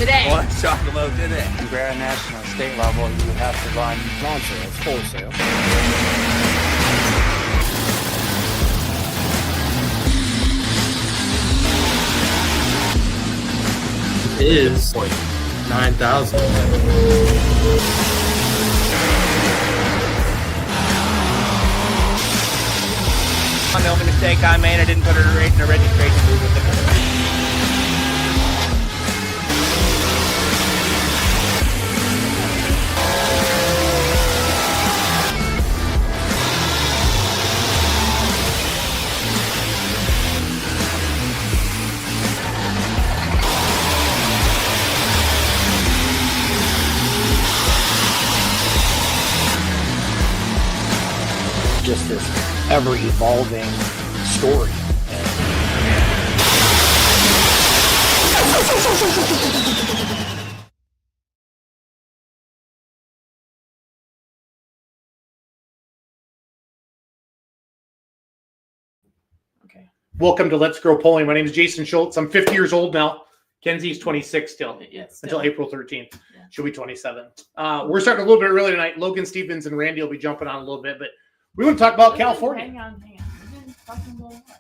Today. Let's talk about today. Compare at national and state level, you would have to run non-sales, wholesale. Is like 9,000. The only mistake I made, I didn't put her in the registration booth with the Just this ever-evolving story. Okay. Welcome to Let's Grow Polling. My name is Jason Schultz. I'm 50 years old now. Kenzie's 26 still, until April 13th. Yeah. She'll be 27. We're starting a little bit early tonight. Logan Stevens and Randy will be jumping on a little bit, but we want to talk about California. Hang on. We've been talking about what?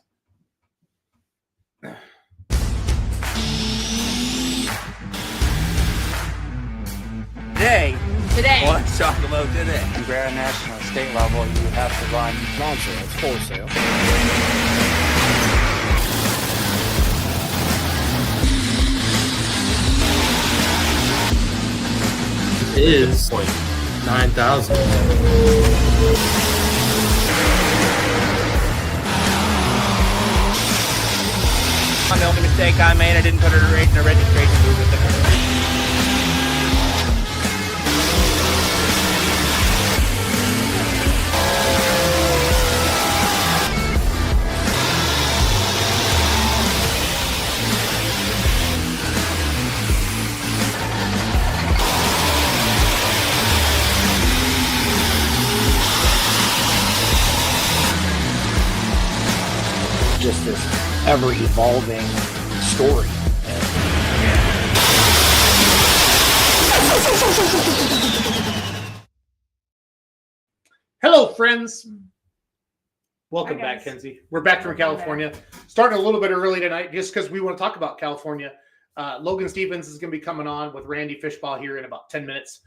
Today. Let's talk about today. Compare at national and state level, you would have to run non-sales, wholesale. Is like 9,000. The only mistake I made, I didn't put her in the registration booth with the Just this ever-evolving story. Hello, friends. Welcome Hi, back, guys. Kenzie. We're back from California. Starting a little bit early tonight just because we want to talk about California. Logan Stevens is going to be coming on with Randy Fishbaugh here in about 10 minutes.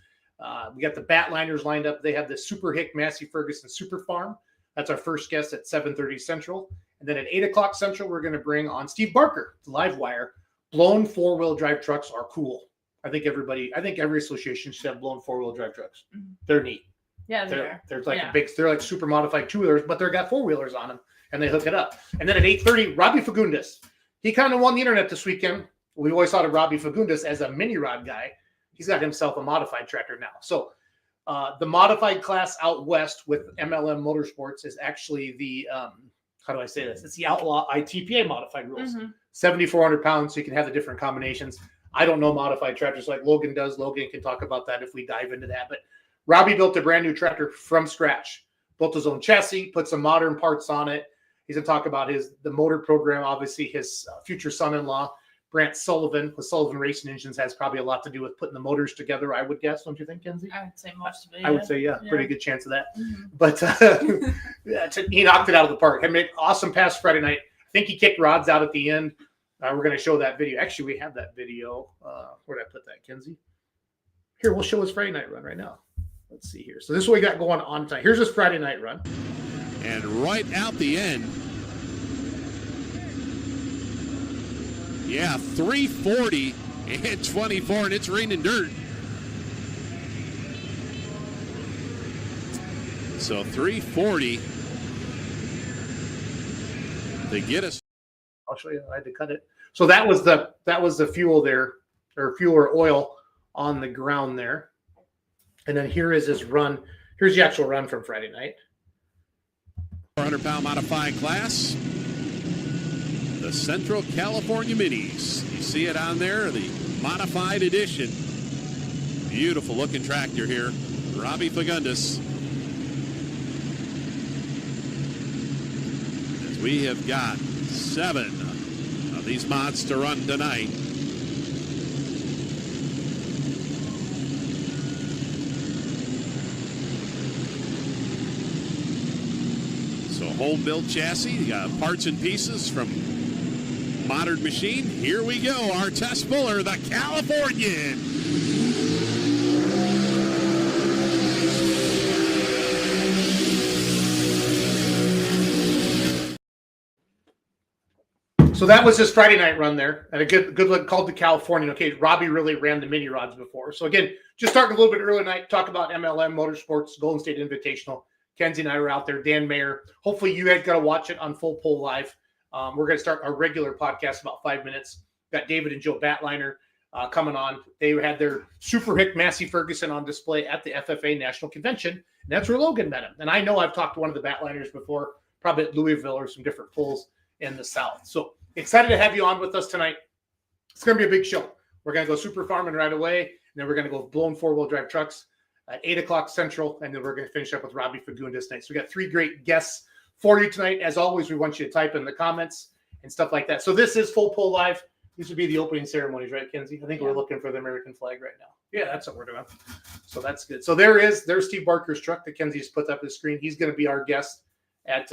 We got the Batliners lined up. They have the Super Hick Massey Ferguson Super Farm. That's our first guest at 7:30 Central. And then at 8 o'clock Central, we're going to bring on Steve Barker, Live Wire. Blown four-wheel drive trucks are cool. I think every association should have blown four-wheel drive trucks. Mhm. They're neat. Yeah, They're like they're like super modified two-wheelers, but they're got four-wheelers on them, and they hook it up. And then at 8:30, Robbie Fagundes. He kind of won the internet this weekend. We always thought of Robbie Fagundes as a mini rod guy. He's got himself a modified tractor now. So the modified class out west with MLM Motorsports is actually the how do I say this? It's the Outlaw ITPA modified rules. 7,400 pounds, so you can have the different combinations. I don't know modified tractors like Logan does. Logan can talk about that if we dive into that. But Robbie built a brand new tractor from scratch. Built his own chassis, put some modern parts on it. He's going to talk about the motor program. Obviously, his future son-in-law, Brant Sullivan, with Sullivan Racing Engines, has probably a lot to do with putting the motors together, I would guess. Don't you think, Kenzie? I would say most of it. I would say, yeah, pretty good chance of that. Mm-hmm. But he knocked it out of the park. Had made an awesome pass Friday night. I think he kicked rods out at the end. We're going to show that video. Actually, we have that video. Where did I put that, Kenzie? Here, we'll show his Friday night run right now. Let's see here. So this is what we got going on tonight. Here's his Friday night run. And right out the end, yeah, 340 and 24, and it's raining dirt. So 340 to get us. I'll show you. I had to cut it. So that was the fuel there, or fuel or oil on the ground there. And then here is his run. Here's the actual run from Friday night. 400-pound modified class. The Central California Minis. You see it on there, the modified edition. Beautiful looking tractor here. Robbie Fagundes. As we have got 7 of these mods to run tonight. So home-built chassis, parts and pieces from modern machine. Here we go, our test puller, the Californian. So that was his Friday night run there, and a good look called the Californian. Okay, Robbie really ran the mini rods before. So again, just starting a little bit early tonight, talk about MLM Motorsports Golden State Invitational. Kenzie and I were out there. Dan Mayer. Hopefully you guys got to watch it on Full Pull Live. We're going to start our regular podcast about 5 minutes. Got David and Joe Batliner coming on. They had their Super Hick Massey Ferguson on display at the FFA National Convention, and that's where Logan met him. And I know I've talked to one of the Batliners before, probably at Louisville or some different pulls in the South. So excited to have you on with us tonight. It's going to be a big show. We're going to go super farming right away, and then we're going to go blown four-wheel drive trucks at 8 o'clock Central, and then we're going to finish up with Robbie Fagundes tonight. So we got 3 great guests for you tonight. As always, we want you to type in the comments and stuff like that. So this is Full Pull Live. These would be the opening ceremonies, right, Kenzie? I think we're looking for the American flag right now. Yeah, that's what we're doing. So that's good. So there's Steve Barker's truck that Kenzie's put up his screen. He's going to be our guest at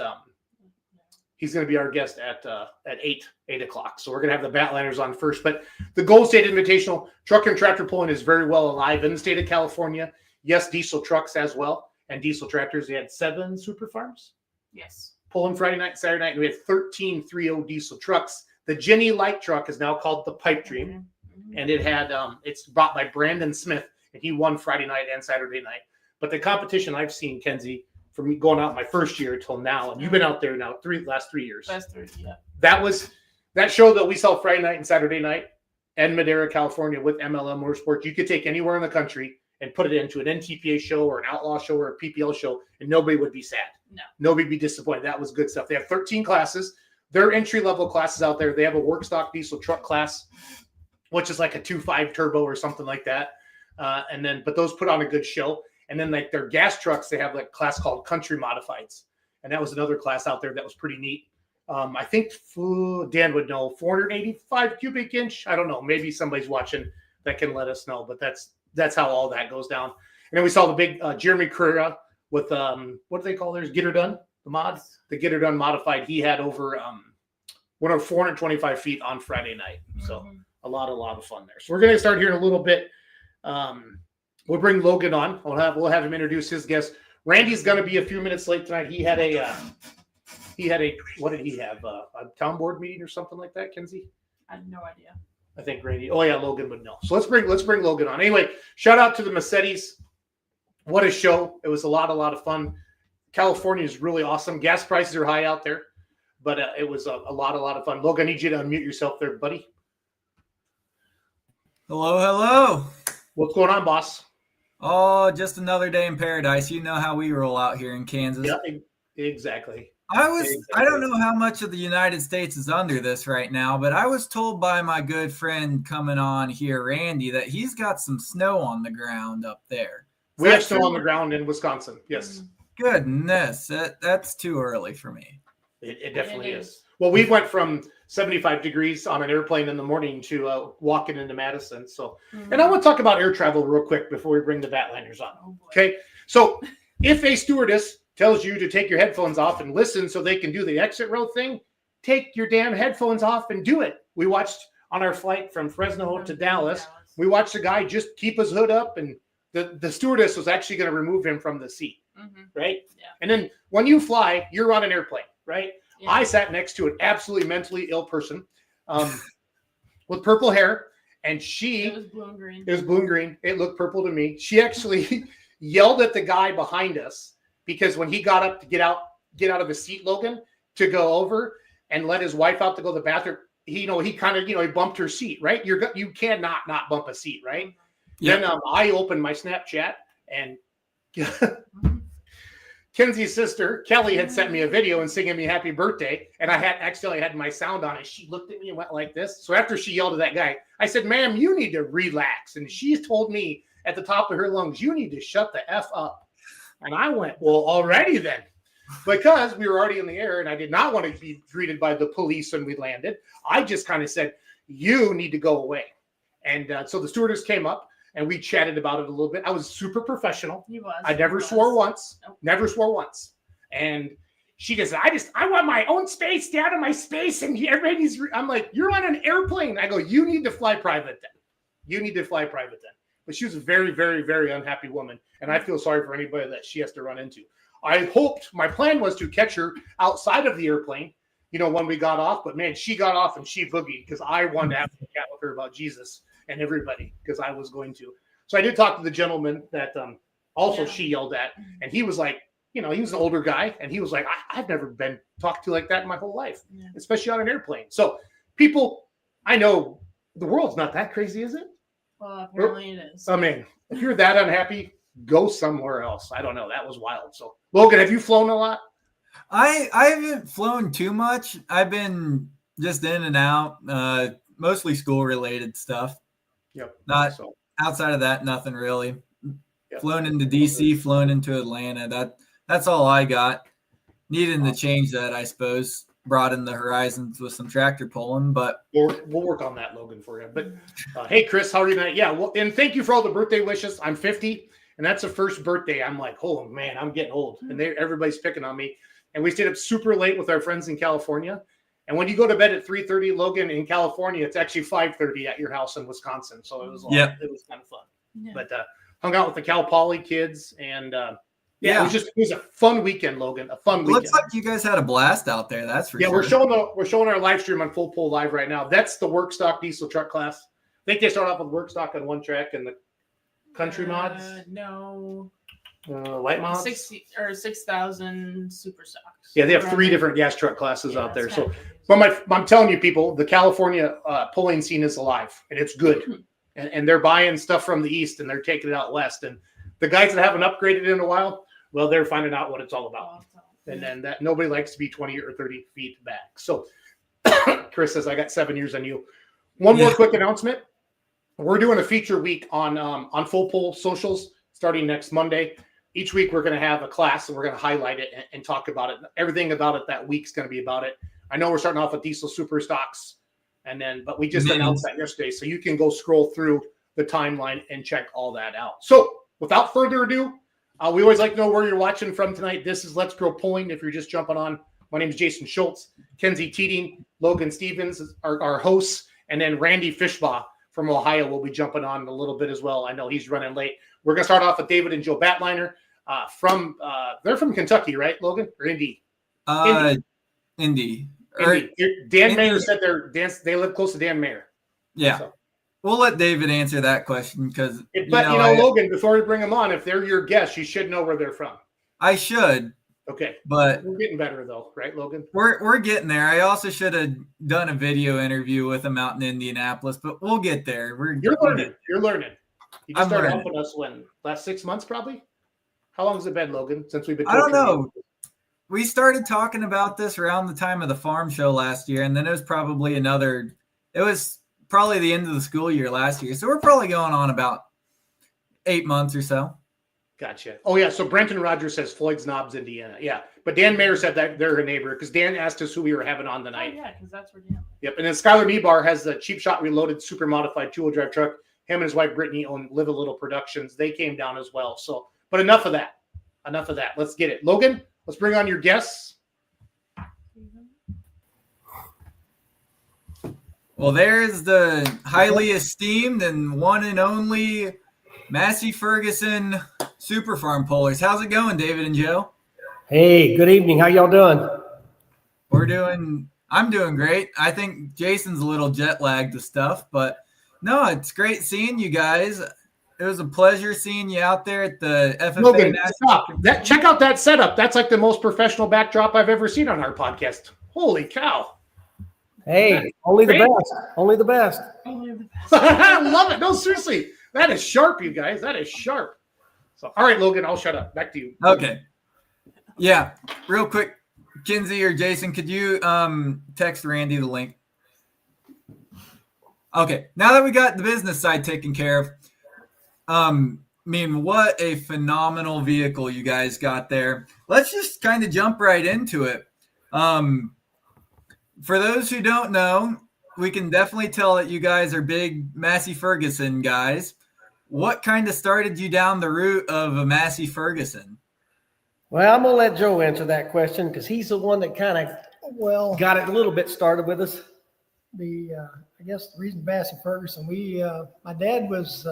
8 o'clock. So we're going to have the Batliners on first. But the Gold State Invitational truck and tractor pulling is very well alive in the state of California. Yes, diesel trucks as well, and diesel tractors. They had 7 super farms Yes. pulling Friday night, Saturday night, and we had 13 3.0 diesel trucks. The Jenny light truck is now called the Pipe Dream, and it had it's brought by Brandon Smith, and he won Friday night and Saturday night. But the competition I've seen, Kenzie, from me going out my first year till now, and you've been out there now last 3 years. Last 3, yeah. That show that we saw Friday night and Saturday night in Madera, California with MLM Motorsports. You could take anywhere in the country and put it into an NTPA show or an outlaw show or a PPL show, and nobody would be sad. No. Nobody would be disappointed. That was good stuff. They have 13 classes. They're entry-level classes out there. They have a work stock diesel truck class, which is like a 2.5 turbo or something like that. But those put on a good show. And then like their gas trucks, they have like a class called Country Modifieds. And that was another class out there that was pretty neat. I think Dan would know, 485 cubic inch. I don't know. Maybe somebody's watching that can let us know. But that's how all that goes down. And then we saw the big Jeremy Carrera with what do they call theirs? Get Her Done, the mod, the Get Her Done modified. He had over 425 feet on Friday night. So a lot of fun there. So we're going to start here in a little bit. We'll bring Logan on. We'll have him introduce his guest. Randy's going to be a few minutes late tonight. He had a what did he have? A town board meeting or something like that, Kenzie? I have no idea. I think Randy. Oh yeah, Logan would know. So let's bring Logan on. Anyway, shout out to the Mercedes. What a show! It was a lot of fun. California is really awesome. Gas prices are high out there, but it was a lot of fun. Logan, I need you to unmute yourself there, buddy. Hello. What's going on, boss? Oh, just another day in paradise. You know how we roll out here in Kansas. Yeah, exactly. I don't know how much of the United States is under this right now, but I was told by my good friend coming on here, Randy, that he's got some snow on the ground up there. We have snow on the ground in Wisconsin. Yes. Goodness, that's too early for me. It definitely is. Well, we went from 75 degrees on an airplane in the morning to walking into Madison. So, and I want to talk about air travel real quick before we bring the Batliners on. Okay. So if a stewardess tells you to take your headphones off and listen so they can do the exit row thing, take your damn headphones off and do it. We watched on our flight from Fresno to Dallas, we watched a guy just keep his hood up, and the stewardess was actually going to remove him from the seat. Right? Yeah. And then when you fly, you're on an airplane, right? Yeah. I sat next to an absolutely mentally ill person with purple hair, and it was blue and green. It was blue and green. It looked purple to me. She actually yelled at the guy behind us because when he got up to get out of his seat, Logan, to go over and let his wife out to go to the bathroom, he kind of, he bumped her seat, right? You cannot not bump a seat, right? Yeah. Then I opened my Snapchat, and Kenzie's sister, Kelly, had sent me a video and singing me happy birthday, and I had accidentally had my sound on, and she looked at me and went like this. So after she yelled at that guy, I said, "Ma'am, you need to relax." And she told me at the top of her lungs, "You need to shut the F up." And I went, "Well, already then." Because we were already in the air, and I did not want to be greeted by the police when we landed. I just kind of said, "You need to go away." And so the stewardess came up, and we chatted about it a little bit. I was super professional. He was. I never swore once. Nope. Never swore once. And she just, I want my own space, stay out of my space. And everybody's, I'm like, you're on an airplane. I go, you need to fly private then. You need to fly private then. But she was a very, very, very unhappy woman. And I feel sorry for anybody that she has to run into. I hoped, my plan was to catch her outside of the airplane, you know, when we got off. But man, she got off and she boogied because I wanted to have a chat with her about Jesus and everybody because I was going to. So I did talk to the gentleman that also she yelled at. And he was like, you know, he was an older guy. And he was like, I've never been talked to like that in my whole life, especially on an airplane. So people, I know the world's not that crazy, is it? Well, apparently it is. I mean, if you're that unhappy, go somewhere else. I don't know. That was wild. So, Logan, have you flown a lot? I haven't flown too much. I've been just in and out, mostly school-related stuff. Yep. Not outside of that, nothing really. Yep. Flown into DC, flown into Atlanta. That's all I got. Needing to change that, I suppose. Broaden the horizons with some tractor pulling, but we'll work on that, Logan, for you. But hey, Chris, how are you tonight? Yeah, well, and thank you for all the birthday wishes. I'm 50, and that's the first birthday. I'm like, oh man, I'm getting old, and everybody's picking on me. And we stayed up super late with our friends in California. And when you go to bed at 3:30, Logan, in California, it's actually 5:30 at your house in Wisconsin. So it was it was kind of fun. Yeah. But hung out with the Cal Poly kids, and it was a fun weekend, Logan. A fun weekend. Looks like you guys had a blast out there. That's for sure. Yeah, we're showing our live stream on Full Pull Live right now. That's the work stock diesel truck class. I think they start off with work stock on one track and the country mods. No. Light mods. 6,000 super stocks. Yeah, they have 3 different gas truck classes out there. So, but I'm telling you, people, the California pulling scene is alive and it's good. And they're buying stuff from the east and they're taking it out west. And the guys that haven't upgraded in a while, well, they're finding out what it's all about. And then that nobody likes to be 20 or 30 feet back. So Chris says, I got 7 years on you. One more quick announcement. We're doing a feature week on Full Pull socials starting next Monday. Each week we're going to have a class and we're going to highlight it and talk about it. Everything about it that week's going to be about it. I know we're starting off with diesel super stocks, but we just announced that yesterday. So you can go scroll through the timeline and check all that out. So without further ado, we always like to know where you're watching from tonight. This is Let's Grow Pulling. If you're just jumping on, my name is Jason Schultz. Kenzie Teeding, Logan Stevens are our hosts, and then Randy Fishbaugh from Ohio will be jumping on in a little bit as well. I know he's running late. We're going to start off with David and Joe Batliner they're from Kentucky, right, Logan? Or Indy? Indy. Dan Mayer said they live close to Dan Mayer. Yeah. So. We'll let David answer that question because. Logan, before we bring them on, if they're your guests, you should know where they're from. I should. Okay. But we're getting better though, right, Logan? We're getting there. I also should have done a video interview with them out in Indianapolis, but we'll get there. You're learning. You just started helping us last 6 months, probably? How long has it been, Logan, since we've been I don't know. We started talking about this around the time of the farm show last year, and then it was probably the end of the school year last year. So we're probably going on about 8 months or so. Gotcha. Oh, yeah. So Brenton Rogers says Floyd's Knobs, Indiana. Yeah. But Dan Mayer said that they're her neighbor because Dan asked us who we were having on tonight. Oh, yeah, because that's where Dan. Yep. And then Skylar Nebar has the Cheap Shot Reloaded super modified 2-wheel drive truck. Him and his wife Brittany own Live a Little Productions. They came down as well. So, but enough of that. Let's get it. Logan, let's bring on your guests. Well, there's the highly esteemed and one and only Massey Ferguson Super Farm Pullers. How's it going, David and Joe? Hey, good evening. How y'all doing? I'm doing great. I think Jason's a little jet lagged to stuff, but no, it's great seeing you guys. It was a pleasure seeing you out there at the FFA. Logan, stop. Check out that setup. That's like the most professional backdrop I've ever seen on our podcast. Holy cow. Hey, only the best. Only the best. I love it. No, seriously. That is sharp, you guys. That is sharp. So, all right, Logan, I'll shut up. Back to you. Okay. Yeah. Real quick, Kinsey or Jason, could you text Randy the link? Okay. Now that we got the business side taken care of, what a phenomenal vehicle you guys got there. Let's just kind of jump right into it. For those who don't know, we can definitely tell that you guys are big Massey Ferguson guys. What kind of started you down the route of a Massey Ferguson? Well, I'm gonna let Joe answer that question because he's the one that kind of got it a little bit started with us. I guess the reason Massey Ferguson, my dad was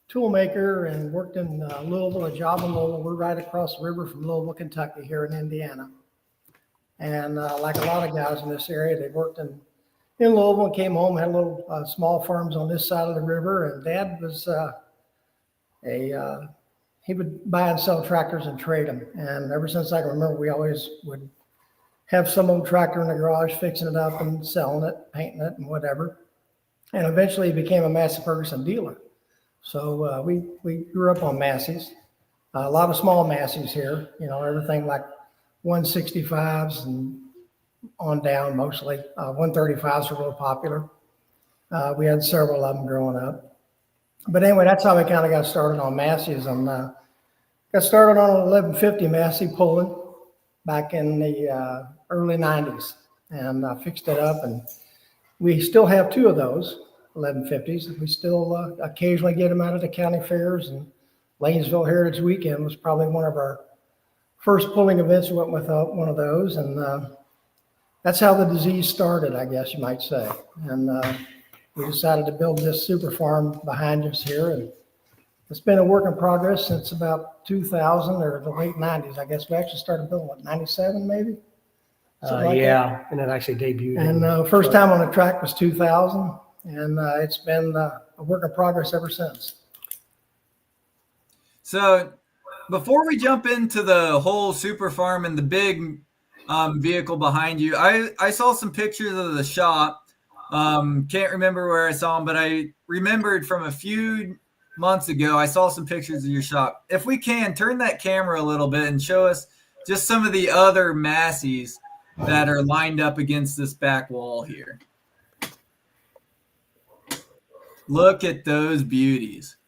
tool maker and worked in Louisville, a job in Louisville. We're right across the river from Louisville, Kentucky, here in Indiana. And like a lot of guys in this area, they worked in Louisville and came home, had little small farms on this side of the river. And Dad was he would buy and sell tractors and trade them. And ever since I can remember, we always would have some old tractor in the garage, fixing it up and selling it, painting it and whatever. And eventually he became a Massey Ferguson dealer. So we grew up on Massey's, a lot of small Massey's here, everything like 165s and on down mostly. 135s were real popular. We had several of them growing up. But anyway, that's how we kind of got started on Massey's. And got started on an 1150 Massey pulling back in the early 90s and fixed it up. And we still have two of those 1150s. We still occasionally get them out of the county fairs, and Lanesville Heritage Weekend was probably one of our first pulling events. We went with one of those, and that's how the disease started, I guess you might say. And we decided to build this super farm behind us here, and it's been a work in progress since about 2000 or the late 90s. I guess we actually started building, what, 97 maybe? Yeah, and it actually debuted. And first time on the track was 2000, and it's been a work in progress ever since. So before we jump into the whole super farm and the big vehicle behind you, I saw some pictures of the shop. Can't remember where I saw them, but I remembered from a few months ago, I saw some pictures of your shop. If we can, turn that camera a little bit and show us just some of the other Masseys that are lined up against this back wall here. Look at those beauties.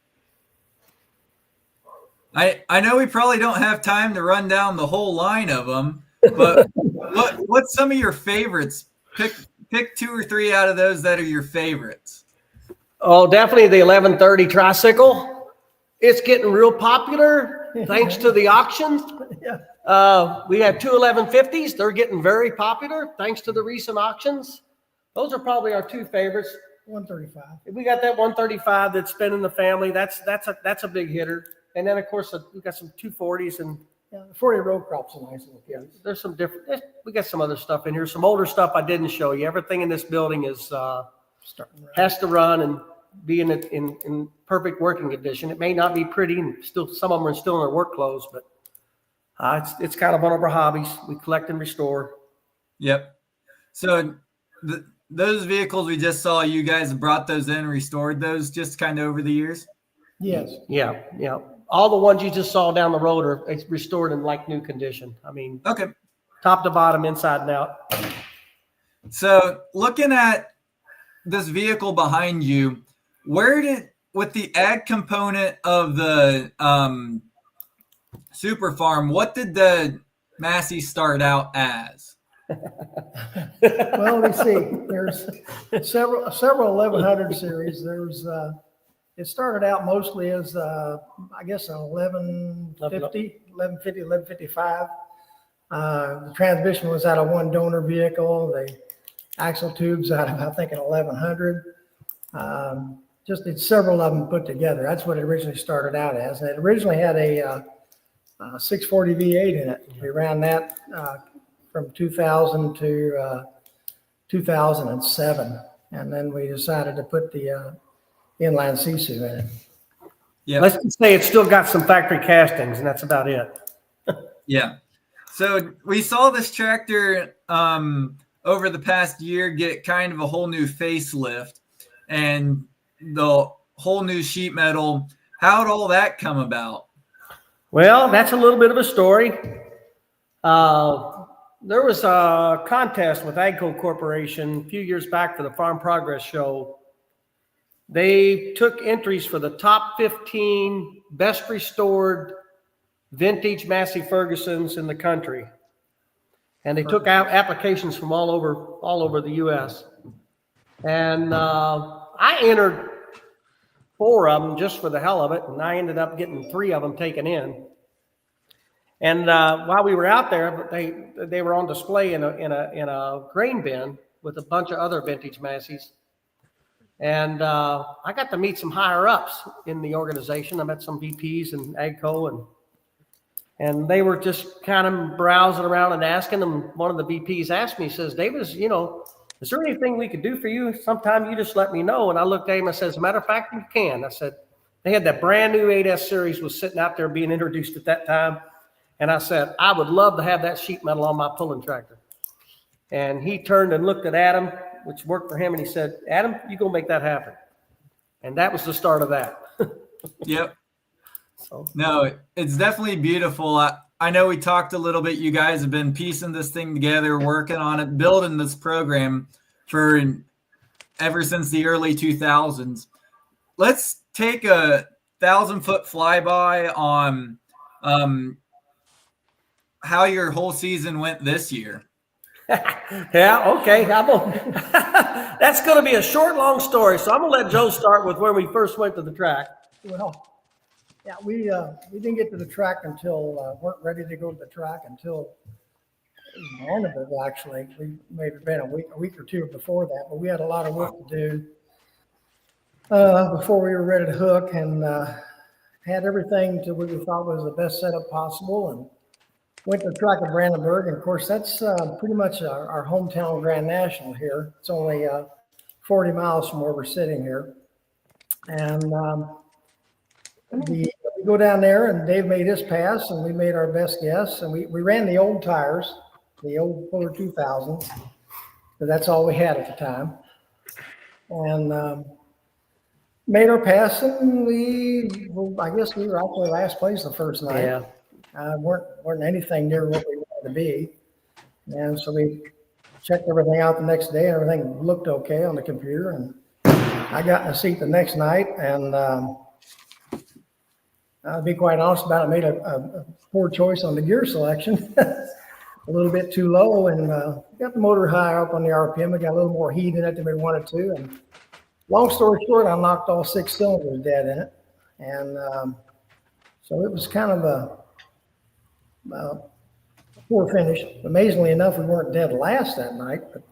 I know we probably don't have time to run down the whole line of them, but what's some of your favorites? Pick two or three out of those that are your favorites. Oh, definitely the 1130 tricycle. It's getting real popular thanks to the auctions. We had two 1150s. They're getting very popular thanks to the recent auctions. Those are probably our two favorites. 135. We got that 135 that's been in the family. That's a big hitter. And then of course we've got some 240s and the 40 row crops are nice. There's some different. We got some other stuff in here. Some older stuff I didn't show you. Everything in this building is has to run and be in perfect working condition. It may not be pretty, and still some of them are still in their work clothes, but it's kind of one of our hobbies. We collect and restore. Yep. So those vehicles we just saw, you guys brought those in, restored those just kind of over the years? Yes. Yeah. All the ones you just saw down the road are restored in like new condition. I mean, okay, top to bottom, inside and out. So looking at this vehicle behind you, with the ag component of the super farm, what did the Massey start out as? Well, let me see. There's several 1100 series. There's it started out mostly as I guess an 1155. The transmission was out of one donor vehicle. The axle tubes out of, I think, an 1100. Just did several of them put together. That's what it originally started out as. And it originally had a 640 V8 in it. We ran that from 2000 to 2007. And then we decided to put the inline Sisu in it. Yeah. Let's just say it's still got some factory castings, and that's about it. Yeah. So we saw this tractor over the past year get kind of a whole new facelift and the whole new sheet metal. How'd all that come about? Well, that's a little bit of a story. There was a contest with Agco Corporation a few years back for the Farm Progress Show. They took entries for the top 15 best restored vintage Massey Fergusons in the country. And they took out applications from all over the U.S. And I entered 4 of them just for the hell of it, and I ended up getting 3 of them taken in. And while we were out there, they were on display in a grain bin with a bunch of other vintage Massey's. And I got to meet some higher ups in the organization. I met some VPs and AGCO, and they were just kind of browsing around and asking them. One of the VPs asked me, he says, David, is there anything we could do for you? Sometime you just let me know. And I looked at him and said, as a matter of fact, you can. I said, they had that brand new 8S series was sitting out there being introduced at that time. And I said, I would love to have that sheet metal on my pulling tractor. And he turned and looked at Adam, which worked for him, and he said, Adam, you go make that happen. And that was the start of that. Yep. So No, it's definitely beautiful. I know we talked a little bit. You guys have been piecing this thing together, working on it, building this program for ever since the early 2000s. Let's take a 1,000-foot flyby on how your whole season went this year. yeah, okay. That's going to be a short, long story. So I'm going to let Joe start with where we first went to the track. Well, yeah, we didn't get to the track until weren't ready to go to the track until Vanderbilt. Actually, we maybe been a week or two before that, but we had a lot of work to do before we were ready to hook, and had everything to what we thought was the best setup possible, and went to the track at Brandenburg. And of course, that's pretty much our hometown Grand National here. It's only 40 miles from where we're sitting here, and we go down there, and Dave made his pass, and we made our best guess, and we ran the old tires, the old Fuller 2000s, but that's all we had at the time, and made our pass, and I guess we were actually last place the first night. Yeah. Weren't anything near what we wanted to be, and so we checked everything out the next day, and everything looked okay on the computer, and I got in a seat the next night, and I'll be quite honest about it, made a poor choice on the gear selection. A little bit too low, and got the motor high up on the RPM. We got a little more heat in it than we wanted to, and long story short, I knocked all 6 cylinders dead in it, and so it was kind of a poor finish. Amazingly enough, we weren't dead last that night, but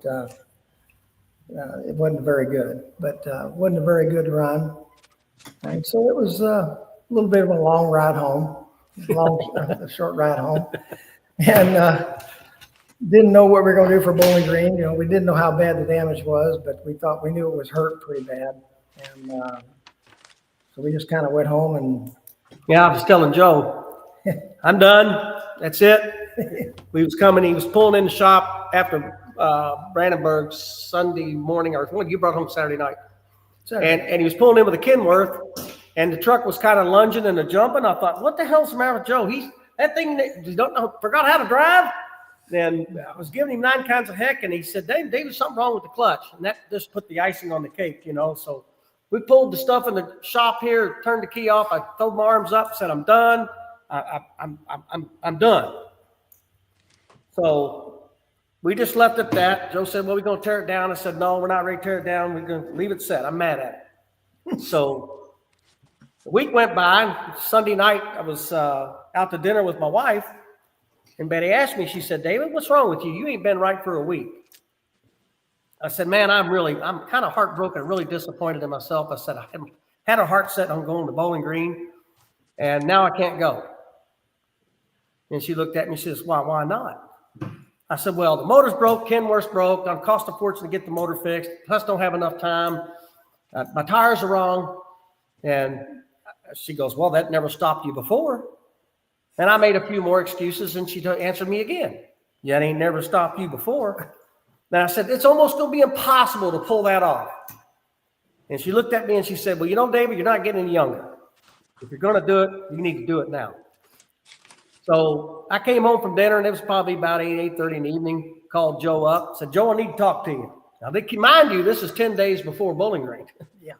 it wasn't very good. But wasn't a very good run, and so it was a little bit of a long ride home, a short ride home, and didn't know what we were going to do for Bowling Green. We didn't know how bad the damage was, but we thought we knew it was hurt pretty bad, and so we just kind of went home and. Yeah, I was telling Joe, I'm done. That's it. He was pulling in the shop after Brandenburg Sunday morning, or you brought home Saturday night. And he was pulling in with a Kenworth, and the truck was kind of lunging and jumping. I thought, what the hell's the matter with Joe? That thing, you don't know, forgot how to drive? And I was giving him 9 kinds of heck, and he said, David, something wrong with the clutch. And that just put the icing on the cake, So we pulled the stuff in the shop here, turned the key off. I threw my arms up, said, I'm done. I'm done. So we just left it at that. Joe said, well, we're going to tear it down. I said, no, we're not ready to tear it down. We're going to leave it set. I'm mad at it. So the week went by. Sunday night, I was out to dinner with my wife, and Betty asked me, she said, David, what's wrong with you? You ain't been right for a week. I said, man, I'm kind of heartbroken, really disappointed in myself. I said, I had a heart set on going to Bowling Green, and now I can't go. And she looked at me and says, why not? I said, well, the motor's broke, Kenworth's broke, it'll cost a fortune to get the motor fixed, plus don't have enough time. My tires are wrong. And she goes, well, that never stopped you before. And I made a few more excuses, and she answered me again. Yeah, it ain't never stopped you before. And I said, it's almost going to be impossible to pull that off. And she looked at me and she said, well, David, you're not getting any younger. If you're going to do it, you need to do it now. So I came home from dinner, and it was probably about 8:30 in the evening. Called Joe up, said, Joe, I need to talk to you. Now, mind you, this is 10 days before Bowling Green. Yeah.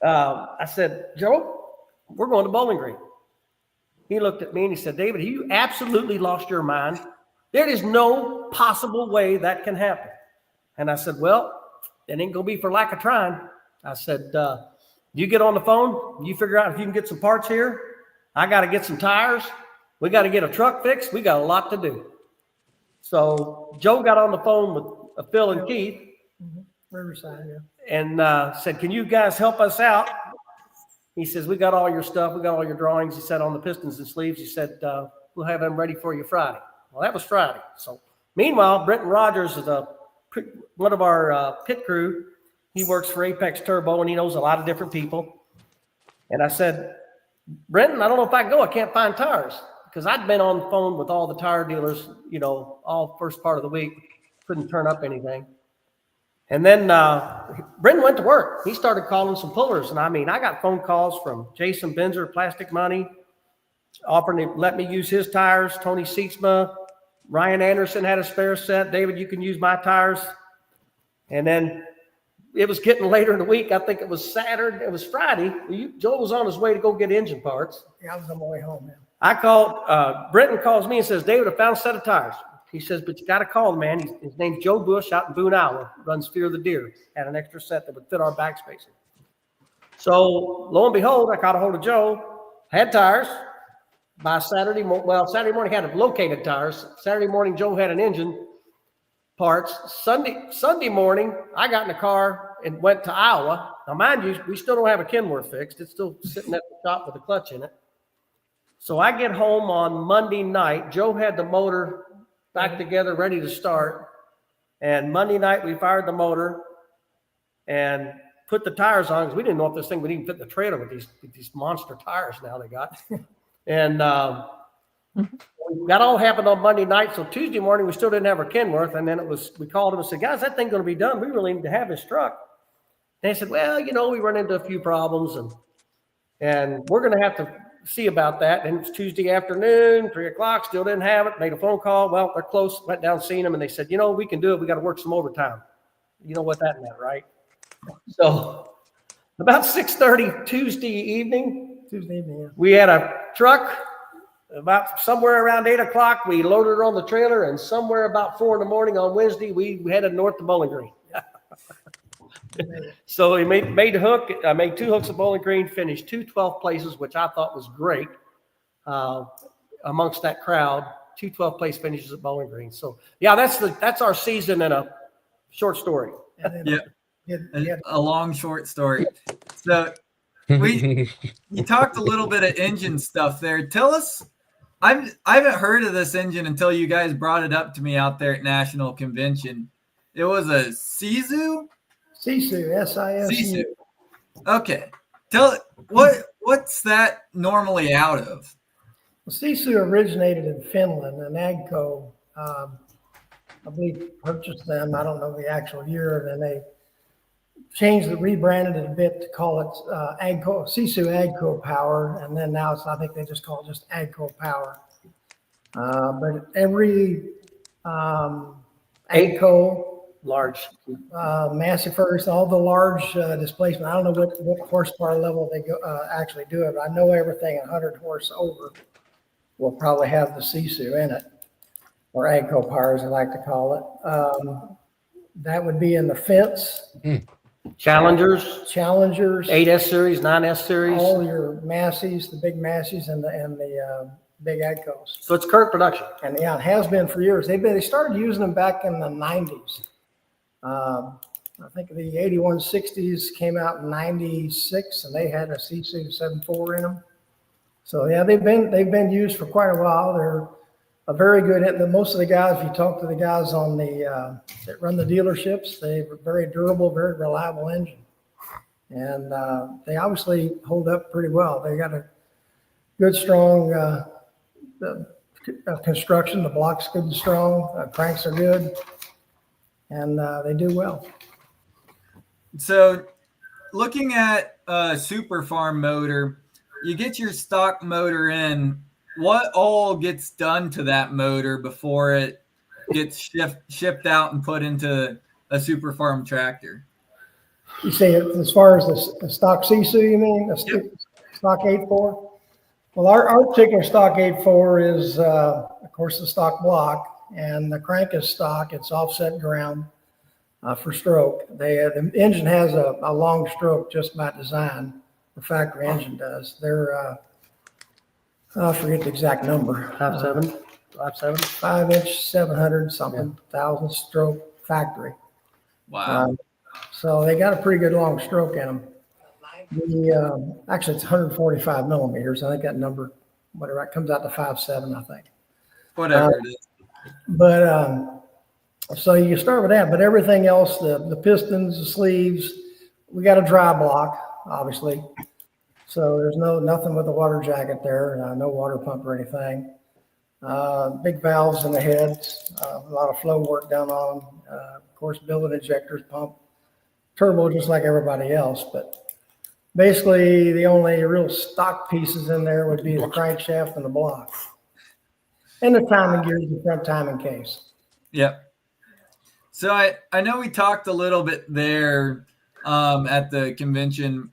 I said, Joe, we're going to Bowling Green. He looked at me and he said, David, you absolutely lost your mind. There is no possible way that can happen. And I said, well, it ain't going to be for lack of trying. I said, you get on the phone, you figure out if you can get some parts here. I got to get some tires. We got to get a truck fixed. We got a lot to do. So Joe got on the phone with Phil and Keith Riverside, yeah. and said, can you guys help us out? He says, we got all your stuff. We got all your drawings. He said, on the pistons and sleeves. He said, we'll have them ready for you Friday. Well, that was Friday. So meanwhile, Brenton Rogers is one of our pit crew. He works for Apex Turbo, and he knows a lot of different people. And I said, Brenton, I don't know if I can go. I can't find tires. Because I'd been on the phone with all the tire dealers, all first part of the week. Couldn't turn up anything. And then Brenton went to work. He started calling some pullers. And I mean, I got phone calls from Jason Benzer, Plastic Money, offering to let me use his tires. Tony Seatsma, Ryan Anderson had a spare set. David, you can use my tires. And then it was getting later in the week. I think it was Saturday. It was Friday. Joel was on his way to go get engine parts. Yeah, I was on my way home, man. I called, Brenton calls me and says, David, I found a set of tires. He says, but you got to call the man. His name's Joe Bush out in Boone, Iowa. Runs Fear the Deer. Had an extra set that would fit our backspacing. So lo and behold, I caught a hold of Joe. Had tires. By Saturday morning had located tires. Saturday morning, Joe had an engine parts. Sunday morning, I got in the car and went to Iowa. Now, mind you, we still don't have a Kenworth fixed. It's still sitting at the shop with a clutch in it. So I get home on Monday night. Joe had the motor back together, ready to start. And Monday night, we fired the motor and put the tires on because we didn't know if this thing would even fit in the trailer with these monster tires now they got. And that all happened on Monday night. So Tuesday morning, we still didn't have our Kenworth. And then we called him and said, guys, that thing's going to be done. We really need to have this truck. And they said, well, we run into a few problems and we're going to have to see about that. And it was Tuesday afternoon, 3:00, still didn't have it. Made a phone call. Well, they're close. Went down, seen them, and they said, we can do it. We got to work some overtime. You know what that meant, right? So about 6:30 Tuesday evening, Yeah. we had a truck. About somewhere around 8:00, we loaded her on the trailer, and somewhere about 4 a.m. on Wednesday, we headed north to Bowling Green. So we made the hook. I made 2 hooks at Bowling Green, finished 2 12 places, which I thought was great amongst that crowd. 2 12-place finishes at Bowling Green. So yeah, that's our season in a short story. A long short story. So you talked a little bit of engine stuff there. Tell us. I haven't heard of this engine until you guys brought it up to me out there at National Convention. It was a Sisu. Sisu, S-I-S-U. Okay. What's that normally out of? Well, Sisu originated in Finland, and AGCO, I believe, purchased them. I don't know the actual year. And then they rebranded it a bit to call it AGCO, Sisu AGCO Power. And then now I think they just call it just AGCO Power. But every AGCO, Large, Massey Ferguson, all the large displacement. I don't know what horsepower level they actually do it, but I know everything 100 horse over will probably have the Sisu in it, or AGCO Power, as I like to call it. That would be in the fence. Challengers, 8S series, 9S series. All your Masseys, the big Masseys, and the big AGCOs. So it's current production. And yeah, it has been for years. They started using them back in the 90s. I think the 8160s came out in 96, and they had a Sisu 7.4 in them. So yeah, they've been used for quite a while. They're a very good. Most of the guys, if you talk to the guys on the that run the dealerships, they're very durable, very reliable engine, and they obviously hold up pretty well. They got a good, strong construction. The block's good and strong. Cranks are good. And they do well. So looking at a super farm motor, you get your stock motor in. What all gets done to that motor before it gets shipped out and put into a super farm tractor? You say as far as the stock Sisu, you mean? Stock 8.4? Well, our particular stock 8.4 is, of course, the stock block. And the crank is stock. It's offset ground for stroke. The engine has a long stroke just by design. The factory engine does. I forget the exact number. 5.7, 5.7. 5-inch, 700 something, 1,000 stroke factory. Wow. So they got a pretty good long stroke in them. Actually, it's 145 millimeters. I think that number, whatever, it comes out to 5.7, I think. Whatever it is. But so you start with that, but everything else, the pistons, the sleeves, we got a dry block, obviously. So there's nothing with a water jacket there, no water pump or anything. Big valves in the heads, a lot of flow work done on them. Of course, billet injectors, pump, turbo, just like everybody else. But basically, the only real stock pieces in there would be the crankshaft and the block. And the timing gears, the front timing case. Yep. So I know we talked a little bit there at the convention.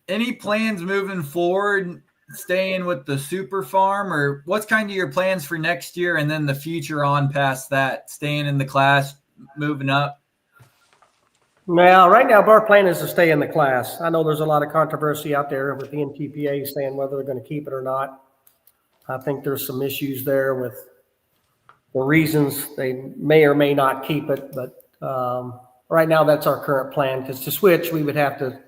Any plans moving forward, staying with the super farm, or what's kind of your plans for next year and then the future on past that, staying in the class, moving up? Well, right now, our plan is to stay in the class. I know there's a lot of controversy out there with the NTPA saying whether they're going to keep it or not. I think there's some issues there with the reasons they may or may not keep it. But right now, that's our current plan, because to switch, we would have to,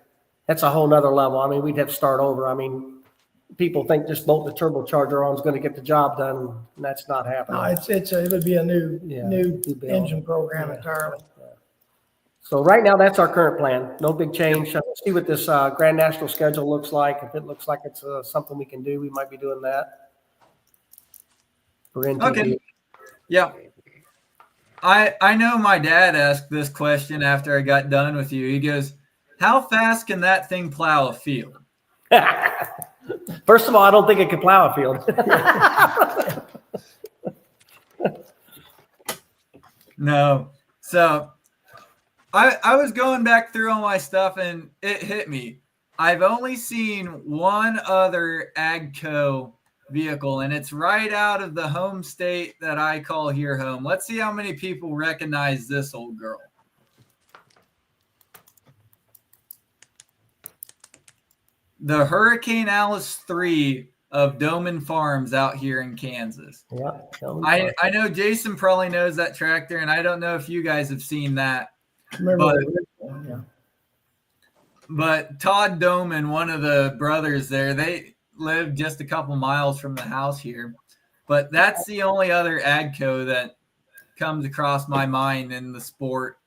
that's a whole nother level. I mean, we'd have to start over. I mean, people think just bolting the turbocharger on is going to get the job done, and that's not happening. No, it would be a new engine program entirely. So right now, that's our current plan. No big change. Let's see what this Grand National schedule looks like. If it looks like it's something we can do, we might be doing that. Okay. Yeah. I know my dad asked this question after I got done with you. He goes, how fast can that thing plow a field? First of all, I don't think it can plow a field. No. So I was going back through all my stuff and it hit me. I've only seen one other AGCO vehicle, and it's right out of the home state that I call here home. Let's see how many people recognize this old girl. The Hurricane Alice 3 of Doman Farms out here in Kansas. Yeah, I know Jason probably knows that tractor, and I don't know if you guys have seen that. But Todd Doman, one of the brothers there, they live just a couple miles from the house here. But that's the only other AGCO that comes across my mind in the sport.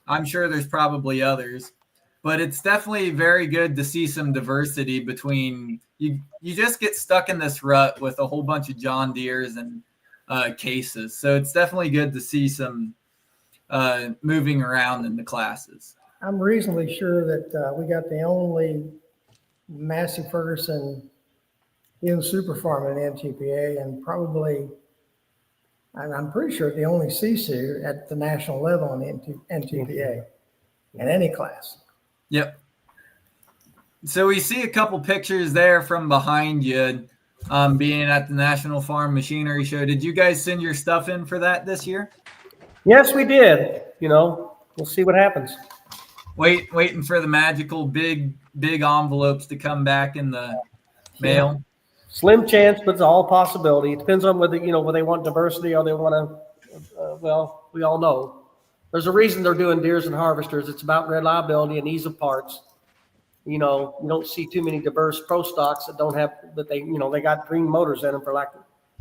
I'm sure there's probably others. But it's definitely very good to see some diversity between you just get stuck in this rut with a whole bunch of John Deeres and cases. So it's definitely good to see some moving around in the classes. I'm reasonably sure that we got the only Massey Ferguson in super farm in the NTPA, and probably, I'm pretty sure the only CSU at the national level in the NTPA in any class. Yep. So we see a couple pictures there from behind you, being at the National Farm Machinery Show. Did you guys send your stuff in for that this year? Yes, we did. We'll see what happens. Waiting for the magical big envelopes to come back in the mail. Slim chance, but it's all possibility. It depends on whether they want diversity or they want to. Well, we all know there's a reason they're doing Deeres and harvesters. It's about reliability and ease of parts. You don't see too many diverse pro stocks that don't have that they got green motors in them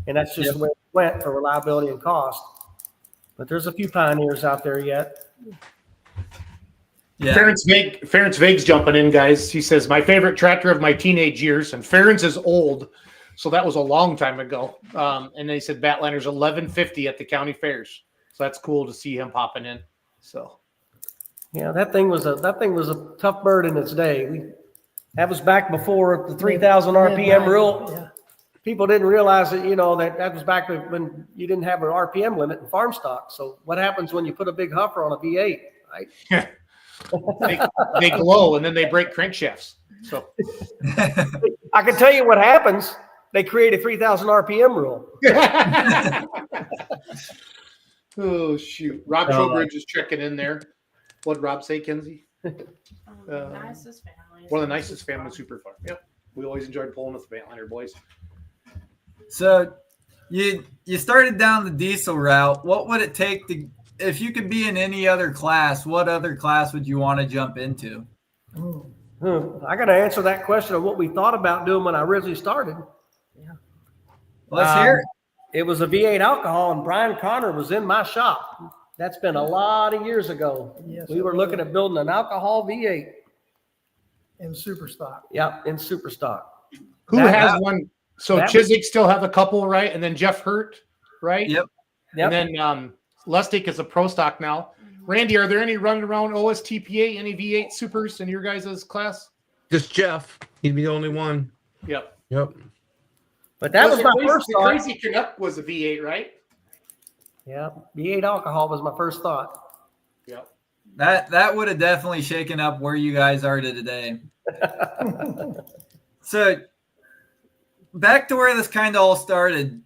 and that's just the way it went for reliability and cost. But there's a few pioneers out there yet. Yeah. Ference Vig's jumping in, guys. He says, my favorite tractor of my teenage years, and Ference is old, so that was a long time ago. And then he said Batliners 1150 at the county fairs. So that's cool to see him popping in. So yeah, that thing was a tough bird in its day. That was back before the 3,000 RPM rule. Yeah. People didn't realize that that was back when you didn't have an RPM limit in farm stock. So what happens when you put a big huffer on a V8, right? they glow and then they break crankshafts. So I can tell you what happens. They create a 3,000 RPM rule. Oh shoot! Rob Trowbridge is checking in there. What'd Rob say, Kenzie? Nicest family. One of the nicest family super farm. Yep. We always enjoyed pulling with the Batliner boys. So you started down the diesel route. What would it take to, if you could be in any other class, what other class would you want to jump into? I got to answer that question of what we thought about doing when I originally started. Let's hear it. It was a V8 alcohol, and Brian Connor was in my shop. That's been a lot of years ago. Yes, We were looking at building an alcohol V8. in super stock. Yep, in super stock. Who has one? So Chiswick still have a couple, right? And then Jeff Hurt, right? Yep. Yep. And then Lustig is a pro stock now. Randy, are there any running around OSTPA, any V8 supers in your guys' class? Just Jeff. He'd be the only one. Yep. Yep. But that was my first The thought. Crazy Canuck was a V8, right? Yeah, V8 alcohol was my first thought. Yep. That would have definitely shaken up where you guys are today. So back to where this kind of all started.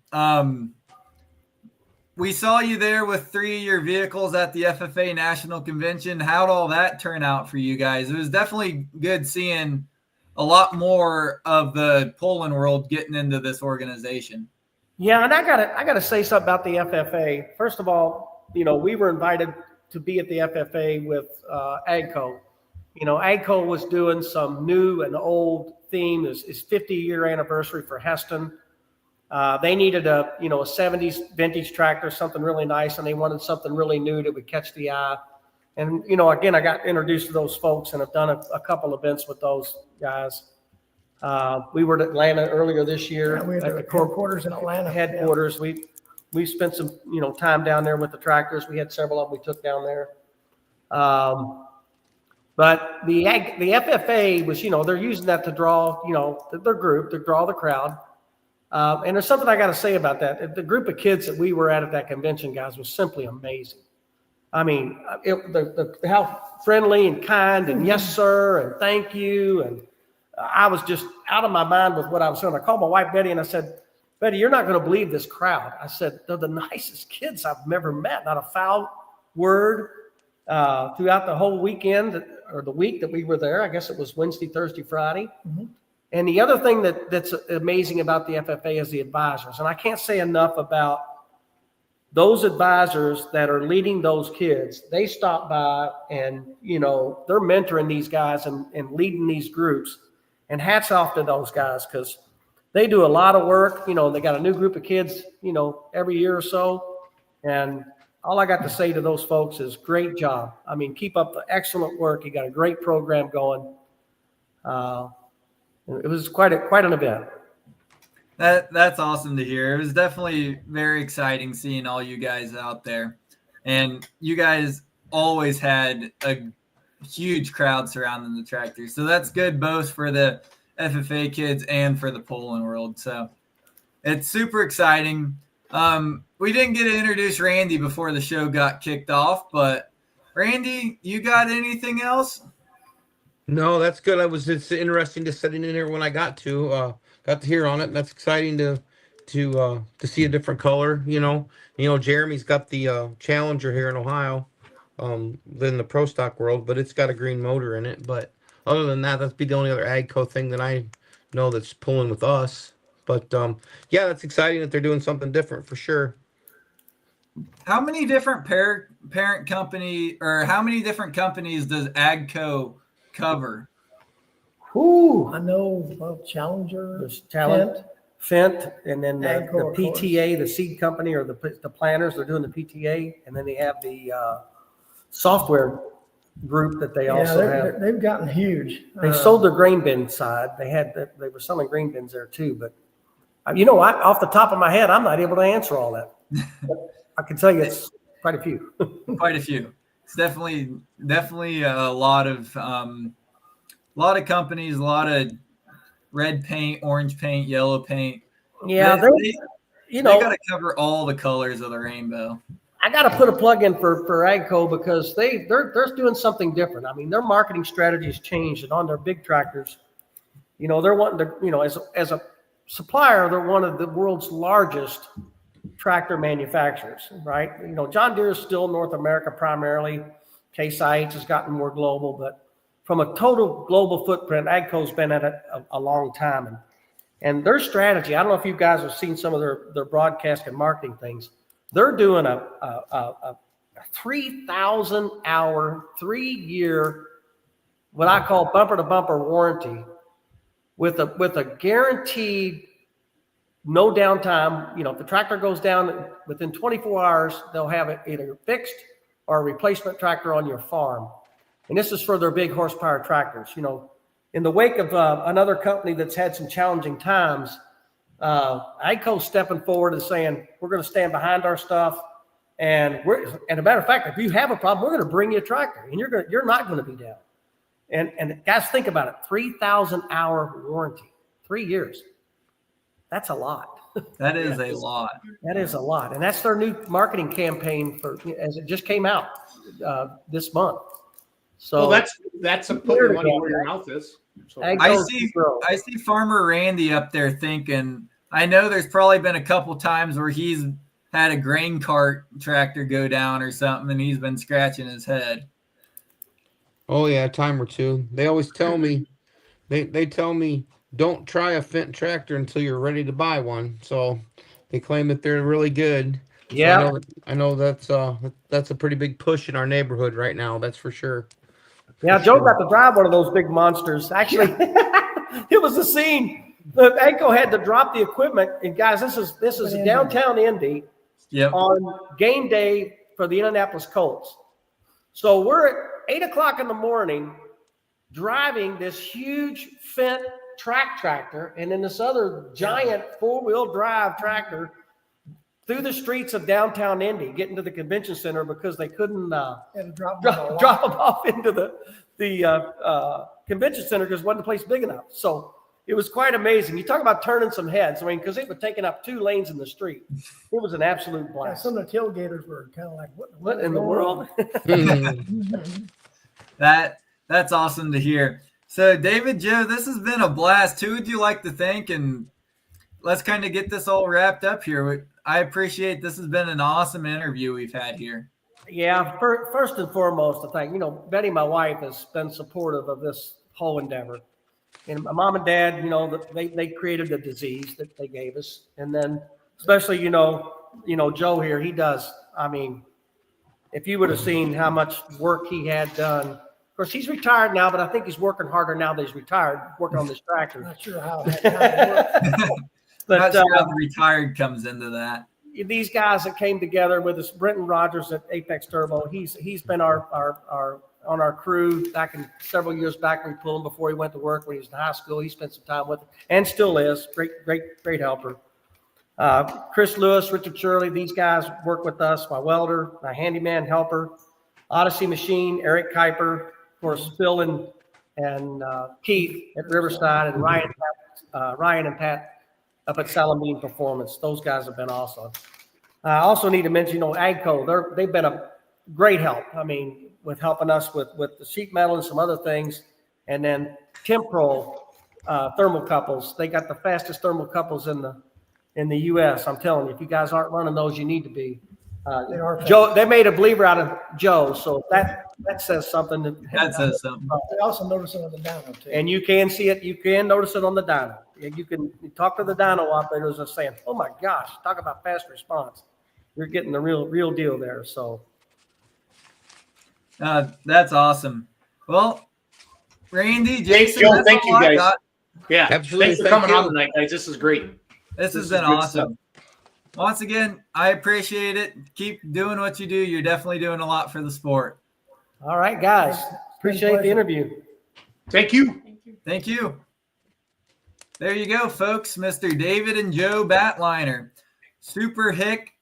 We saw you there with 3 of your vehicles at the FFA National Convention. How'd all that turn out for you guys? It was definitely good seeing a lot more of the Poland world getting into this organization. Yeah, and I gotta say something about the FFA. First of all, we were invited to be at the FFA with AGCO. AGCO was doing some new and old theme. It's 50-year anniversary for Heston. They needed a 70s vintage tractor, something really nice, and they wanted something really new that would catch the eye. And, again, I got introduced to those folks and have done a couple events with those guys. We were at Atlanta earlier this year. Yeah, we had at the the corp headquarters in Atlanta. headquarters. We spent some, time down there with the tractors. We had several of them we took down there. But the FFA was, they're using that to draw, their group, to draw the crowd. And there's something I got to say about that. The group of kids that we were at that convention, guys, was simply amazing. I mean, how friendly and kind and yes, sir, and thank you. And I was just out of my mind with what I was saying. I called my wife, Betty, and I said, Betty, you're not going to believe this crowd. I said, they're the nicest kids I've ever met. Not a foul word throughout the whole weekend or the week that we were there. I guess it was Wednesday, Thursday, Friday. Mm-hmm. And the other thing that's amazing about the FFA is the advisors. And I can't say enough about those advisors that are leading those kids. They stop by and, they're mentoring these guys and leading these groups. And hats off to those guys because they do a lot of work. They got a new group of kids, every year or so. And all I got to say to those folks is great job. I mean, keep up the excellent work. You got a great program going. It was quite an event. That's awesome to hear. It was definitely very exciting seeing all you guys out there. And you guys always had a huge crowd surrounding the tractor. So that's good both for the FFA kids and for the Poland world. So it's super exciting. We didn't get to introduce Randy before the show got kicked off, but Randy, you got anything else? No, that's good. It's interesting to sit in here when I got to hear on it. And that's exciting to see a different color. Jeremy's got the Challenger here in Ohio, in the pro stock world, but it's got a green motor in it. But other than that, that'd be the only other AGCO thing that I know that's pulling with us. But yeah, that's exciting that they're doing something different for sure. How many different parent company or how many different companies does AGCO cover? I know Challenger, There's Fent, and then the AGCO, PTA, the seed company, or the planners. They're doing the PTA, and then they have the software group that they also have. They've gotten huge. They sold their grain bin side. They were selling grain bins there too. But off the top of my head, I'm not able to answer all that. I can tell you it's quite a few. Quite a few. It's definitely a lot of companies, a lot of red paint, orange paint, yellow paint. Yeah, they got to cover all the colors of the rainbow. I got to put a plug in for AGCO because they're doing something different. I mean, their marketing strategy has changed, and on their big tractors, they're wanting to, as a supplier, they're one of the world's largest tractor manufacturers, right? John Deere is still North America primarily. Case IH has gotten more global, but from a total global footprint, AGCO's been at it a long time. And And their strategy, I don't know if you guys have seen some of their broadcast and marketing things. They're doing a 3,000 hour, 3-year, what I call bumper to bumper warranty with a guaranteed no downtime. You know, if the tractor goes down within 24 hours, they'll have it either fixed or a replacement tractor on your farm. And this is for their big horsepower tractors. You know, in the wake of another company that's had some challenging times, AGCO's stepping forward and saying, we're going to stand behind our stuff. And a matter of fact, if you have a problem, we're going to bring you a tractor and you're not going to be down. And guys, think about it, 3,000 hour warranty, 3 years. That's a lot. That is a lot. That is a lot. And that's their new marketing campaign as it just came out this month. So well, that's a put your money where your mouth is. So. I see Farmer Randy up there thinking, I know there's probably been a couple times where he's had a grain cart tractor go down or something and he's been scratching his head. Oh yeah, a time or two. They always tell me, they tell me, don't try a Fendt tractor until you're ready to buy one. So they claim that they're really good. Yeah, so I know that's a pretty big push in our neighborhood right now. That's for sure. Yeah, Joe got to drive one of those big monsters. Actually, it was a scene. The AGCO had to drop the equipment, and guys, this is downtown Indy on game day for the Indianapolis Colts. So we're at 8 o'clock in the morning driving this huge Fendt track tractor and then this other giant 4-wheel drive tractor through the streets of downtown Indy, getting to the convention center because they couldn't drop them off into the convention center because wasn't the place big enough. So it was quite amazing. You talk about turning some heads. I mean, because it was taking up 2 lanes in the street. It was an absolute blast. Yeah, some of the tailgaters were kind of like, what in the world? That's awesome to hear. So, David, Joe, this has been a blast. Who would you like to thank? And let's kind of get this all wrapped up here. I appreciate this has been an awesome interview we've had here. Yeah, first and foremost, I think, Betty, my wife, has been supportive of this whole endeavor. And my mom and dad, they created the disease that they gave us. And then especially, Joe here, he does. I mean, if you would have seen how much work he had done. Of course, he's retired now, but I think he's working harder now that he's retired, working on this tractor. Not sure how that works. But not sure how the retired comes into that. These guys that came together with us, Brenton Rogers at Apex Turbo, he's been on our crew back in several years back. We pulled him before he went to work when he was in high school. He spent some time with us and still is. Great helper. Chris Lewis, Richard Shirley, these guys work with us. My welder, my handyman helper, Odyssey Machine, Eric Kuiper, of course, Phil and Keith at Riverside, and Ryan and Pat up at Salamine Performance. Those guys have been awesome. I also need to mention, AGCO, they've been a great help. I mean, with helping us with the sheet metal and some other things. And then Tempro thermocouples. They got the fastest thermocouples in the U.S. I'm telling you, if you guys aren't running those, you need to be. They are Joe, they made a believer out of Joe, so that says something. That says something. They also notice it on the dyno too. And you can see it. You can notice it on the dyno. You can talk to the dyno operators and saying, "Oh my gosh, talk about fast response." You're getting the real deal there. So that's awesome. Well, Randy, Thanks, Jason, Joe. Thank you guys. Yeah, Absolutely. Thanks for coming on tonight, guys. This is great. This has been awesome. Once again, I appreciate it. Keep doing what you do. You're definitely doing a lot for the sport. all right, guys, appreciate the interview. Thank you. Thank you. There you go, folks. Mr. David and Joe Batliner. Super Hick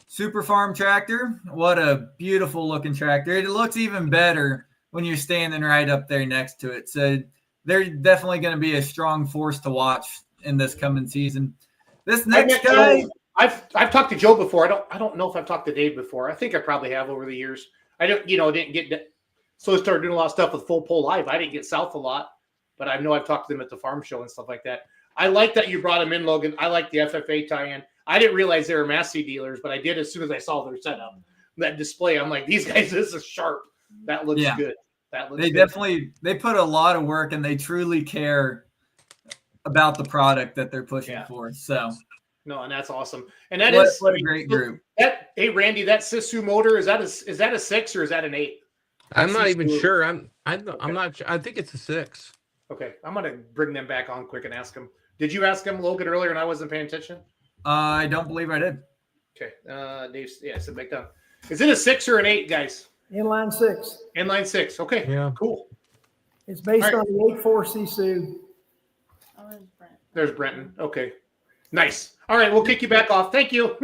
Super Farm tractor. What a beautiful looking tractor. It looks even better when you're standing right up there next to it. So they're definitely going to be a strong force to watch in this coming season. This next guy, I've talked to Joe before. I don't know if I've talked to Dave before. I think I probably have over the years. I didn't get so I started doing a lot of stuff with Full Pole Live. I didn't get south a lot, but I know I've talked to them at the farm show and stuff like that. I like that you brought them in, Logan. I like the FFA tie-in. I didn't realize they were Massey dealers, but I did as soon as I saw their setup. That display, I'm like, these guys, this is sharp. That looks good. That looks they good. definitely put a lot of work and they truly care about the product that they're pushing Yeah. for. So No, and that's awesome. And that what, is what a great group. That hey Randy, that Sisu motor is that a 6 or is that an 8? I'm not even Sisu. sure. I'm not sure. I think it's a 6. Okay, I'm gonna bring them back on quick and ask them. Did you ask them Logan earlier and I wasn't paying attention? I don't believe I did. Okay, Dave, yeah, sit back down. Is it a 6 or an 8, guys? Inline 6. Inline 6. Okay, Yeah. cool. It's based All right. on the 8.4 Sisu. Oh, there's Brent. There's Brenton. Okay, nice. All right, we'll kick you back off. Thank you.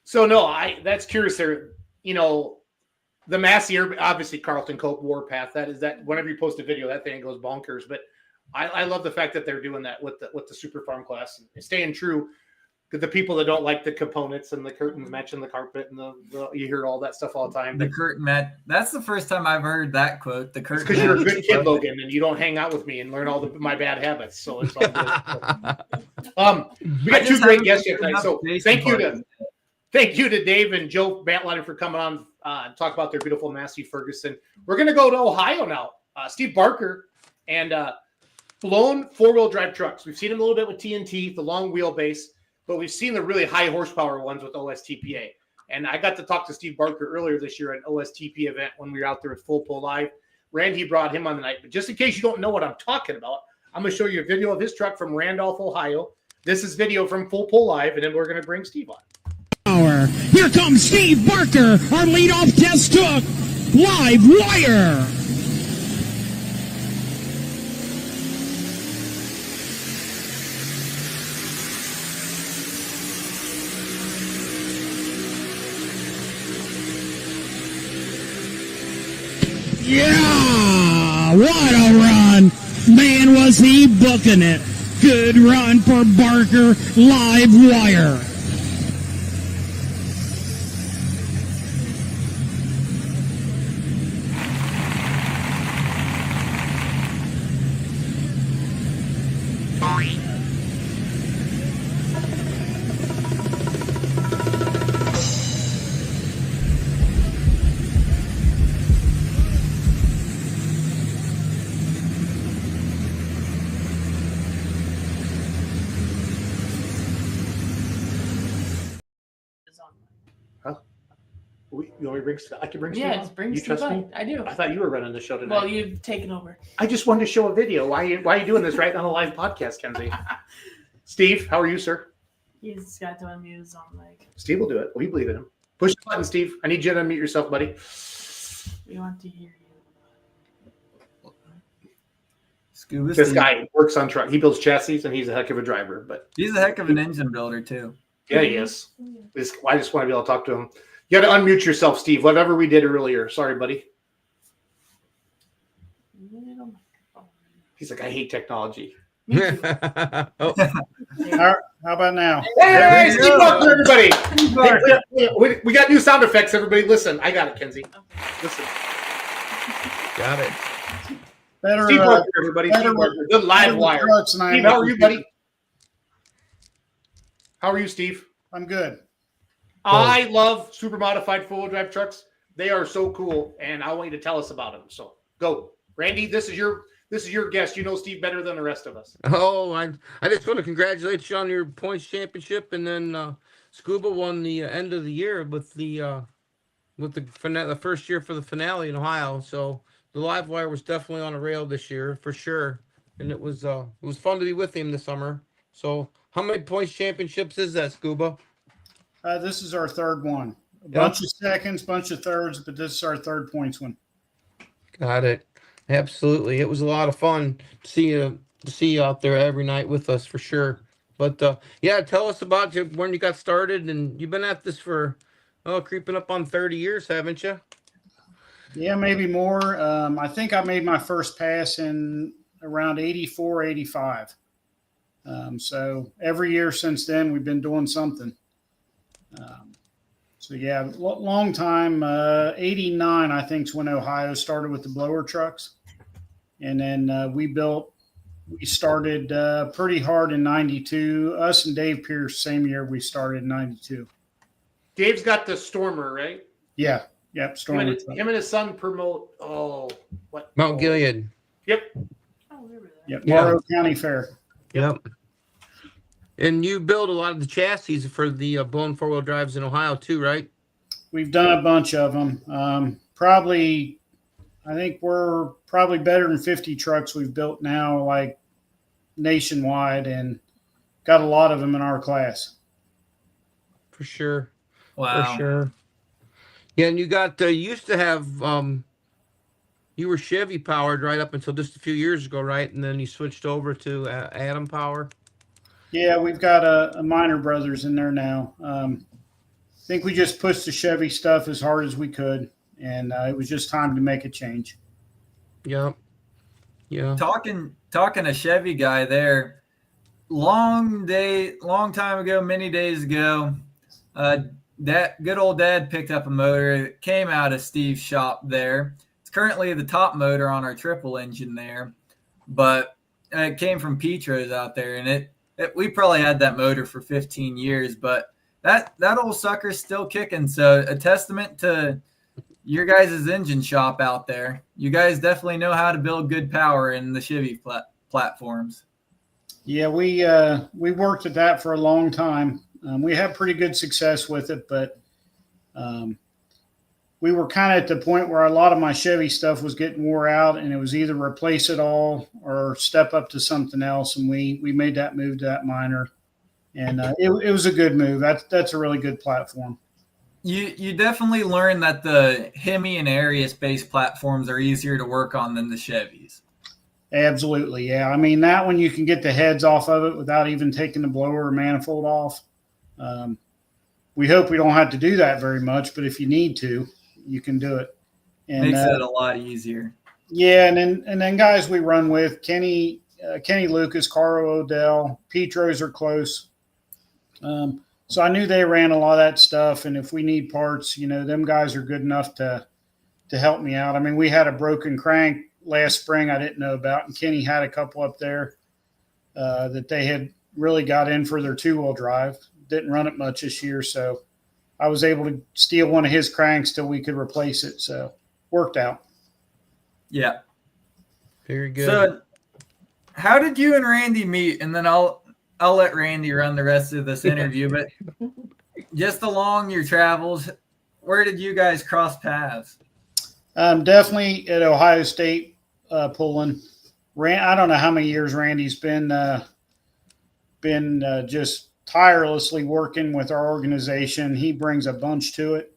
So no, that's curious there. You know, the Massey, obviously Carlton Cope Warpath. That whenever you post a video, that thing goes bonkers. But I love the fact that they're doing that with the Super Farm class and staying true. The people that don't like the components and the curtains matching the carpet and the you hear all that stuff all the time. The curtain mat. That's the first time I've heard that quote. The curtain. Because you're a mat. good kid, Logan, and you don't hang out with me and learn all my bad habits. So it's all good. We got two great guests here tonight. So thank you to Dave and Joe Batliner for coming on and talk about their beautiful Massey Ferguson. We're going to go to Ohio now. Steve Barker and blown 4-wheel drive trucks. We've seen him a little bit with TNT, the long wheelbase, but we've seen the really high horsepower ones with OSTPA. And I got to talk to Steve Barker earlier this year at an OSTP event when we were out there at Full Pull Live. Randy brought him on the night. But just in case you don't know what I'm talking about, I'm going to show you a video of his truck from Randolph, Ohio. This is video from Full Pull Live, and then we're going to bring Steve on. Here comes Steve Barker, our leadoff test took live wire. Yeah, what a run. Man, was he booking it. Good run for Barker, live wire. You want me to bring Scott? I can bring Steve Yeah, on? just bring You Steve trust me? on. I do. I thought you were running the show tonight. Well, you've taken over. I just wanted to show a video. Why are you doing this right on a live podcast, Kenzie? Steve, how are you, sir? He's got to unmute his own mic. Steve will do it. We believe in him. Push the button, Steve. I need you to unmute yourself, buddy. We want to hear you. Scuba This Steve. guy works on truck. He builds chassis, and he's a heck of a driver. But He's a heck of an engine builder too. yeah, he is. I just want to be able to talk to him. You got to unmute yourself, Steve. Whatever we did earlier. Sorry, buddy. He's like, I hate technology. Oh, How about now? Hey, Steve Barker, everybody. Barker. We got new sound effects, everybody. Listen, I got it, Kenzie. Listen. got it. Better, Steve Barker, everybody. better Steve Barker. Good live wire. trucks than I Steve, am. how are you, buddy? How are you, Steve? I'm good. I love super modified four-wheel drive trucks. They are so cool, and I want you to tell us about them. So go, Randy. This is your guest. You know Steve better than the rest of us. Oh, I just want to congratulate you on your points championship, and then Scuba won the end of the year with the first year for the finale in Ohio. So the live wire was definitely on a rail this year for sure, and it was fun to be with him this summer. So how many points championships is that, Scuba? This is our third one. A Yeah. bunch of seconds, bunch of thirds, but this is our third points one. Got it. Absolutely. It was a lot of fun to see you out there every night with us for sure. But yeah, tell us about when you got started, and you've been at this for creeping up on 30 years, haven't you? Yeah, maybe more. I think I made my first pass in around 84, 85. So every year since then, we've been doing something. So yeah, long time. 89, I think, is when Ohio started with the blower trucks. And then we started pretty hard in 92. Us and Dave Pierce, same year we started in 92. Dave's got the Stormer, right? Yeah. Yep. Him Stormer. and his son promote. Mount Gilead. Yep. don't remember that. Yep, Yeah. Morrow County Fair. Yep. And you build a lot of the chassis for the blown four-wheel drives in Ohio too, right? We've done a bunch of them. Probably, I think we're probably better than 50 trucks we've built now, like nationwide, and got a lot of them in our class. For sure. Wow. For sure. Yeah, and you got you used to have you were Chevy powered right up until just a few years ago, right? And then you switched over to Atom Power. Yeah, we've got a Minor Brothers in there now. I think we just pushed the Chevy stuff as hard as we could, and it was just time to make a change. Yep. Yeah. Talking a Chevy guy there. Long time ago, many days ago, that good old dad picked up a motor that came out of Steve's shop there. It's currently the top motor on our triple engine there, but it came from Petro's out there, and we probably had that motor for 15 years, but that old sucker's still kicking. So a testament to your guys' engine shop out there. You guys definitely know how to build good power in the Chevy platforms. Yeah, we worked at that for a long time. We had pretty good success with it, but we were kind of at the point where a lot of my Chevy stuff was getting wore out, and it was either replace it all or step up to something else. And we made that move to that Minor, and it was a good move. That's a really good platform. You definitely learn that the Hemi and Arius-based platforms are easier to work on than the Chevys. Absolutely, yeah. I mean, that one you can get the heads off of it without even taking the blower or manifold off. We hope we don't have to do that very much, but if you need to, you can do it. And, makes it a lot easier. Yeah, and then guys we run with, Kenny Lucas, Carl Odell, Petros are close. So I knew they ran a lot of that stuff, and if we need parts, them guys are good enough to help me out. I mean, we had a broken crank last spring I didn't know about, and Kenny had a couple up there that they had really got in for their two-wheel drive. Didn't run it much this year, so I was able to steal one of his cranks till we could replace it. So worked out. Yeah. Very good. So how did you and Randy meet? And then I'll let Randy run the rest of this interview, but just along your travels, where did you guys cross paths? Definitely at Ohio State pulling. I don't know how many years Randy's been just tirelessly working with our organization. He brings a bunch to it.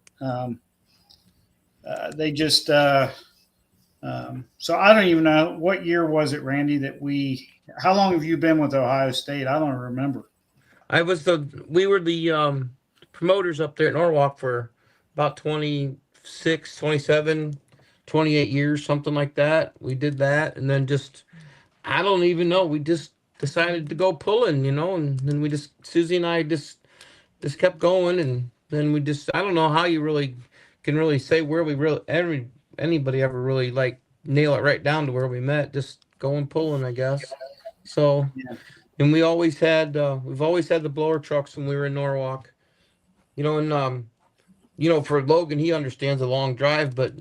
They just so I don't even know what year was it, Randy, how long have you been with Ohio State? I don't remember. We were the promoters up there at Norwalk for about 26, 27, 28 years, something like that. We did that, and then I don't even know. We just decided to go pulling, and then Susie and I just kept going, and then I don't know how you really can really say where anybody ever really nail it right down to where we met, just going pulling, I guess. So, yeah. And we've always had the blower trucks when we were in Norwalk, and for Logan, he understands a long drive, but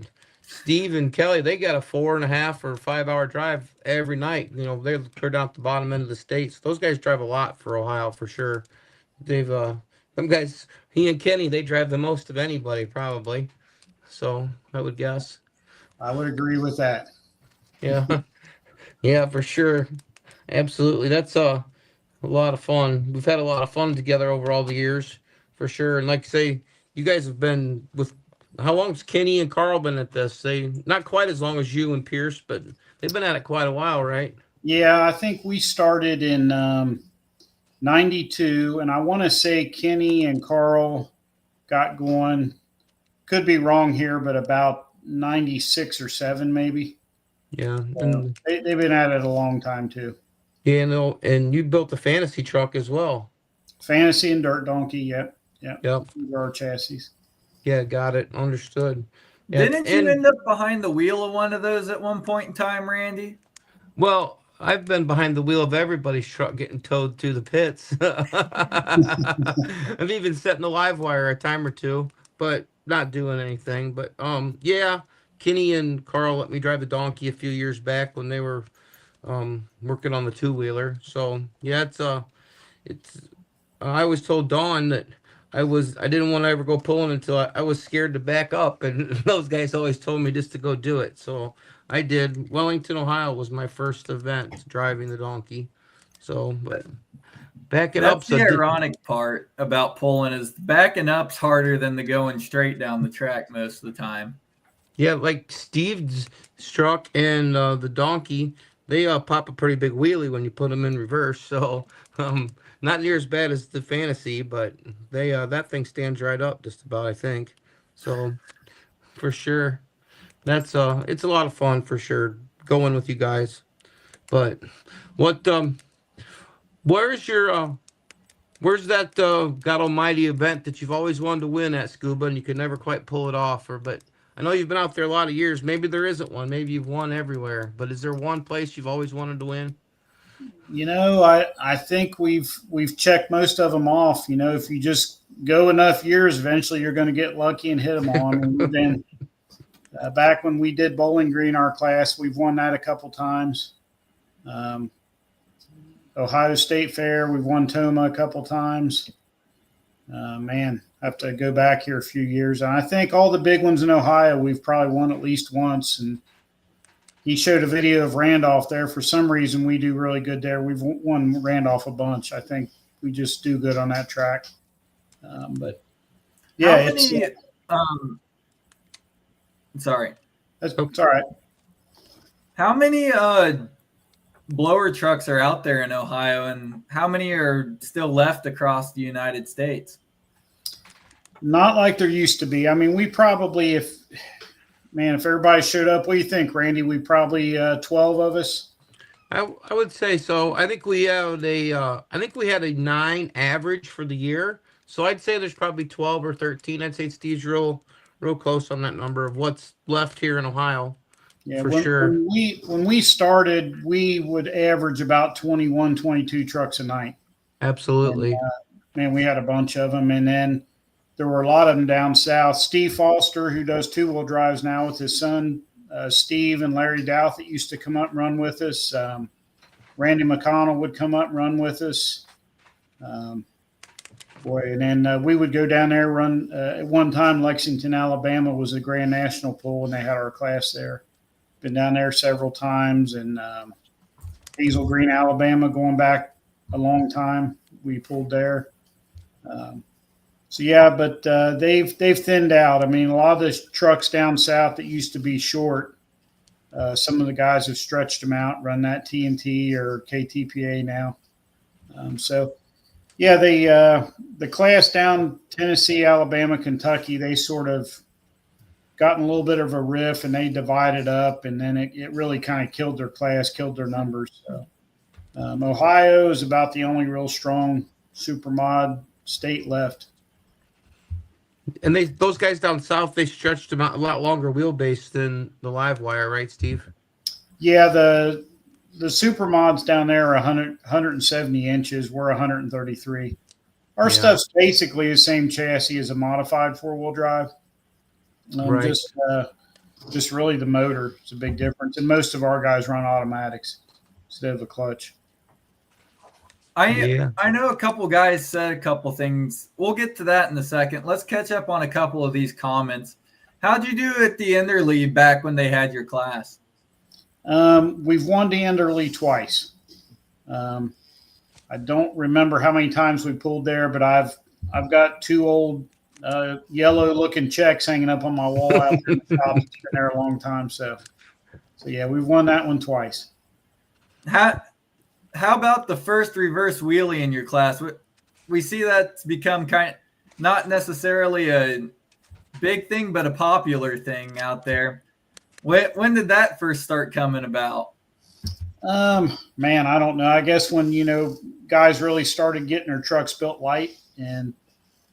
Steve and Kelly, they got a 4.5 or 5 hour drive every night. They're clear down at the bottom end of the states. Those guys drive a lot for Ohio for sure. Them guys, he and Kenny, they drive the most of anybody probably. So I would guess. I would agree with that. Yeah. Yeah, for sure. Absolutely. That's a lot of fun. We've had a lot of fun together over all the years for sure. And like I say, you guys have been with, how long's Kenny and Carl been at this? They not quite as long as you and Pierce, but they've been at it quite a while, right? Yeah, I think we started in 92, and I want to say Kenny and Carl got going, could be wrong here, but about 96 or 7 maybe. Yeah. And they've been at it a long time too. Yeah, and you built the fantasy truck as well. Fantasy and Dirt Donkey, yep. Yep. These are our chassis. Yeah, got it. Understood. Yeah. Didn't you end up behind the wheel of one of those at one point in time, Randy? Well, I've been behind the wheel of everybody's truck getting towed to the pits. I've even set in the live wire a time or two, but not doing anything. But yeah, Kenny and Carl let me drive the donkey a few years back when they were working on the two-wheeler. So yeah, it's I always told Dawn that I didn't want to ever go pulling until I was scared to back up, and those guys always told me just to go do it. So I did. Wellington, Ohio was my first event driving the donkey. So, but backing up, That's so the ironic part about pulling is backing up's harder than the going straight down the track most of the time. yeah, like Steve's truck and the donkey, they pop a pretty big wheelie when you put them in reverse. So, not near as bad as the fantasy, but they that thing stands right up just about, I think. So, for sure, that's it's a lot of fun for sure going with you guys. But what where's your where's that God Almighty event that you've always wanted to win at, Scuba, and you could never quite pull it off? Or but I know you've been out there a lot of years. Maybe there isn't one. Maybe you've won everywhere. But is there one place you've always wanted to win? I think we've checked most of them off. If you just go enough years, eventually you're going to get lucky and hit them all. I mean, we've been back when we did Bowling Green, our class, we've won that a couple times. Ohio State Fair, we've won Toma a couple times. Man, I have to go back here a few years. And I think all the big ones in Ohio, we've probably won at least once. And he showed a video of Randolph there. For some reason, we do really good there. We've won Randolph a bunch. I think we just do good on that track. But yeah, Sorry. It's all right. How many blower trucks are out there in Ohio, and how many are still left across the United States? Not like there used to be. I mean, we probably, if everybody showed up, what do you think, Randy? We probably 12 of us. I would say so. I think we had a 9 average for the year. So I'd say there's probably 12 or 13. I'd say Steve's real close on that number of what's left here in Ohio. Yeah, for sure. When we started, we would average about 21, 22 trucks a night. Absolutely. And, we had a bunch of them. And then there were a lot of them down south. Steve Foster, who does two-wheel drives now with his son, Steve and Larry Douth, that used to come up and run with us. Randy McConnell would come up and run with us. And then we would go down there, run. At one time, Lexington, Alabama was a Grand National pool, and they had our class there. Been down there several times. And Hazel Green, Alabama, going back a long time. We pulled there. But they've thinned out. I mean, a lot of the trucks down south that used to be short, some of the guys have stretched them out, run that TNT or KTPA now. The class down Tennessee, Alabama, Kentucky, they sort of gotten a little bit of a riff, and they divided up, and then it really kind of killed their class, killed their numbers. So Ohio is about the only real strong supermod state left. And those guys down south, they stretched them out a lot longer wheelbase than the live wire, right, Steve? Yeah, the supermods down there are 170 inches. We're 133. Our stuff's basically the same chassis as a modified four-wheel drive. Right. Just really the motor is a big difference. And most of our guys run automatics instead of a clutch. I know a couple guys said a couple things. We'll get to that in a second. Let's catch up on a couple of these comments. How'd you do at the Enderley back when they had your class? We've won the Enderley twice. I don't remember how many times we pulled there, but I've got 2 old yellow-looking checks hanging up on my wall out there in the shop. It's been there a long time. So yeah, we've won that one twice. How about the first reverse wheelie in your class? We see that's become not necessarily a big thing, but a popular thing out there. When did that first start coming about? Man, I don't know. I guess when, guys really started getting their trucks built light, and,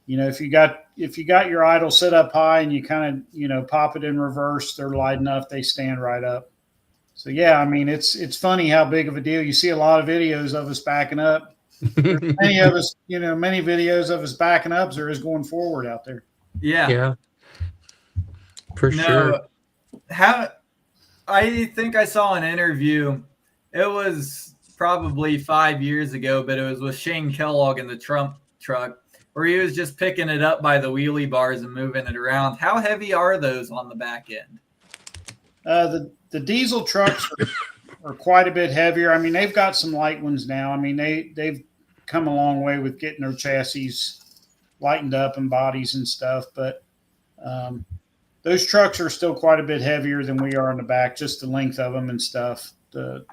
if you got your idle set up high and you kind of, pop it in reverse, they're light enough, they stand right up. So yeah, I mean, it's funny how big of a deal. You see a lot of videos of us backing up. Many of us, many videos of us backing up there is going forward out there. Yeah. For sure. I think I saw an interview It was probably 5 years ago, but it was with Shane Kellogg in the Trump truck, where he was just picking it up by the wheelie bars and moving it around. How heavy are those on the back end? The diesel trucks are quite a bit heavier. I mean, they've got some light ones now. I mean, they've come a long way with getting their chassis lightened up and bodies and stuff, but those trucks are still quite a bit heavier than we are in the back, just the length of them and stuff. The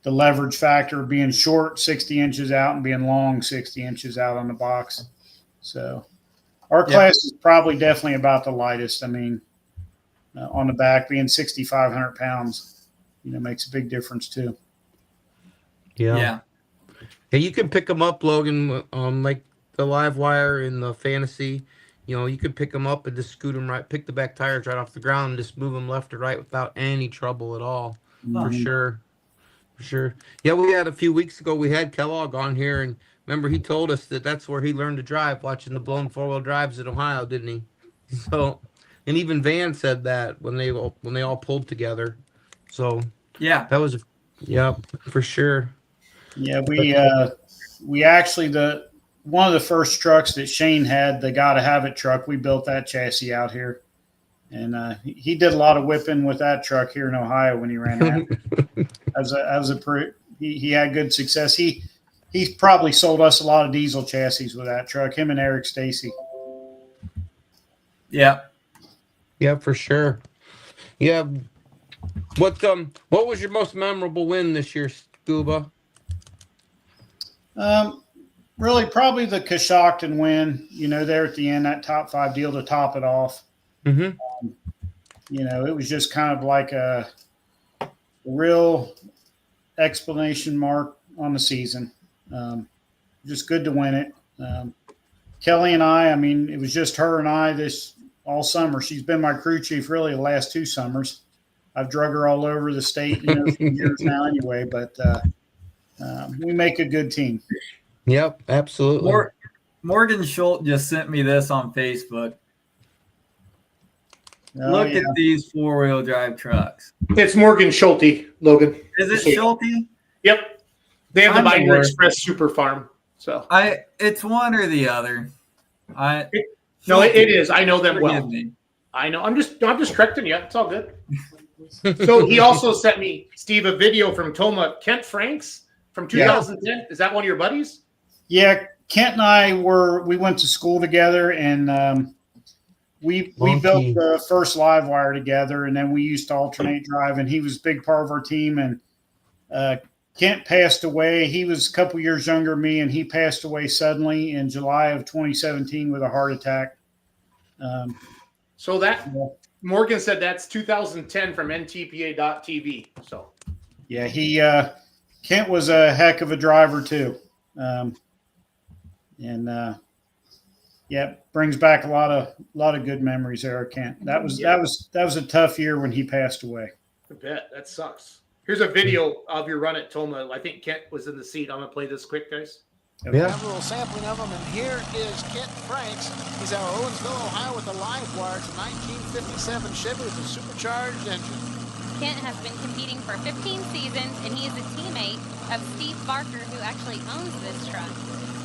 leverage factor of being short 60 inches out and being long 60 inches out on the box. So our class is probably definitely about the lightest. I mean, on the back being 6,500 pounds, makes a big difference too. Yeah, you can pick them up, Logan, like the live wire in the fantasy. You can pick them up and just scoot them right, pick the back tires right off the ground and just move them left or right without any trouble at all. For sure. Yeah, we had a few weeks ago, we had Kellogg on here, and remember he told us that that's where he learned to drive, watching the blown four-wheel drives in Ohio, didn't he? So, and even Van said that when they all pulled together. So Yeah, that was, for sure. Yeah, we actually one of the first trucks that Shane had, the Gotta Have It truck, we built that chassis out here. And he did a lot of whipping with that truck here in Ohio when he ran that. He had good success. He's probably sold us a lot of diesel chassis with that truck. Him and Eric Stacy. Yeah, for sure. Yeah. What was your most memorable win this year, Scuba? Really, probably the Coshocton win. There at the end, that top 5 deal to top it off. Mm-hmm. It was just kind of like a real explanation mark on the season. Just good to win it. Kelly and I mean, it was just her and I this all summer. She's been my crew chief really the last 2 summers. I've drug her all over the state, for years now anyway, but we make a good team. Yep, absolutely. Morgan Schultz just sent me this on Facebook. Look at these 4-wheel drive trucks. It's Morgan Schulte, Logan. Is it Schulte? Yep. They have the Binder Express Super Farm. So it's one or the other. It is. I know them well. Me. I know. I'm just correcting you. It's all good. So he also sent me, Steve, a video from Toma Kent Franks from 2010. Yeah. Is that one of your buddies? Yeah, Kent and I we went to school together, and we built the first live wire together, and then we used to alternate drive, and he was a big part of our team. And Kent passed away. He was a couple years younger than me, and he passed away suddenly in July of 2017 with a heart attack. So that Morgan said that's 2010 from NTPA.TV. So yeah, Kent was a heck of a driver too. Brings back a lot of good memories there, Kent. That was a tough year when he passed away. I bet. That sucks. Here's a video of your run at Toma. I think Kent was in the seat. I'm gonna play this quick, guys. Okay. We have a little sampling of them, and here is Kent Franks. He's out of Owensville, Ohio, with a live wire. It's a 1957 Chevy with a supercharged engine. Kent has been competing for 15 seasons, and he is a teammate of Steve Barker, who actually owns this truck.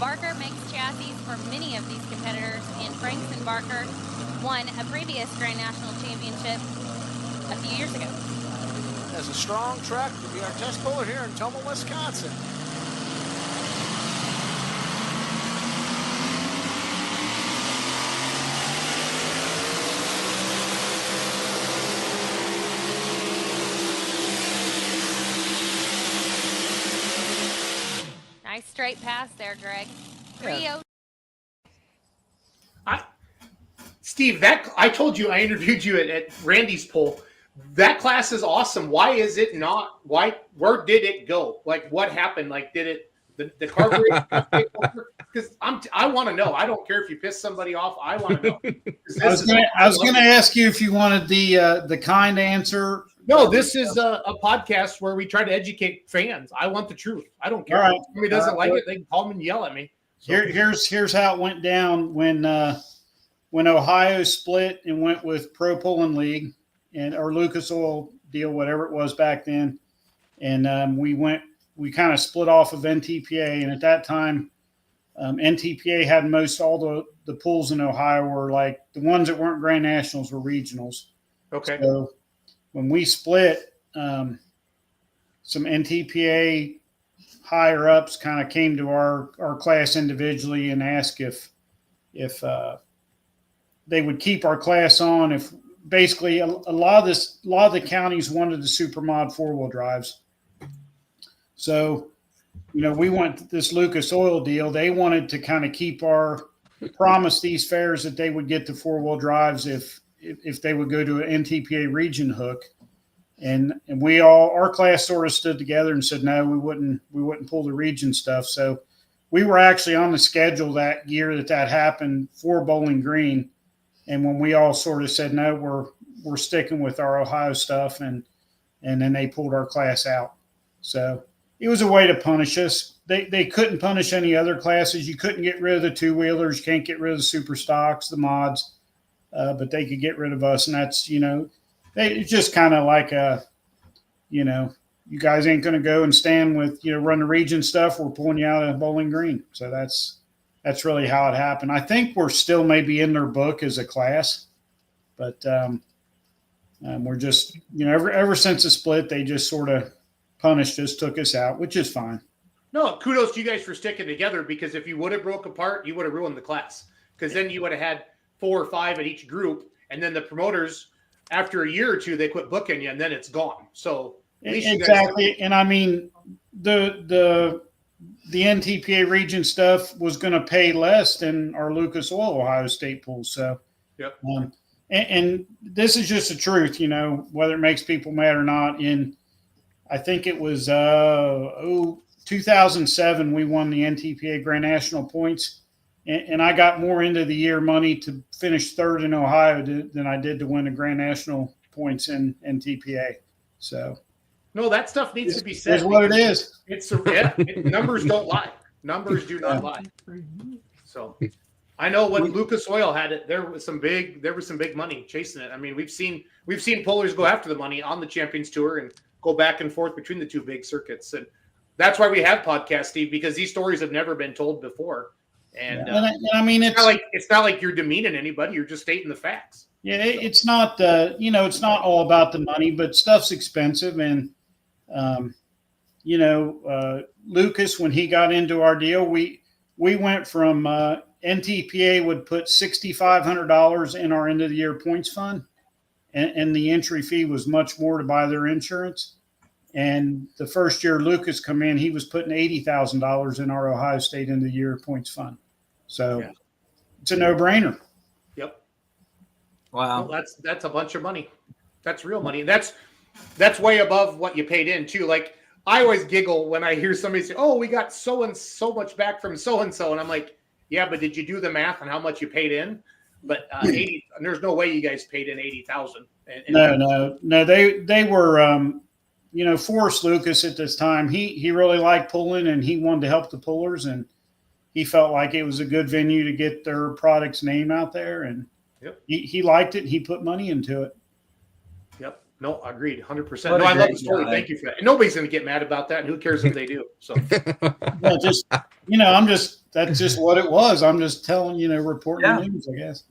Barker makes chassis for many of these competitors, and Franks and Barker won a previous Grand National Championship a few years ago. As a strong truck to be our test puller here in Toma, Wisconsin. Nice straight pass there, Greg. Steve, I told you I interviewed you at Randy's poll. That class is awesome. Why is it not? Where did it go? Like, what happened? Like, did it the carburetor? Because I want to know. I don't care if you piss somebody off. I want to know. I was going to ask you if you wanted the kind answer. No, this is a podcast where we try to educate fans. I want the truth. I don't care. All right. If somebody doesn't like it, they can call me and yell at me. So. Here's how it went down when Ohio split and went with Pro Pulling League or Lucas Oil deal, whatever it was back then. and we kind of split off of NTPA. And at that time, NTPA had most all the pools in Ohio were like the ones that weren't Grand Nationals were regionals. Okay. So when we split, some NTPA higher ups kind of came to our class individually and asked if they would keep our class on. If basically a lot of the counties wanted the Supermod 4-wheel drives. So, we went this Lucas Oil deal. They wanted to kind of keep promise these fairs that they would get the 4-wheel drives if they would go to an NTPA region hook. And our class sort of stood together and said, no, we wouldn't pull the region stuff. So we were actually on the schedule that year that happened for Bowling Green. And when we all sort of said, no, we're sticking with our Ohio stuff. And then they pulled our class out. So it was a way to punish us. They couldn't punish any other classes. You couldn't get rid of the 2-wheelers. You can't get rid of the super stocks, the mods, but they could get rid of us. And that's, it's just kind of like you guys ain't going to go and stand with, run the region stuff. We're pulling you out of Bowling Green. So that's really how it happened. I think we're still maybe in their book as a class, but we're just, ever since the split, they just sort of punished us, took us out, which is fine. No, kudos to you guys for sticking together, because if you would have broke apart, you would have ruined the class, because then you would have had 4 or 5 at each group, and then the promoters, after a year or two, they quit booking you, and then it's gone. So at least exactly. And I mean, the NTPA region stuff was going to pay less than our Lucas Oil Ohio State pool. So, yep. And this is just the truth, whether it makes people mad or not. I think it was 2007, we won the NTPA Grand National points, and I got more into the year money to finish 3rd in Ohio than I did to win the Grand National points in NTPA. So, no, that stuff needs to be said. It's what it is. Numbers don't lie. Numbers do not lie. So, I know when Lucas Oil had it, there was some big money chasing it. I mean, we've seen pullers go after the money on the Champions Tour and go back and forth between the 2 big circuits. And that's why we have podcasts, Steve, because these stories have never been told before. And, I mean, it's not like you're demeaning anybody. You're just stating the facts. Yeah, it's not it's not all about the money, but stuff's expensive. And, Lucas, when he got into our deal, we went from NTPA would put $6,500 in our end of the year points fund. And the entry fee was much more to buy their insurance. And the first year Lucas come in, he was putting $80,000 in our Ohio State end of the year points fund. So It's a no-brainer. Yep. Wow. Well, that's a bunch of money. That's real money. And that's way above what you paid in too. Like, I always giggle when I hear somebody say, "Oh, we got so and so much back from so and so," and I'm like, "Yeah, but did you do the math on how much you paid in?" But 80, there's no way you guys paid in 80,000. No. They were, Forrest Lucas at this time. He really liked pulling, and he wanted to help the pullers, and he felt like it was a good venue to get their product's name out there, and he liked it. He put money into it. Yep. No, agreed, 100%. No, I love the story. Thank you for that. And nobody's going to get mad about that, and who cares if they do? So, that's just what it was. I'm just telling, reporting the news, I guess.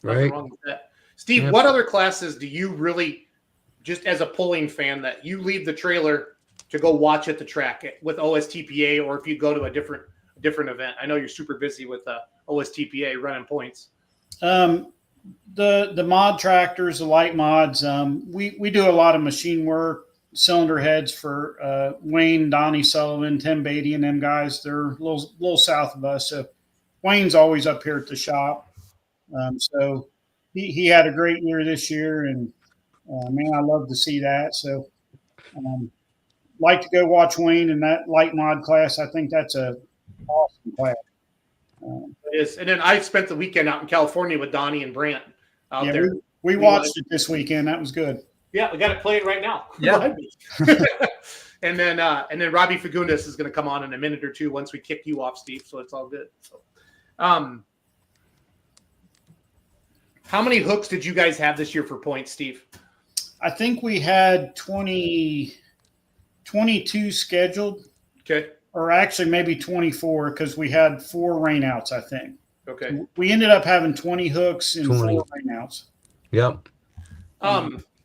Nothing wrong with that. Steve, what other classes do you really, just as a pulling fan, that you leave the trailer to go watch at the track with OSTPA, or if you go to a different event? I know you're super busy with OSTPA running points. The mod tractors, the light mods, we do a lot of machine work, cylinder heads for Wayne, Donnie Sullivan, Tim Beatty, and them guys. They're a little south of us. So Wayne's always up here at the shop. So he had a great year this year, and man, I love to see that. So like to go watch Wayne in that light mod class. I think that's a awesome class. It is. And then I spent the weekend out in California with Donnie and Brant out there. We watched it this weekend. That was good. Yeah, we got it playing right now. Yeah. and then Robbie Fagundes is going to come on in a minute or two once we kick you off, Steve. So it's all good. So, how many hooks did you guys have this year for points, Steve? I think we had 20 22 scheduled. Okay. Or actually maybe 24 because we had 4 rainouts, I think. Okay. We ended up having 20 hooks and 20. 4 rainouts. Yep.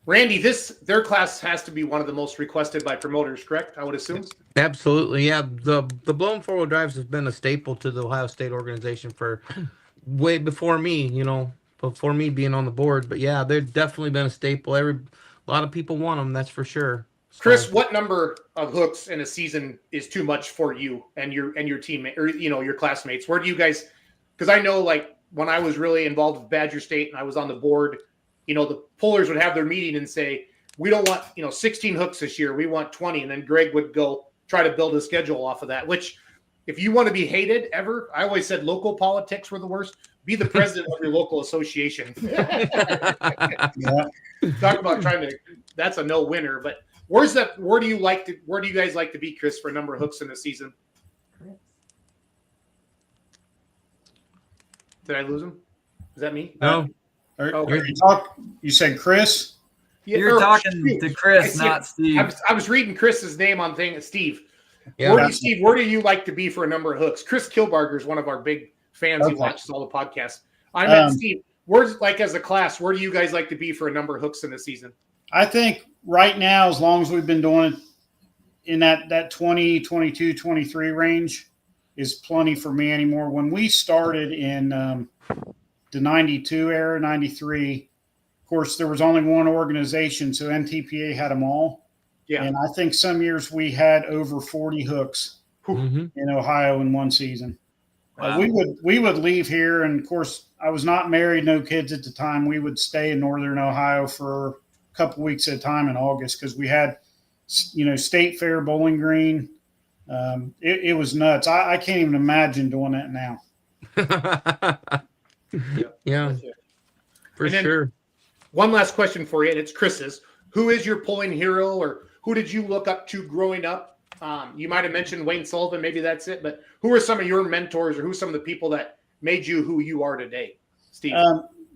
Randy, their class has to be one of the most requested by promoters, correct? I would assume. Absolutely, yeah. The blown 4-wheel drives has been a staple to the Ohio State organization for way before me, before me being on the board. But yeah, they've definitely been a staple. A lot of people want them, that's for sure. Chris, what number of hooks in a season is too much for you and your teammate or your classmates? Where do you guys? Because I know, like when I was really involved with Badger State and I was on the board, the pullers would have their meeting and say, we don't want 16 hooks this year, we want 20, and then Greg would go try to build a schedule off of that. Which, if you want to be hated ever, I always said local politics were the worst. Be the president of your local association. Yeah. Talk about trying to. That's a no-winner, but. Where do you guys like to be, Chris, for a number of hooks in the season? Did I lose him? Is that me? No. You said Chris? Yeah, You're talking to Chris, not Steve. I was reading Chris's name on thing. Steve. Yeah. Where do you like to be for a number of hooks? Chris Kilbarger is one of our big fans. He watches all the podcasts. I meant Steve. Where's as a class? Where do you guys like to be for a number of hooks in the season? I think right now, as long as we've been doing it in that 20, 22, 23 range is plenty for me anymore. When we started in the 92 era, 93, of course, there was only one organization, so NTPA had them all. Yeah. And I think some years we had over 40 hooks in Ohio in one season. Wow. We would leave here, and of course, I was not married, no kids at the time. We would stay in northern Ohio for couple weeks at a time in August because we had, State Fair, Bowling Green. It was nuts. I can't even imagine doing that now. Yeah, for sure. One last question for you, and it's Chris's. Who is your pulling hero, or who did you look up to growing up? You might have mentioned Wayne Sullivan, maybe that's it, but who are some of your mentors, or who are some of the people that made you who you are today, Steve?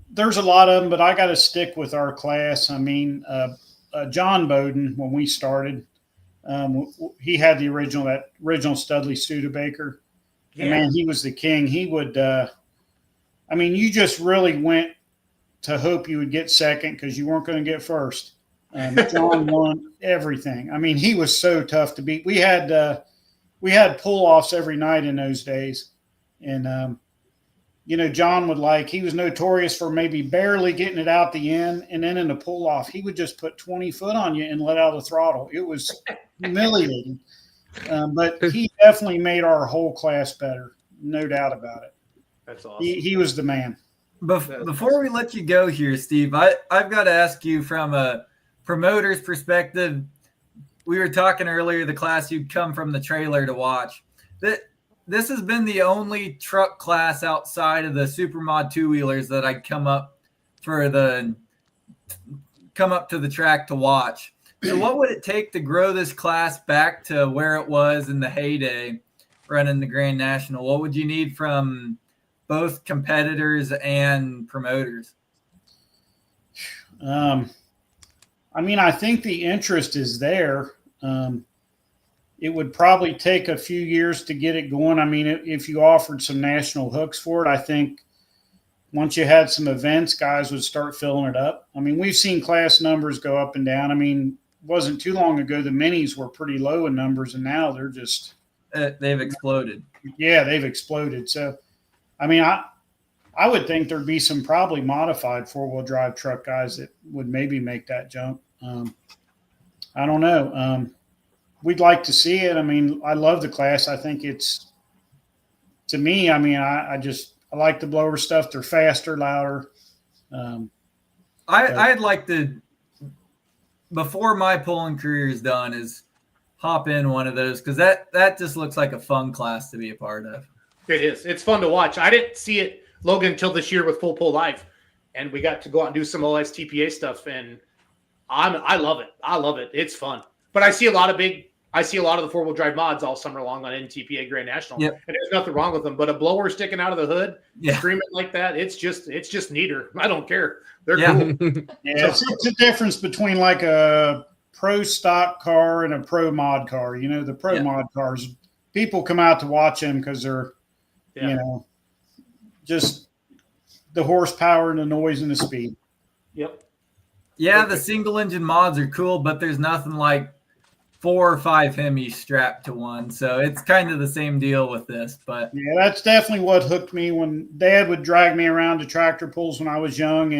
There's a lot of them, but I got to stick with our class. I mean, John Bowden, when we started, he had that original Studley Studebaker. Yeah. And man, he was the king. He would, you just really went to hope you would get second because you weren't going to get first. John won everything. I mean, he was so tough to beat. We had pull-offs every night in those days. And, John he was notorious for maybe barely getting it out the end. And then in the pull off, he would just put 20 foot on you and let out the throttle. It was humiliating. But he definitely made our whole class better. No doubt about it. That's awesome. He was the man. Before we let you go here, Steve, I've got to ask you from a promoter's perspective. We were talking earlier, the class you'd come from the trailer to watch. This has been the only truck class outside of the Supermod 2-wheelers that I'd come up to the track to watch. So what would it take to grow this class back to where it was in the heyday running the Grand National? What would you need from both competitors and promoters? I think the interest is there. It would probably take a few years to get it going. If you offered some national hooks for it, I think once you had some events, guys would start filling it up. We've seen class numbers go up and down. It wasn't too long ago, the minis were pretty low in numbers, and now they're just they've exploded. Yeah, they've exploded. So, I would think there'd be some probably modified 4-wheel drive truck guys that would maybe make that jump. I don't know. We'd like to see it. I love the class. I think it's, to me, I like the blower stuff. They're faster, louder. I'd like to, before my pulling career is done, is hop in one of those because that just looks like a fun class to be a part of. It is. It's fun to watch. I didn't see it, Logan, until this year with Full Pull Live, and we got to go out and do some OSTPA stuff, and I love it. I love it. It's fun. But I see a lot of the 4-wheel drive mods all summer long on NTPA Grand National. Yep. And there's nothing wrong with them. But a blower sticking out of the hood, screaming like that, it's just neater. I don't care. They're cool. Yeah, it's a difference between like a pro stock car and a pro mod car. You know, the pro mod cars, people come out to watch them because they're, you know, just the horsepower and the noise and the speed. Yep. Yeah, the single engine mods are cool, but there's nothing like 4 or 5 Hemis strapped to one. So it's kind of the same deal with this. But yeah, that's definitely what hooked me when Dad would drag me around to tractor pulls when I was young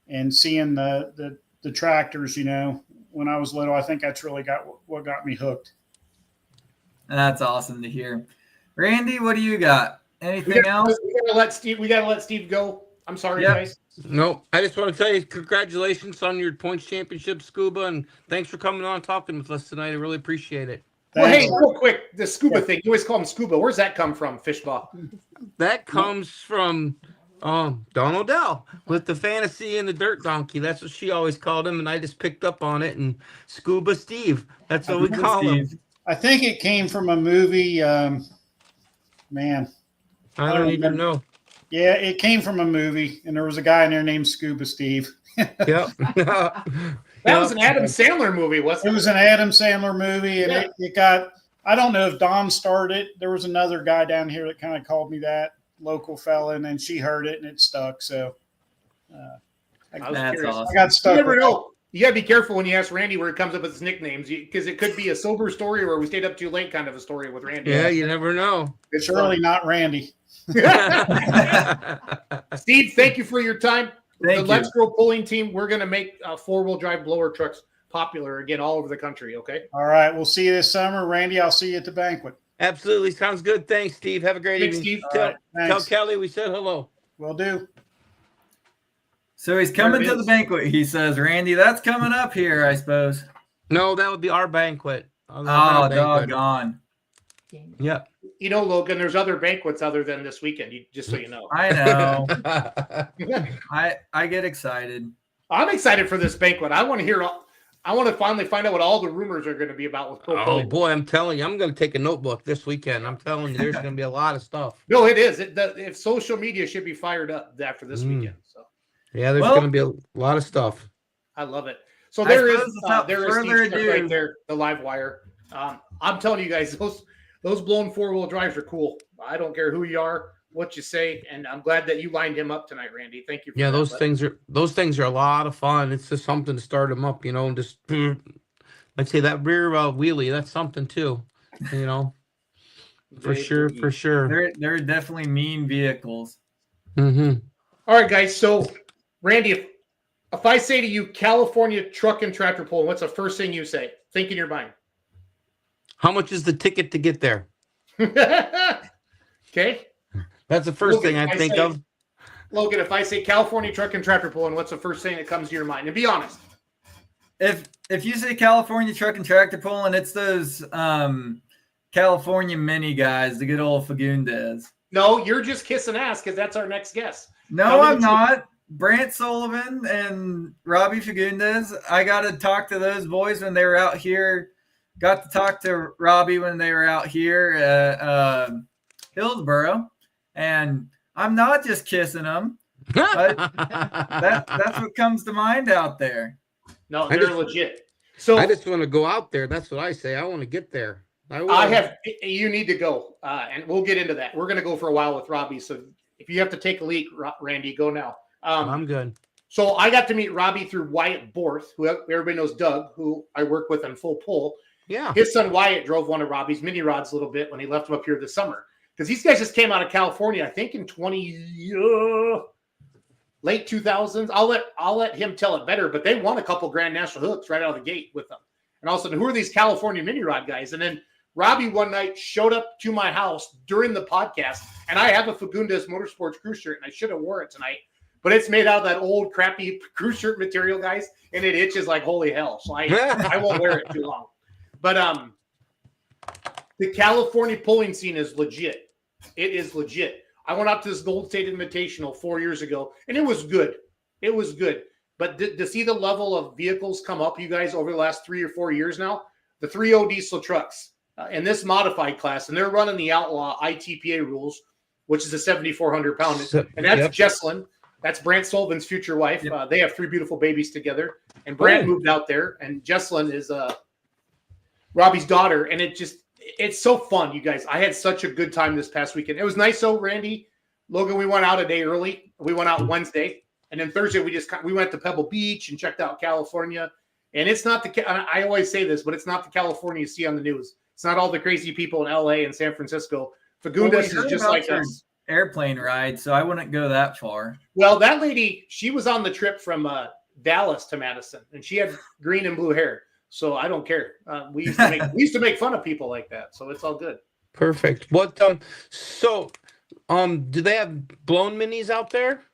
and seeing the tractors, you know, when I was little. I think that's really what got me hooked. That's awesome to hear. Randy, what do you got? Anything else? We gotta let Steve go. I'm sorry, guys. No, I just want to tell you congratulations on your points championship, Scuba, and thanks for coming on and talking with us tonight. I really appreciate it. Well, hey, real quick, the scuba thing. You always call him Scuba. Where's that come from, Fishball? That comes from Dawn Odell with the fantasy and the dirt donkey. That's what she always called him, and I just picked up on it. And Scuba Steve, that's what we call him. I think it came from a movie. Man, I don't even know. Yeah, it came from a movie, and there was a guy in there named Scuba Steve. Yep. That was an Adam Sandler movie, wasn't it? It was an Adam Sandler movie, and it got, I don't know if Don started it. There was another guy down here that kind of called me that, local fella, and then she heard it, and it stuck. So I was curious. Awesome. I got stuck. You never know. You got to be careful when you ask Randy where it comes up with his nicknames, because it could be a sober story or we stayed up too late kind of a story with Randy. Yeah, you never know. It's surely not Randy. Steve, thank you for your time. Thank you. Let's Grow Pulling Team, we're going to make 4-wheel drive blower trucks popular again all over the country, okay? All right. We'll see you this summer. Randy, I'll see you at the banquet. Absolutely. Sounds good. Thanks, Steve. Have a great Thanks, evening. Steve. Tell, All right, tell thanks. Kelly we said hello. Will do. So he's coming There it to the is. banquet. He says, Randy, that's coming up here, I suppose. No, that would be our banquet. Oh, Banquet. doggone. Yep. You know, Logan, there's other banquets other than this weekend, just so you know. I know. I get excited. I'm excited for this banquet. I want to finally find out what all the rumors are going to be about with Pro Oh Pulling. boy, I'm telling you, I'm going to take a notebook this weekend. I'm telling you, there's going to be a lot of stuff. No, it is. If social media should be fired up after this weekend. So Yeah, there's going to be a lot of stuff. I love it. So I there is suppose without Steve's further truck ado- right there, the live wire. I'm telling you guys, those blown 4-wheel drives are cool. I don't care who you are, what you say, and I'm glad that you lined him up tonight, Randy. Thank you. For Yeah, that. those things are a lot of fun. It's just something to start them up, you know, and just I'd say that rear wheelie, that's something too, you know, for sure. They're definitely mean vehicles. Mm-hmm. All right, guys. So, Randy, if I say to you California truck and tractor pull, what's the first thing you say? Think in your mind. How much is the ticket to get there? Okay. That's the first Logan, thing I think say, of. Logan, if I say California truck and tractor pull, what's the first thing that comes to your mind? And be honest. If you say California truck and tractor pulling, it's those California mini guys, the good old Fagundes. No, you're just kissing ass because that's our next guest. No, I'm not. Brant Sullivan and Robbie Fagundes. I got to talk to those boys when they were out here. Got to talk to Robbie when they were out here at Hillsboro. And I'm not just kissing them. But that's what comes to mind out there. No, they're legit. So I just want to go out there. That's what I say. I want to get there. You need to go, and we'll get into that. We're going to go for a while with Robbie. So if you have to take a leak, Randy, go now. I'm good. So I got to meet Robbie through Wyatt Borth, who everybody knows Doug, who I work with on Full Pull. Yeah. His son Wyatt drove one of Robbie's mini rods a little bit when he left him up here this summer. Because these guys just came out of California, I think in late 2000s. I'll let him tell it better, but they won a couple Grand National hooks right out of the gate with them. And all of a sudden, who are these California mini rod guys? And then Robbie one night showed up to my house during the podcast, and I have a Fagundes Motorsports crew shirt, and I should have wore it tonight. But it's made out of that old crappy crew shirt material, guys, and it itches like holy hell. So I won't wear it too long. But the California pulling scene is legit. It is legit. I went out to this Gold State Invitational 4 years ago, and it was good. It was good. But to see the level of vehicles come up, you guys, over the last 3 or 4 years now, the 3.0 diesel trucks in this modified class, and they're running the Outlaw ITPA rules, which is a 7,400 pound, and that's Jesslyn. That's Brant Sullivan's future wife. They have 3 beautiful babies together. And Brant moved out there, and Jesselyn is Robbie's daughter. And it's so fun, you guys. I had such a good time this past weekend. It was nice, though, Randy. Logan, we went out a day early. We went out Wednesday. And then Thursday, we went to Pebble Beach and checked out California. And it's not I always say this, but it's not the California you see on the news. It's not all the crazy people in LA and San Francisco. Fagundes is just like us. Airplane ride, so I wouldn't go that far. Well, that lady, she was on the trip from Dallas to Madison, and she had green and blue hair. So I don't care. We used to make fun of people like that, so it's all good. Perfect. What? Do they have blown minis out there?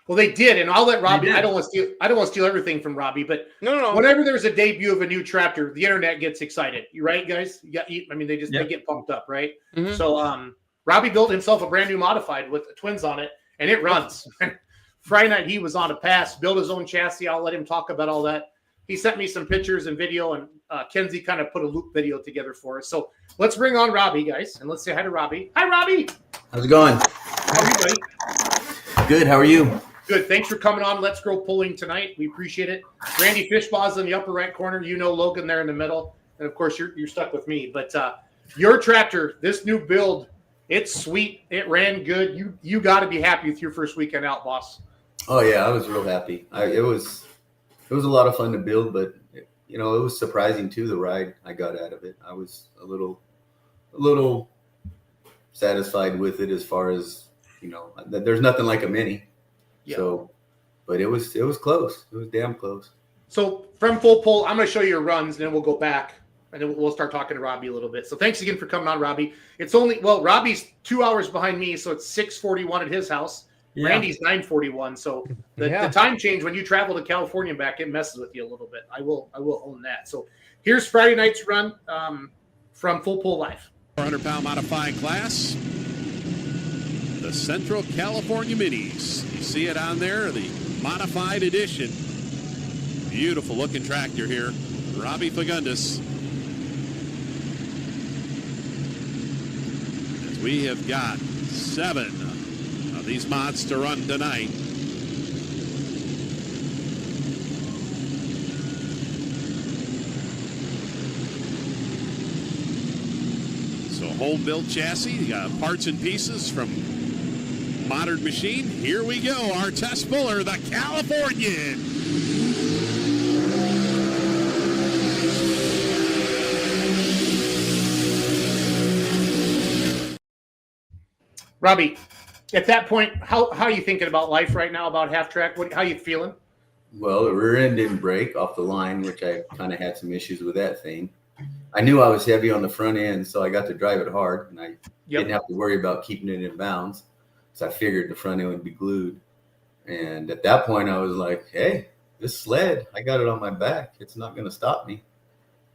Well, they did, and I'll let Robbie. I don't want to steal everything from Robbie, but no. Whenever there's a debut of a new tractor, the internet gets excited. You right, guys? They get pumped up, right? Mm-hmm. So Robbie built himself a brand new modified with the twins on it, and it runs. Friday night he was on a pass, built his own chassis. I'll let him talk about all that. He sent me some pictures and video, and Kenzie kind of put a loop video together for us. So let's bring on Robbie, guys, and let's say hi to Robbie. Hi, Robbie. How's it going? How are you, buddy? Good. How are you? Good. Thanks for coming on Let's Grow Pulling tonight. We appreciate it. Randy Fishbaw's in the upper right corner. You know Logan there in the middle. And, of course, you're stuck with me. But your tractor, this new build, it's sweet. It ran good. You got to be happy with your first weekend out, boss. Oh, yeah. I was real happy. It was a lot of fun to build, but, it was surprising, too, the ride I got out of it. I was a little satisfied with it as far as, there's nothing like a mini. Yeah. So, but it was close. It was damn close. So from full pull, I'm going to show you your runs, and then we'll go back, and then we'll start talking to Robbie a little bit. So thanks again for coming on, Robbie. Robbie's 2 hours behind me, so it's 6:41 at his house. Yeah. Randy's 9:41. So the time change when you travel to California and back, it messes with you a little bit. I will own that. So here's Friday night's run from Full Pull Live. 400-pound modified class. The Central California Minis. You see it on there, the modified edition. Beautiful looking tractor here. Robbie Fagundes. As we have got 7 of these mods to run tonight. So home built chassis, parts and pieces from Modern Machine. Here we go. Our test puller, the Californian. Robbie, at that point, how are you thinking about life right now, about half track? How are you feeling? Well, the rear end didn't break off the line, which I kind of had some issues with that thing. I knew I was heavy on the front end, so I got to drive it hard, and I didn't have to worry about keeping it in bounds. So I figured the front end would be glued. And at that point, I was like, hey, this sled, I got it on my back. It's not going to stop me.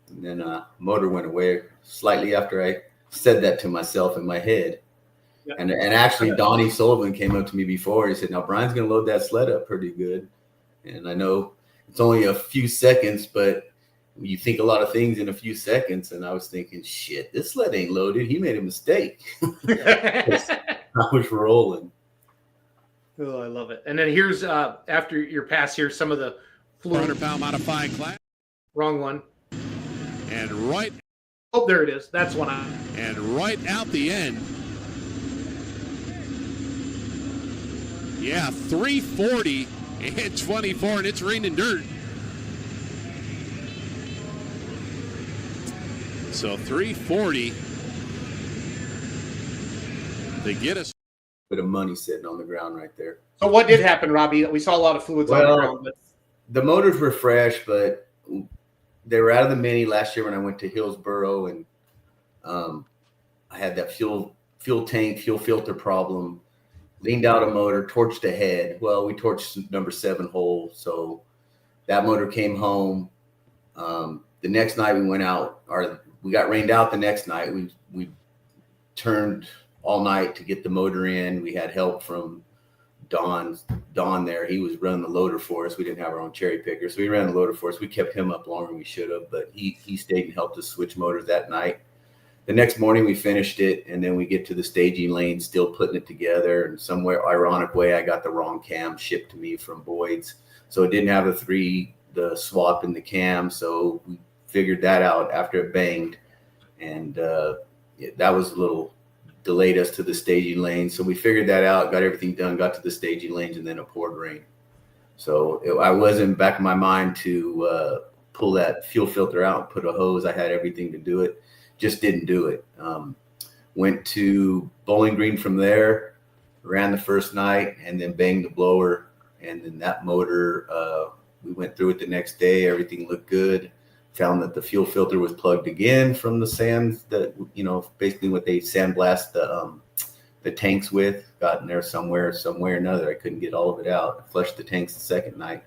And then motor went away slightly after I said that to myself in my head. Yep. And actually, Donnie Sullivan came up to me before. He said, now, Brian's going to load that sled up pretty good. And I know it's only a few seconds, but you think a lot of things in a few seconds. And I was thinking, shit, this sled ain't loaded. He made a mistake. I was rolling. Oh, I love it. And then here's, after your pass here, some of the 400-pound modified class. Wrong one. And right. Oh, there it is. That's one. And right out the end. Yeah, 340 and 24, and it's raining dirt. So 340 to get us. Bit of money sitting on the ground right there. So what did happen, Robbie? We saw a lot of fluids on the ground. But the motors were fresh, but they were out of the Mini last year when I went to Hillsboro, and I had that fuel tank, fuel filter problem. Leaned out a motor, torched a head. Well, we torched number 7 hole, so that motor came home. The next night we went out, or we got rained out the next night. We turned all night to get the motor in. We had help from Don there. He was running the loader for us. We didn't have our own cherry picker, so we ran the loader for us. We kept him up longer than we should have, but he stayed and helped us switch motors that night. the next morning we finished it, and then we get to the staging lane, still putting it together. And somewhere ironic way, I got the wrong cam shipped to me from Boyd's, so it didn't have the swap in the cam. So we figured that out after it banged, and that was a little delayed us to the staging lane. So we figured that out, got everything done, got to the staging lanes, and then it poured rain. So I wasn't back in my mind to pull that fuel filter out and put a hose. I had everything to do it. Just didn't do it. Went to Bowling Green from there, ran the first night, and then banged the blower. And then that motor, we went through it the next day. Everything looked good. Found that the fuel filter was plugged again from the sand that, basically what they sandblast the tanks with. Got in there somewhere or another. I couldn't get all of it out. I flushed the tanks the second night.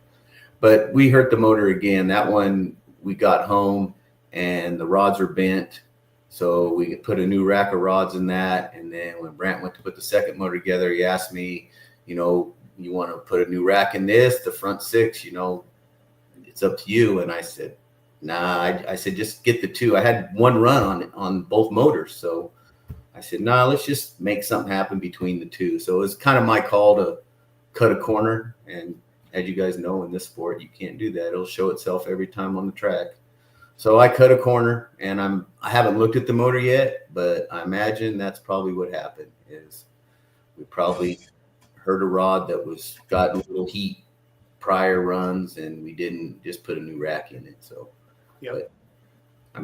But we hurt the motor again. That one, we got home and the rods were bent. So we put a new rack of rods in that. And then when Brant went to put the second motor together, he asked me, you want to put a new rack in this, the front six, it's up to you. And I said, nah, I said, just get the two. I had one run on both motors. So I said, nah, let's just make something happen between the two. So it was kind of my call to cut a corner. And as you guys know, in this sport, you can't do that. It'll show itself every time on the track. So I cut a corner, and I haven't looked at the motor yet, but I imagine that's probably what happened. Is we probably hurt a rod that was gotten a little heat prior runs, and we didn't just put a new rack in it. So, but,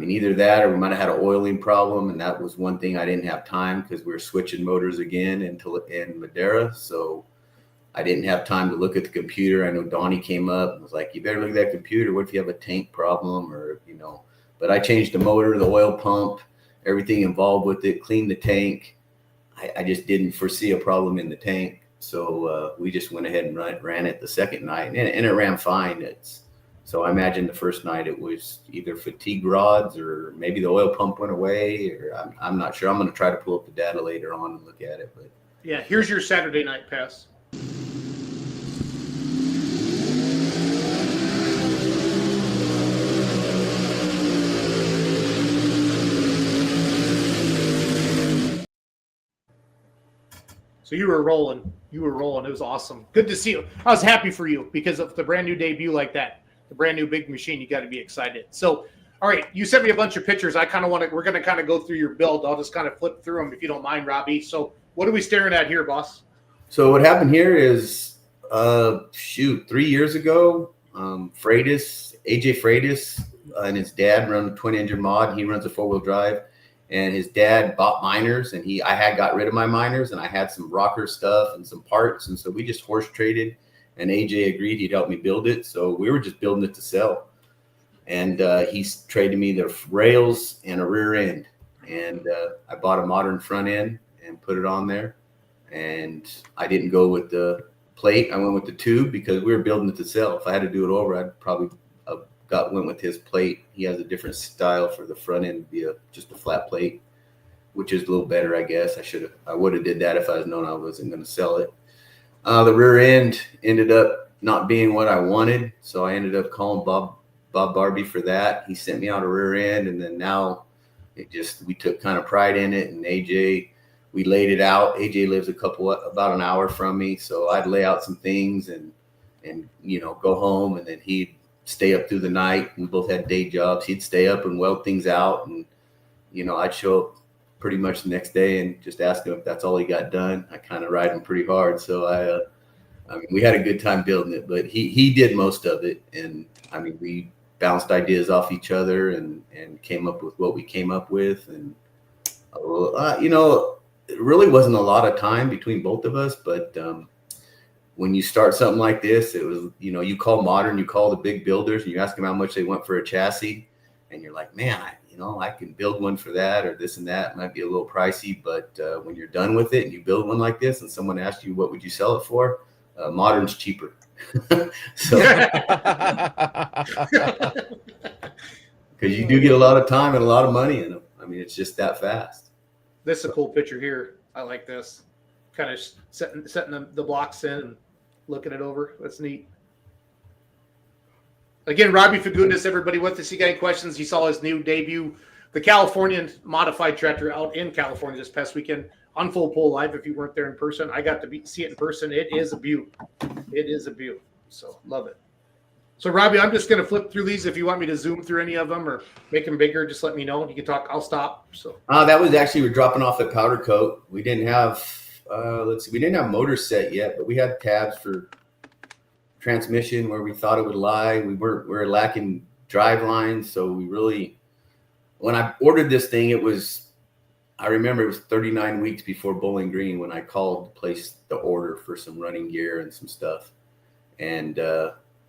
either that or we might have had an oiling problem, and that was one thing I didn't have time because we were switching motors again in Madera. So I didn't have time to look at the computer. I know Donnie came up and was like, you better look at that computer. What if you have a tank problem but I changed the motor, the oil pump, everything involved with it, cleaned the tank. I just didn't foresee a problem in the tank. So we just went ahead and ran it the second night, and it ran fine. So I imagine the first night it was either fatigue rods or maybe the oil pump went away, or I'm not sure. I'm going to try to pull up the data later on and look at it. But yeah, here's your Saturday night pass. So you were rolling. It was awesome. Good to see you. I was happy for you because of the brand new debut like that, the brand new big machine. You got to be excited. So, all right, you sent me a bunch of pictures. We're going to kind of go through your build. I'll just kind of flip through them if you don't mind, Robbie. So what are we staring at here, boss? So what happened here is, 3 years ago, AJ Freitas and his dad run a twin engine mod. He runs a 4-wheel drive. And his dad bought miners, and I had got rid of my miners, and I had some rocker stuff and some parts. And so we just horse traded, and AJ agreed he'd help me build it. So we were just building it to sell. And he traded me the rails and a rear end. And I bought a modern front end and put it on there. And I didn't go with the plate. I went with the tube because we were building it to sell. If I had to do it over, I'd probably went with his plate. He has a different style for the front end, be just a flat plate, which is a little better, I guess. I would have did that if I was known I wasn't going to sell it. The rear end ended up not being what I wanted, so I ended up calling Bob Barbie for that. He sent me out a rear end, and then now we took kind of pride in it. And AJ, we laid it out. AJ lives about an hour from me, so I'd lay out some things and go home, and then he'd stay up through the night. We both had day jobs. He'd stay up and weld things out, and I'd show up pretty much the next day and just ask him if that's all he got done. I kind of ride him pretty hard, so we had a good time building it, but he did most of it. And we bounced ideas off each other and came up with what we came up with. And it really wasn't a lot of time between both of us, but when you start something like this, it was, you call Modern, you call the big builders, and you ask them how much they want for a chassis, and you're like, man, I can build one for that or this and that. It might be a little pricey, but when you're done with it and you build one like this and someone asks you, what would you sell it for? Modern's cheaper. So, because you do get a lot of time and a lot of money in them. It's just that fast. This is a cool picture here. I like this. Kind of setting the blocks in and looking it over. That's neat. Again, Robbie Fagundes, everybody with us. You got any questions? You saw his new debut the Californian modified tractor out in California this past weekend on Full Pole Live. If you weren't there in person, I got to see it in person. It is a beaut. It is a beaut. So love it. So Robbie, I'm just going to flip through these. If you want me to zoom through any of them or make them bigger, just let me know. You can talk. I'll stop. So that was actually, we're dropping off at Powder Coat. We didn't have, we didn't have motor set yet, but we had tabs for transmission where we thought it would lie. We were lacking drive lines. So we really, when I ordered this thing, I remember it was 39 weeks before Bowling Green when I called to place the order for some running gear and some stuff. And,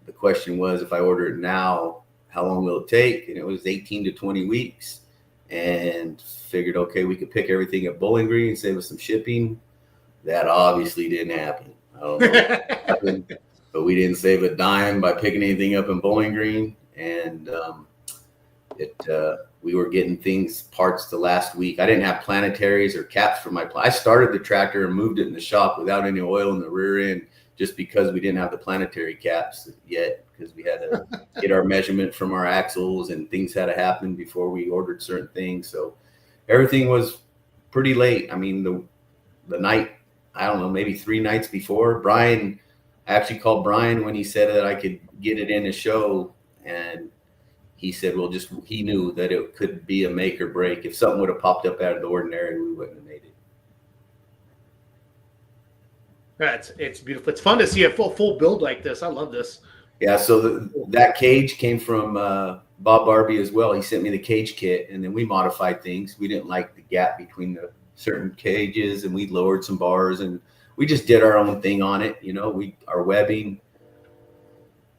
the question was, if I order it now, how long will it take? And it was 18 to 20 weeks. And figured, okay, we could pick everything at Bowling Green and save us some shipping. That obviously didn't happen. I don't know what happened, but we didn't save a dime by picking anything up in Bowling Green. And we were getting parts the last week. I didn't have planetaries or caps for I started the tractor and moved it in the shop without any oil in the rear end, just because we didn't have the planetary caps yet, because we had to get our measurement from our axles and things had to happen before we ordered certain things. So everything was pretty late. I mean, the night, I don't know, maybe 3 nights before, I actually called Brian when he said that I could get it in a show, and he said, well, he knew that it could be a make or break. If something would have popped up out of the ordinary, we wouldn't have made it. It's beautiful. It's fun to see a full build like this. I love this. Yeah, so that cage came from Bob Barbie as well. He sent me the cage kit, and then we modified things. We didn't like the gap between the certain cages, and we lowered some bars, and we just did our own thing on it. Our webbing.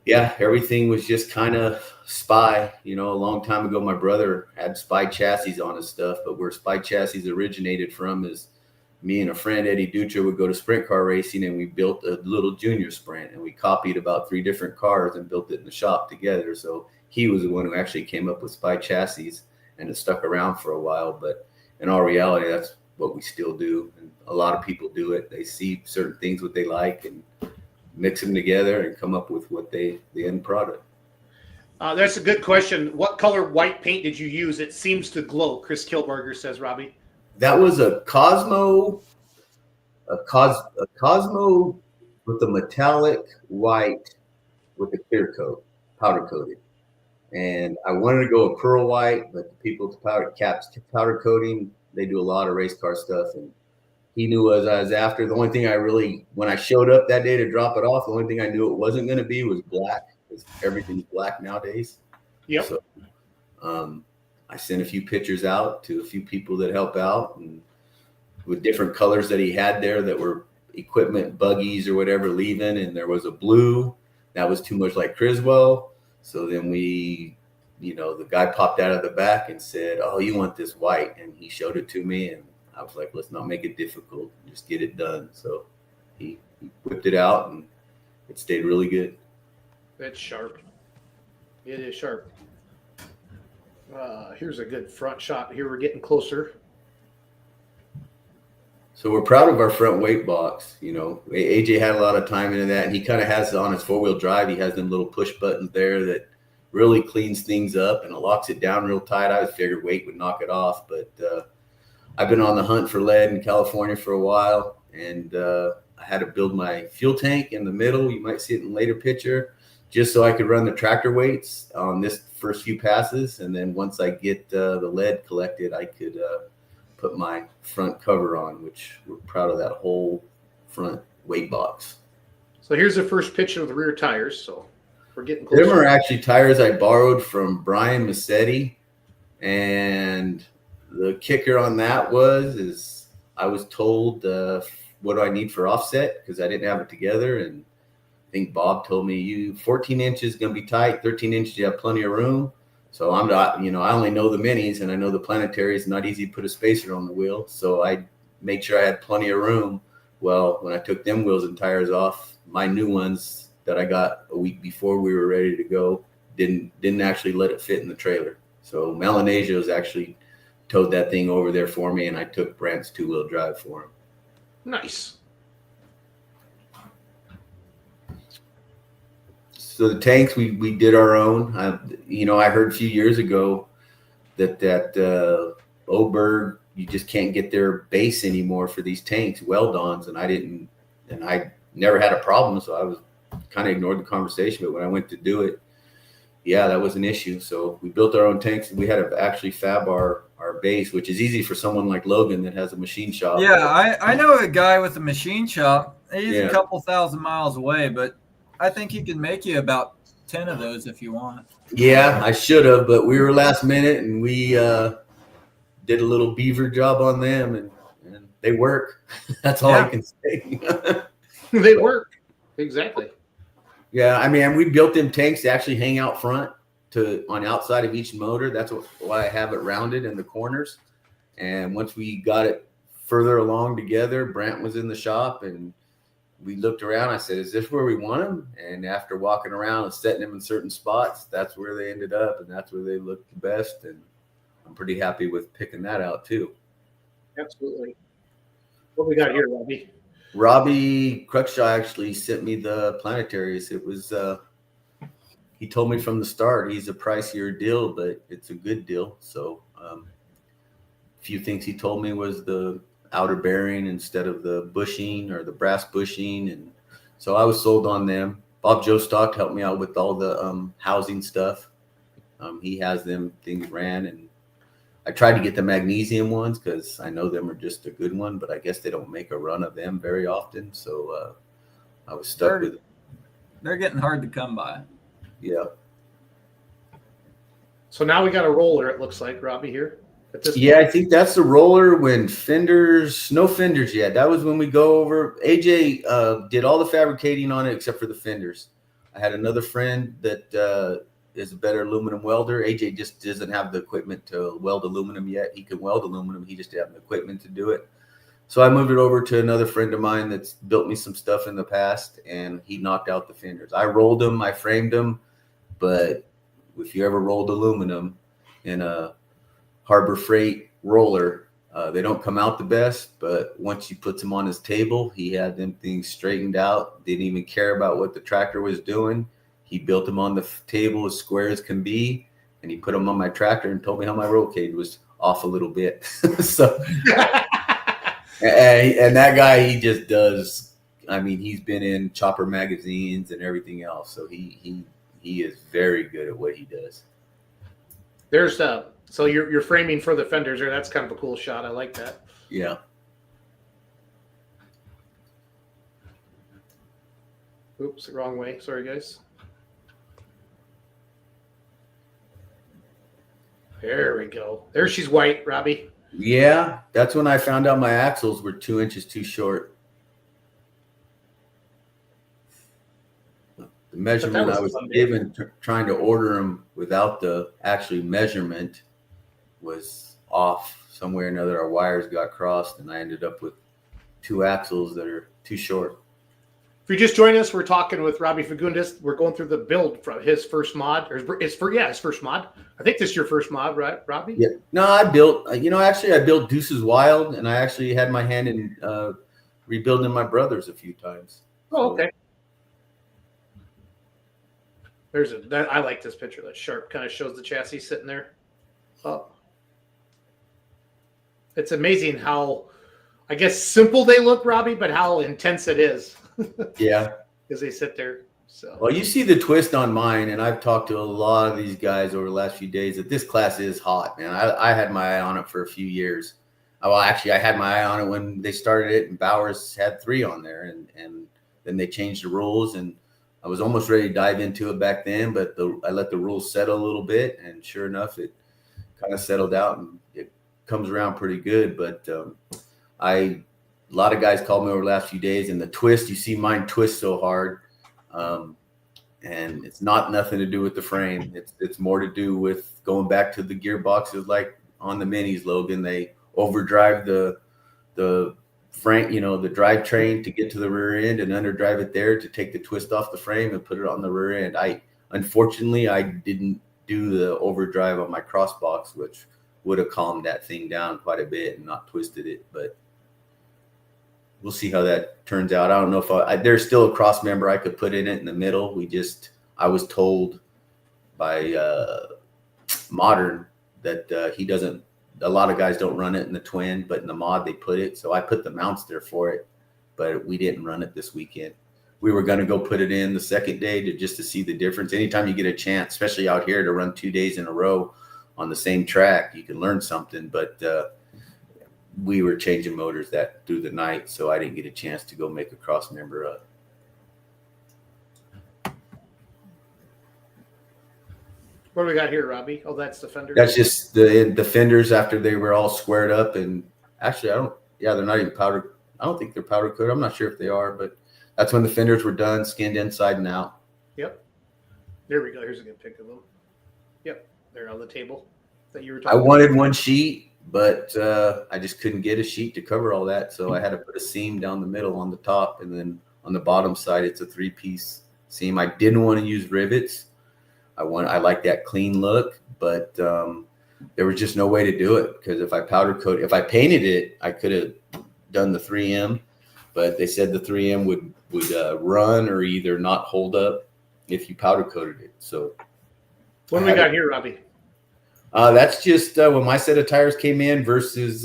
Yeah, everything was just kind of Spy. A long time ago, my brother had Spy chassis on his stuff, but where Spy chassis originated from is me and a friend, Eddie Dutra, would go to sprint car racing, and we built a little junior sprint, and we copied about 3 different cars and built it in the shop together. So he was the one who actually came up with Spy chassis, and it stuck around for a while. But in all reality, that's what we still do. And a lot of people do it. They see certain things, what they like, and mix them together and come up with the end product. That's a good question. What color white paint did you use? It seems to glow. Chris Kilberger says, Robbie. That was a Cosmo with a metallic white with a clear coat, powder coated. And I wanted to go a pearl white, but the people at powder coating, they do a lot of race car stuff. And he knew what I was after. The only thing when I showed up that day to drop it off, the only thing I knew it wasn't going to be was black, because everything's black nowadays. Yep. So, I sent a few pictures out to a few people that help out, and with different colors that he had there that were equipment buggies or whatever leaving. And there was a blue that was too much like Criswell. So then the guy popped out of the back and said, oh, you want this white? And he showed it to me, and I was like, let's not make it difficult. Just get it done. So he whipped it out, and it stayed really good. That's sharp. It is sharp. Here's a good front shot. Here we're getting closer. So we're proud of our front weight box. AJ had a lot of time into that, and he kind of has it on his 4-wheel drive. He has them little push buttons there that really cleans things up, and it locks it down real tight. I figured weight would knock it off, but I've been on the hunt for lead in California for a while, and I had to build my fuel tank in the middle. You might see it in a later picture, just so I could run the tractor weights on this first few passes. And then once I get the lead collected, I could put my front cover on, which we're proud of that whole front weight box. So here's the first picture of the rear tires. So we're getting closer. Them are actually tires I borrowed from Brian Massetti. And the kicker on that is I was told, what do I need for offset? Because I didn't have it together. And I think Bob told me 14 inches is going to be tight, 13 inches, you have plenty of room. So I'm not, I only know the minis, and I know the planetary is not easy to put a spacer on the wheel. So I made sure I had plenty of room. Well, when I took them wheels and tires off, my new ones that I got a week before we were ready to go didn't actually let it fit in the trailer. So Melanesia's actually towed that thing over there for me, and I took Brant's 2-wheel drive for him. Nice. So the tanks, we did our own. I heard a few years ago, that Oberg, you just can't get their base anymore for these tanks, weld-ons, and I never had a problem, so I was kind of ignored the conversation. But when I went to do it, yeah, that was an issue. So we built our own tanks, and we had to actually fab our base, which is easy for someone like Logan that has a machine shop. Yeah, I know a guy with a machine shop. He's Yeah. a couple thousand miles away, but I think he can make you about 10 of those if you want. Yeah, I should have, but we were last minute, and we did a little beaver job on them, and they work. That's all I can say. They work. Exactly. Yeah, I mean, we built them tanks to actually hang out front on outside of each motor. That's why I have it rounded in the corners. And once we got it further along together, Brant was in the shop, and we looked around. I said, "Is this where we want them?" And after walking around and setting them in certain spots, that's where they ended up, and that's where they looked the best. And I'm pretty happy with picking that out too. Absolutely. What we got here, Robbie? Robbie Cruikshaw actually sent me the planetaries. It was he told me from the start he's a pricier deal, but it's a good deal. So a few things he told me was the outer bearing instead of the bushing or the brass bushing, and so I was sold on them. Bob Jostock helped me out with all the housing stuff. He has them things ran, and I tried to get the magnesium ones because I know them are just a good one, but I guess they don't make a run of them very often. So I was stuck with it. They're getting hard to come by. Yeah. So now we got a roller, it looks like, Robbie, here. Yeah, I think that's the roller when no fenders yet. That was when we go over. AJ did all the fabricating on it except for the fenders. I had another friend that is a better aluminum welder. AJ just doesn't have the equipment to weld aluminum yet. He can weld aluminum. He just doesn't have the equipment to do it. So I moved it over to another friend of mine that's built me some stuff in the past, and he knocked out the fenders. I rolled them, I framed them, but if you ever rolled aluminum in a Harbor Freight roller, they don't come out the best, but once you put them on his table, he had them things straightened out, didn't even care about what the tractor was doing. He built them on the table as square as can be, and he put them on my tractor and told me how my roll cage was off a little bit. So, and that guy, he just does. I mean, he's been in chopper magazines and everything else, so he is very good at what he does. There's so you're framing for the fenders there. That's kind of a cool shot. I like that. Yeah. Oops, the wrong way. Sorry, guys. There we go. There she's white, Robbie. Yeah, that's when I found out my axles were 2 inches too short. The measurement I was given trying to order them without the actually measurement was off somewhere or another. Our wires got crossed, and I ended up with 2 axles that are too short. If you just join us, we're talking with Robbie Fagundes. We're going through the build from his first mod, or his first mod. I think this is your first mod, right, Robbie? Yeah. No, I built. Actually, I built Deuces Wild, and I actually had my hand in rebuilding my brothers a few times. Oh, okay. I like this picture. That sharp kind of shows the chassis sitting there. Oh, it's amazing how, I guess, simple they look, Robbie, but how intense it is. Yeah. Because they sit there. So. Well, you see the twist on mine, and I've talked to a lot of these guys over the last few days that this class is hot, man. I had my eye on it for a few years. Well, actually, I had my eye on it when they started it, and Bowers had 3 on there, and then they changed the rules, and I was almost ready to dive into it back then, but I let the rules settle a little bit, and sure enough, it kind of settled out, and it comes around pretty good. But a lot of guys called me over the last few days, and the twist, you see mine twist so hard, and it's nothing to do with the frame. It's more to do with going back to the gearboxes, like on the minis, Logan. They overdrive the frame, the drivetrain to get to the rear end, and underdrive it there to take the twist off the frame and put it on the rear end. Unfortunately, I didn't do the overdrive on my crossbox, which would have calmed that thing down quite a bit and not twisted it, but we'll see how that turns out. I don't know if there's still a cross member I could put in it in the middle. I was told by Modern that he doesn't. A lot of guys don't run it in the twin, but in the mod they put it. So I put the mounts there for it, but we didn't run it this weekend. We were going to go put it in the second day to see the difference. Anytime you get a chance, especially out here, to run 2 days in a row on the same track, you can learn something. But we were changing motors through the night, so I didn't get a chance to go make a cross member up. What do we got here, Robbie? Oh, that's the fenders. That's just the fenders after they were all squared up. And actually, they're not even powder. I don't think they're powder coated. I'm not sure if they are, but that's when the fenders were done, skinned inside and out. Yep. There we go. Here's a good pic of them. Yep. They're on the table that you were talking I wanted one sheet, but I just couldn't get a sheet to cover all that. So I had to put a seam down the middle on the top, and then on the bottom side, it's a 3-piece seam. I didn't want to use rivets. I like that clean look, but there was just no way to do it, because if I painted it, I could have done the 3M, but they said the 3M would run or either not hold up if you powder coated it. So what do we got here, Robbie? That's just when my set of tires came in versus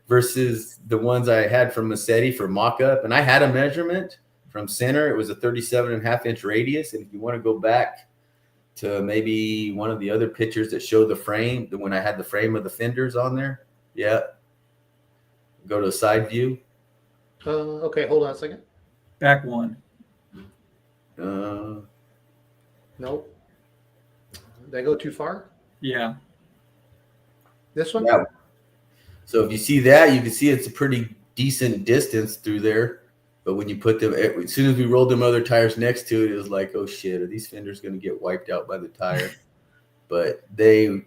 versus the ones I had from Massetti for mock-up. And I had a measurement from center. It was a 37.5-inch radius. And if you want to go back to maybe one of the other pictures that show the frame, when I had the frame of the fenders on there. Yeah. Go to a side view. Okay, hold on a second. Back one. Nope. Did I go too far? Yeah. This one? Yeah. So if you see that, you can see it's a pretty decent distance through there. But when you put them, as soon as we rolled them other tires next to it, it was like, oh shit, are these fenders going to get wiped out by the tire? But they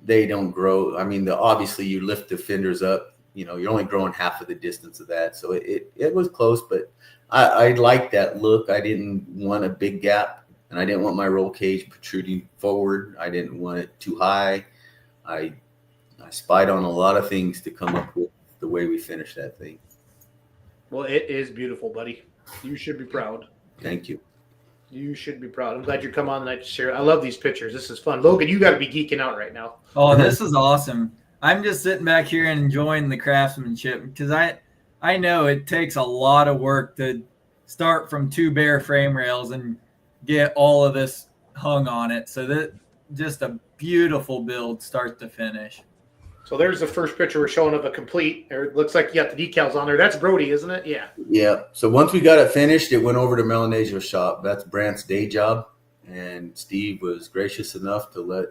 don't grow. I mean, obviously you lift the fenders up, you're only growing half of the distance of that. So it was close, but I liked that look. I didn't want a big gap, and I didn't want my roll cage protruding forward. I didn't want it too high. I spied on a lot of things to come up with the way we finished that thing. Well, it is beautiful, buddy. You should be proud. Thank you. You should be proud. I'm glad you come on tonight to share. I love these pictures. This is fun. Logan, you got to be geeking out right now. Oh, this is awesome. I'm just sitting back here and enjoying the craftsmanship, because I know it takes a lot of work to start from 2 bare frame rails and get all of this hung on it. So that just a beautiful build start to finish. So there's the first picture we're showing of a complete. It looks like you got the decals on there. That's Brody, isn't it? Yeah. Yeah. So once we got it finished, it went over to Melanesio's shop. That's Brant's day job. And Steve was gracious enough to let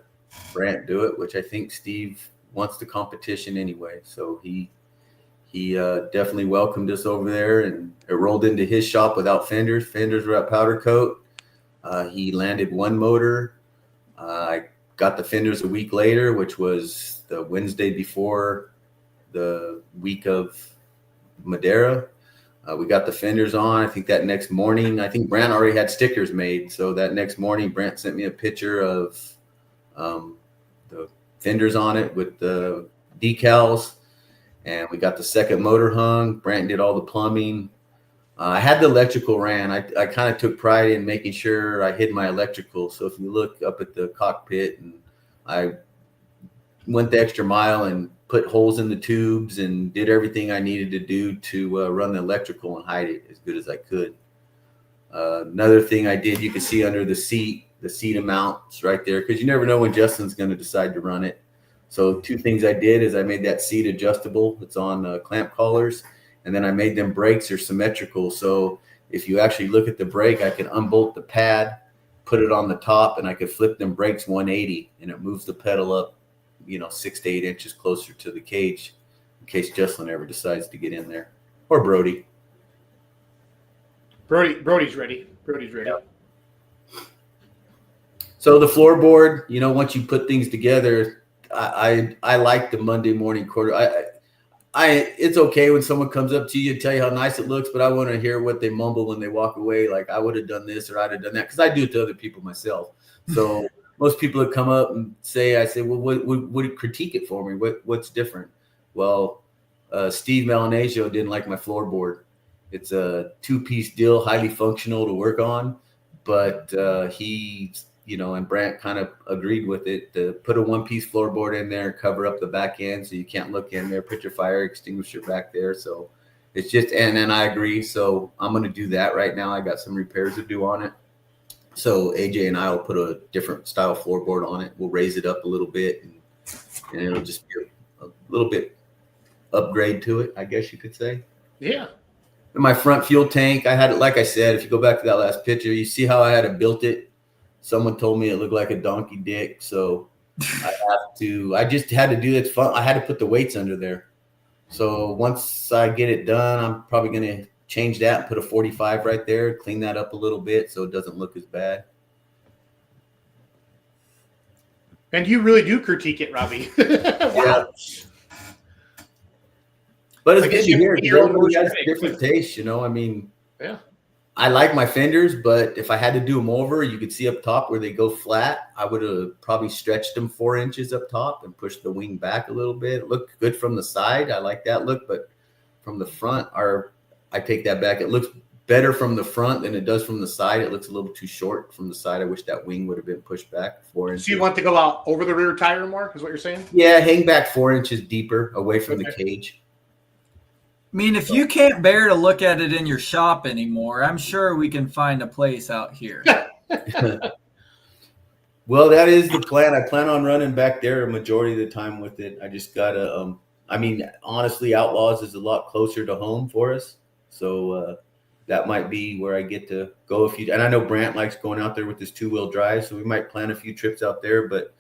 Brant do it, which I think Steve wants the competition anyway. So he definitely welcomed us over there, and it rolled into his shop without fenders. Fenders were at powder coat. He landed one motor. I got the fenders a week later, which was the Wednesday before the week of Madeira. We got the fenders on. I think that next morning, I think Brant already had stickers made. So that next morning, Brant sent me a picture of the fenders on it with the decals. And we got the second motor hung. Brant did all the plumbing. I had the electrical ran. I kind of took pride in making sure I hid my electrical. So if you look up at the cockpit, and I went the extra mile and put holes in the tubes and did everything I needed to do to run the electrical and hide it as good as I could. Another thing I did, you can see under the seat amounts right there, because you never know when Justin's going to decide to run it. So 2 things I did is I made that seat adjustable. It's on clamp collars. And then I made them brakes are symmetrical. So if you actually look at the brake, I can unbolt the pad, put it on the top, and I could flip them brakes 180, and it moves the pedal up, 6 to 8 inches closer to the cage, in case Jocelyn ever decides to get in there, or Brody. Brody's ready. Brody's ready. Yep. So the floorboard, once you put things together, I like the Monday morning quarter. It's okay when someone comes up to you and tell you how nice it looks, but I want to hear what they mumble when they walk away. Like, I would have done this or I'd have done that, because I do it to other people myself. So most people that come up and I say, well, what critique it for me? What's different? Well, Steve Melanesio didn't like my floorboard. It's a 2-piece deal, highly functional to work on, but he and Brant kind of agreed with it to put a one-piece floorboard in there and cover up the back end so you can't look in there, put your fire extinguisher back there. So it's just, and then I agree. So I'm going to do that right now. I got some repairs to do on it. So AJ and I will put a different style floorboard on it. We'll raise it up a little bit and it'll just be a little bit upgrade to it, I guess you could say. Yeah. And my front fuel tank, I had it, like I said, if you go back to that last picture, you see how I had it built it. Someone told me it looked like a donkey dick, so I just had to do it. Fun. I had to put the weights under there. So once I get it done, I'm probably going to change that and put a 45 right there, clean that up a little bit so it doesn't look as bad. And you really do critique it, Robbie. Wow. Yeah. But it's good to hear. Everybody has critic. different tastes, I mean, Yeah. I like my fenders, but if I had to do them over, you could see up top where they go flat. I would have probably stretched them 4 inches up top and pushed the wing back a little bit. It looked good from the side. I like that look, but from the front, I take that back. It looks better from the front than it does from the side. It looks a little too short from the side. I wish that wing would have been pushed back 4 inches. So you want to go out over the rear tire more, is what you're saying? Yeah, hang back 4 inches deeper away from the cage. I mean, if you can't bear to look at it in your shop anymore, I'm sure we can find a place out here. Well, that is the plan. I plan on running back there a majority of the time with it. I just gotta, honestly, Outlaws is a lot closer to home for us. So that might be where I get to go a few. And I know Brant likes going out there with his 2-wheel drive, so we might plan a few trips out there. But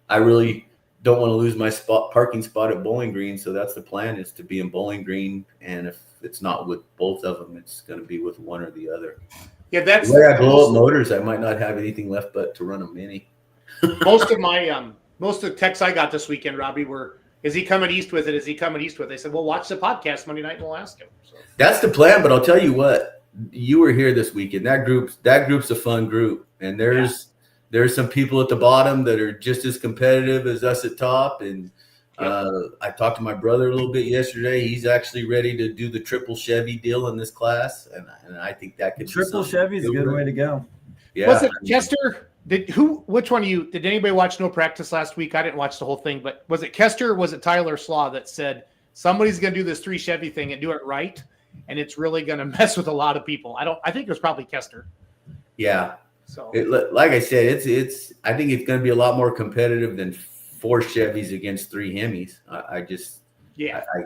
I really don't want to lose my parking spot at Bowling Green. So that's the plan, is to be in Bowling Green. And if it's not with both of them, it's going to be with one or the other. Yeah, that's where I blow up motors. I might not have anything left but to run a Mini. most of the texts I got this weekend, Robbie, were, is he coming east with it? Is he coming east with it? They said, well, watch the podcast Monday night and we'll ask him. So. That's the plan. But I'll tell you what, you were here this weekend. That group's a fun group. And there's some people at the bottom that are just as competitive as us at top. And I talked to my brother a little bit yesterday. He's actually ready to do the triple Chevy deal in this class. And I think that could triple Chevy is a good way to go. Yeah. Was it Kester? Which one of you, did anybody watch No Practice last week? I didn't watch the whole thing, but was it Kester or was it Tyler Slaw that said somebody's going to do this 3 Chevy thing and do it right? And it's really going to mess with a lot of people. I think it was probably Kester. Yeah. So like I said, it's I think it's going to be a lot more competitive than 4 Chevys against 3 Hemis. I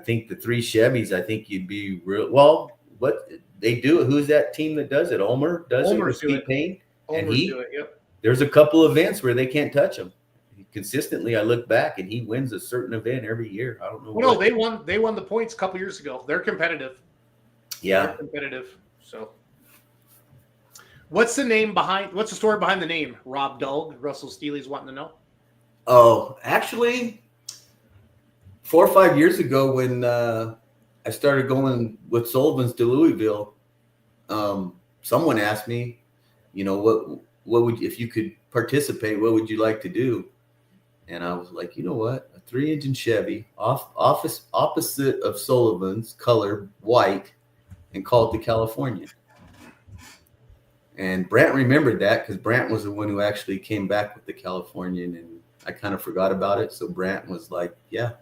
think the 3 Chevys, I think you'd be real. Well, what they do, who's that team that does it? Ulmer does it with Pete Payne. And do it, yep. There's a couple events where they can't touch him. Consistently, I look back and he wins a certain event every year. I don't know. Well, no, they won the points a couple years ago. They're competitive. Yeah. They're competitive. So what's the story behind the name? Rob Dog, Russell Steely's wanting to know. Oh, actually 4 or 5 years ago when I started going with Sullivan's to Louisville, someone asked me, what would, if you could participate, what would you like to do? And I was like, you know what? A 3-engine Chevy opposite of Sullivan's, color white, and call it the California. And Brant remembered that because Brant was the one who actually came back with the Californian, and I kind of forgot about it. So Brant was like, yeah.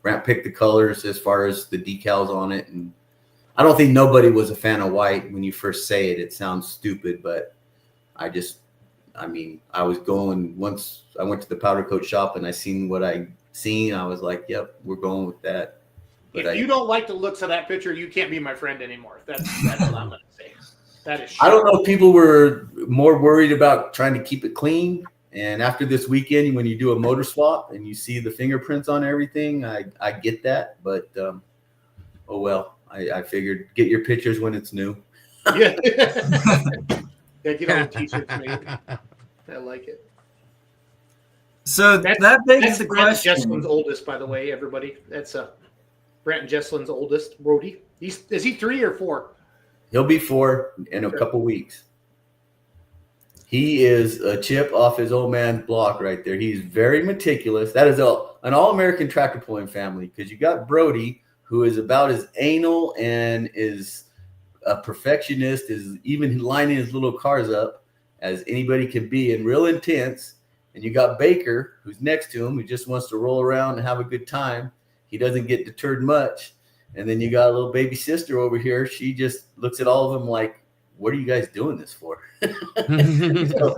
Brant picked the colors as far as the decals on it. And I don't think nobody was a fan of white. When you first say it, it sounds stupid, but I was going, once I went to the powder coat shop and I seen what I seen, I was like, yep, we're going with that. But if you don't like the looks of that picture, you can't be my friend anymore. That's what I'm going to say. That is. I don't know if people were more worried about trying to keep it clean. And after this weekend, when you do a motor swap and you see the fingerprints on everything, I get that. But, oh, well, I figured get your pictures when it's new. Yeah. Yeah, get all the t-shirts made. I like it. So that begs the question. Jesselin's oldest, by the way, everybody. That's Brant and Jesselin's oldest, Brody. Is he 3 or 4? He'll be 4 in a couple weeks. He is a chip off his old man's block right there. He's very meticulous. That is an all-American tractor pulling family, because you got Brody, who is about as anal and is a perfectionist, is even lining his little cars up as anybody can be and real intense. And you got Baker, who's next to him, who just wants to roll around and have a good time. He doesn't get deterred much. And then you got a little baby sister over here. She just looks at all of them like, what are you guys doing this for? So,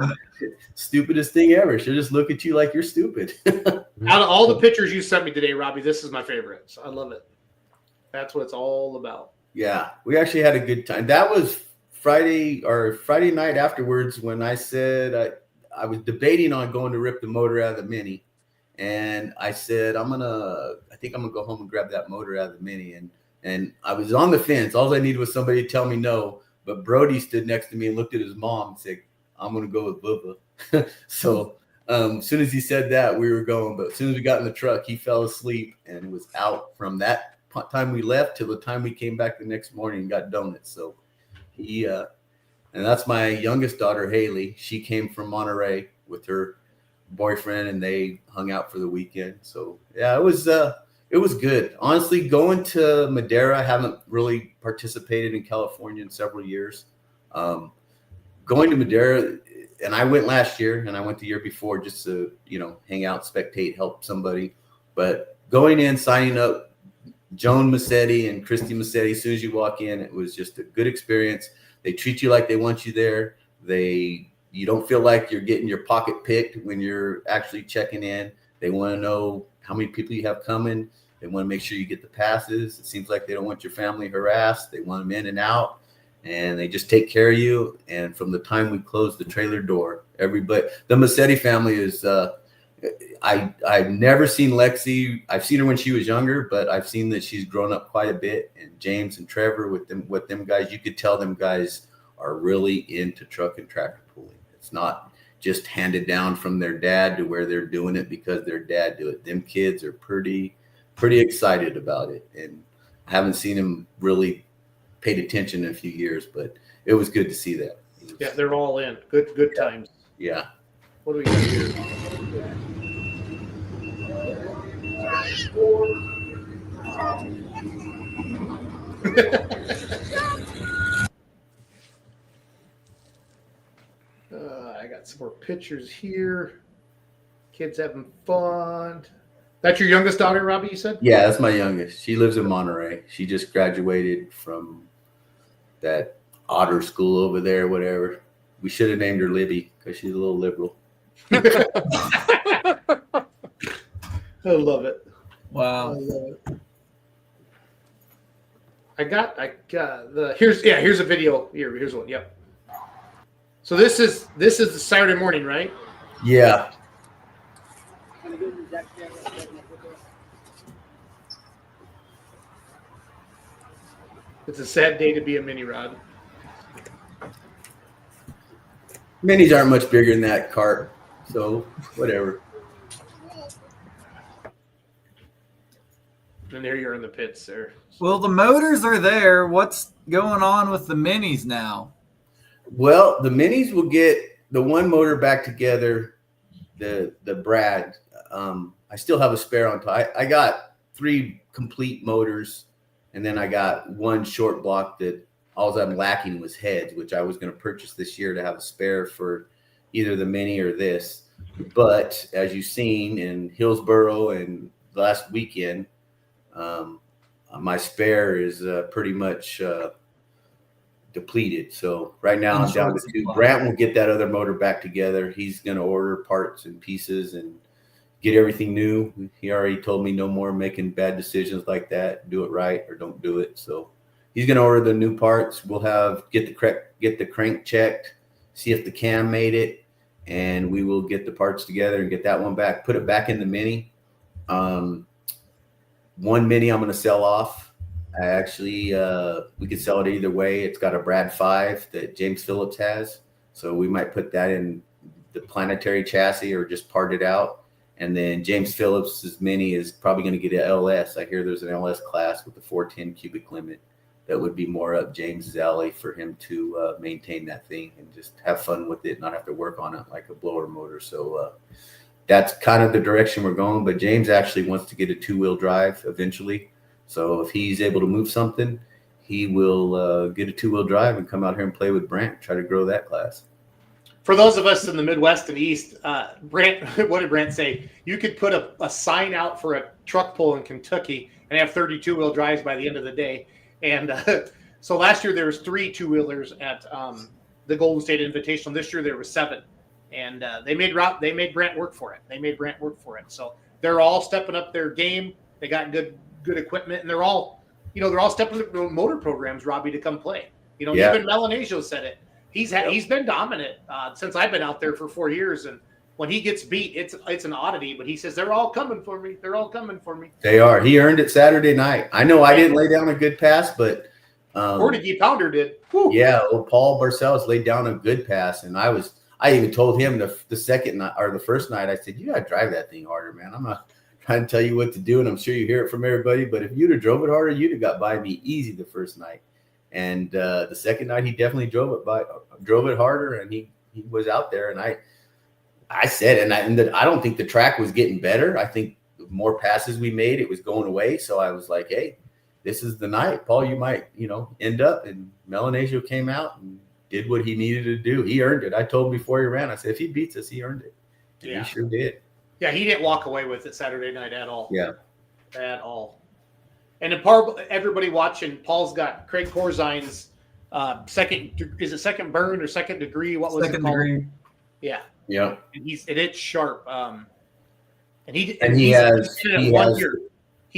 stupidest thing ever. She'll just look at you like you're stupid. Out of all the pictures you sent me today, Robbie, this is my favorite. So I love it. That's what it's all about. Yeah, we actually had a good time. That was Friday night afterwards when I said I was debating on going to rip the motor out of the Mini. And I said, I think I'm gonna go home and grab that motor out of the Mini. And I was on the fence. All I needed was somebody to tell me no. But Brody stood next to me and looked at his mom and said, I'm gonna go with Bubba. So as soon as he said that, we were going. But as soon as we got in the truck, he fell asleep and it was out from that time we left till the time we came back the next morning and got donuts. So he and that's my youngest daughter, Haley. She came from Monterey with her boyfriend and they hung out for the weekend. So yeah, it was good. Honestly, going to Madera, I haven't really participated in California in several years. Going to Madera, and I went last year and I went the year before just to, hang out, spectate, help somebody. But going in, signing up Joan Massetti and Christy Massetti, as soon as you walk in, it was just a good experience. They treat you like they want you there. You don't feel like you're getting your pocket picked when you're actually checking in. They want to know how many people you have coming. They want to make sure you get the passes. It seems like they don't want your family harassed. They want them in and out, and they just take care of you. And from the time we close the trailer door, the Massetti family is I've never seen Lexi. I've seen her when she was younger, but I've seen that she's grown up quite a bit. And James and Trevor with them guys, you could tell them guys are really into truck and tractor pulling. It's not just handed down from their dad to where they're doing it because their dad do it. Them kids are pretty excited about it. And I haven't seen them really paid attention in a few years, but it was good to see that. Yeah, they're all in. Good times. Yeah. What do we got here? I got some more pictures here. Kids having fun. That's your youngest daughter, Robbie, you said? Yeah, that's my youngest. She lives in Monterey. She just graduated from that otter school over there, whatever. We should have named her Libby because she's a little liberal. I love it. Wow. I love it. I got the here's a video. Here's one. Yep. So this is the Saturday morning, right? Yeah. It's a sad day to be a mini rod. Minis aren't much bigger than that cart, so whatever. And there you're in the pits there. Well, the motors are there. What's going on with the minis now? Well, the minis will get the one motor back together, the Brad. I still have a spare on top. I got 3 complete motors, and then I got 1 short block that all I'm lacking was heads, which I was going to purchase this year to have a spare for either the Mini or this. But as you've seen in Hillsboro and last weekend, my spare is pretty much depleted. So right now I'm down to 2. Brant will get that other motor back together. He's going to order parts and pieces and get everything new. He already told me no more making bad decisions like that. Do it right or don't do it. So he's going to order the new parts. We'll get the crank checked, see if the cam made it, and we will get the parts together and get that one back. Put it back in the Mini. One Mini I'm going to sell off. I actually, we could sell it either way. It's got a Brad 5 that James Phillips has. So we might put that in the planetary chassis or just part it out. And then James Phillips's Mini is probably going to get an LS. I hear there's an LS class with a 410 cubic limit that would be more up James's alley for him to maintain that thing and just have fun with it, not have to work on it like a blower motor. So that's kind of the direction we're going. But James actually wants to get a 2-wheel drive eventually. So if he's able to move something, he will get a 2-wheel drive and come out here and play with Brant, try to grow that class. For those of us in the Midwest and East, Brant, what did Brant say? You could put a sign out for a truck pull in Kentucky and have 32-wheel drives by the end of the day. And so last year there was 3 2-wheelers at the Golden State Invitational. This year there was 7, and they made Brant work for it. So they're all stepping up their game. They got good equipment, and they're all stepping up their motor programs, Robbie, to come play. Even Melanesios said it. He's been dominant since I've been out there for 4 years, and when he gets beat, it's an oddity. But he says they're all coming for me. They are. He earned it Saturday night. I know I didn't lay down a good pass, but Portuguese Pounder did. Whew. Yeah, well, Paul Barcelos laid down a good pass, and I even told him the second night or the first night, I said, you got to drive that thing harder, man. I'm not trying to tell you what to do, and I'm sure you hear it from everybody, but if you'd have drove it harder, you'd have got by me easy the first night. And the second night, he definitely drove it harder, and he was out there. And I said, I don't think the track was getting better. I think the more passes we made, it was going away. So I was like, hey, this is the night, Paul. You might, end up. And Melanesio came out and did what he needed to do. He earned it. I told him before he ran, I said, if he beats us, he earned it. And he sure did. Yeah, he didn't walk away with it Saturday night at all. Yeah, at all. And everybody watching, Paul's got Craig Corzine's second burn or second degree? What was second it called? degree. Yeah. Yeah. And it's sharp. He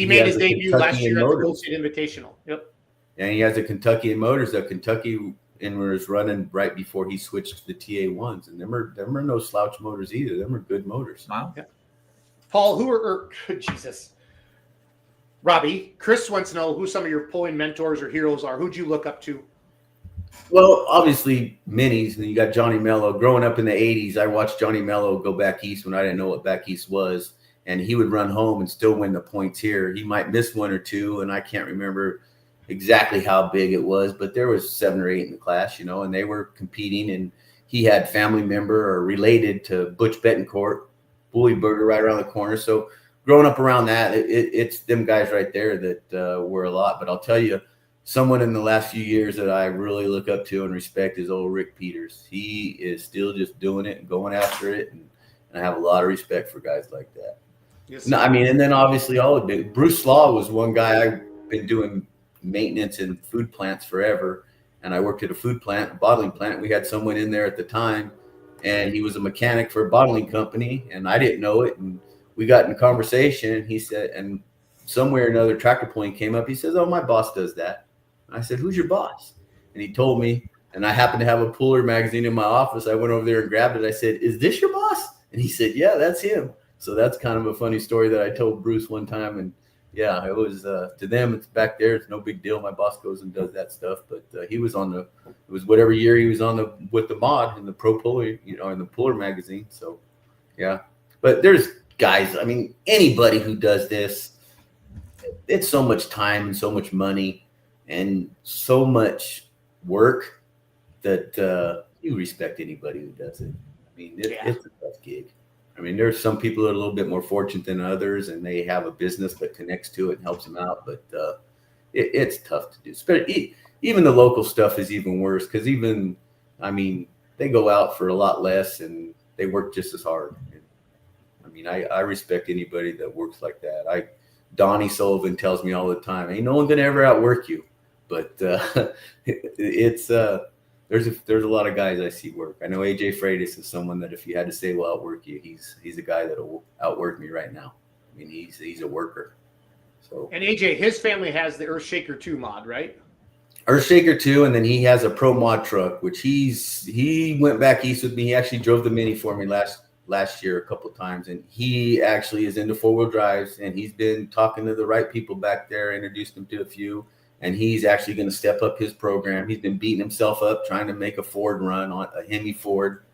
made his debut last year at the Gold State Invitational. Yep. And he has a Kentucky Motors. The Kentucky was running right before he switched to the TA1s, and them are no slouch motors either. Them are good motors. Wow. Yeah. Paul, Jesus. Robbie, Chris wants to know who some of your pulling mentors or heroes are. Who'd you look up to? Well, obviously minis, and you got Johnny Mello. Growing up in the 80s, I watched Johnny Mello go back east when I didn't know what back east was, and he would run home and still win the points here. He might miss 1 or 2, and I can't remember exactly how big it was, but there was 7 or 8 in the class, and they were competing, and he had family member or related to Butch Betancourt, Bully Burger right around the corner. So growing up around that, it's them guys right there that were a lot. But I'll tell you, someone in the last few years that I really look up to and respect is old Rick Peters. He is still just doing it and going after it, and I have a lot of respect for guys like that. Yes, no, I mean, and then obviously all of it. Bruce Slaw was one guy. I've been doing maintenance in food plants forever, and I worked at a food plant, a bottling plant. We had someone in there at the time, and he was a mechanic for a bottling company, and I didn't know it, and we got in a conversation, and he said, and somewhere another tractor pulling came up. He says, oh, my boss does that. And I said, who's your boss? And he told me, and I happened to have a Puller magazine in my office. I went over there and grabbed it. I said, is this your boss? And he said, yeah, that's him. So that's kind of a funny story that I told Bruce one time. And yeah, it was to them, it's back there. It's no big deal. My boss goes and does that stuff. But he was it was whatever year he was on with the mod in the Pro Puller, in the Puller magazine. So yeah, but there's guys, I mean, anybody who does this, it's so much time and so much money and so much work that you respect anybody who does it. I mean, it's a tough gig. I mean, there's some people that are a little bit more fortunate than others, and they have a business that connects to it and helps them out. But it's tough to do. Even the local stuff is even worse because they go out for a lot less and they work just as hard. I mean, I respect anybody that works like that. Donnie Sullivan tells me all the time, ain't no one gonna ever outwork you. But there's a lot of guys I see work. I know AJ Freitas is someone that if you had to say, well, outwork you, he's a guy that'll outwork me right now. I mean, he's a worker. So. And AJ, his family has the Earthshaker 2 mod, right? Earthshaker 2, and then he has a Pro Mod truck, which he went back east with me. He actually drove the Mini for me last year a couple of times, and he actually is into 4-wheel drives, and he's been talking to the right people back there, introduced him to a few. And he's actually going to step up his program. He's been beating himself up trying to make a Ford run on a Hemi Ford,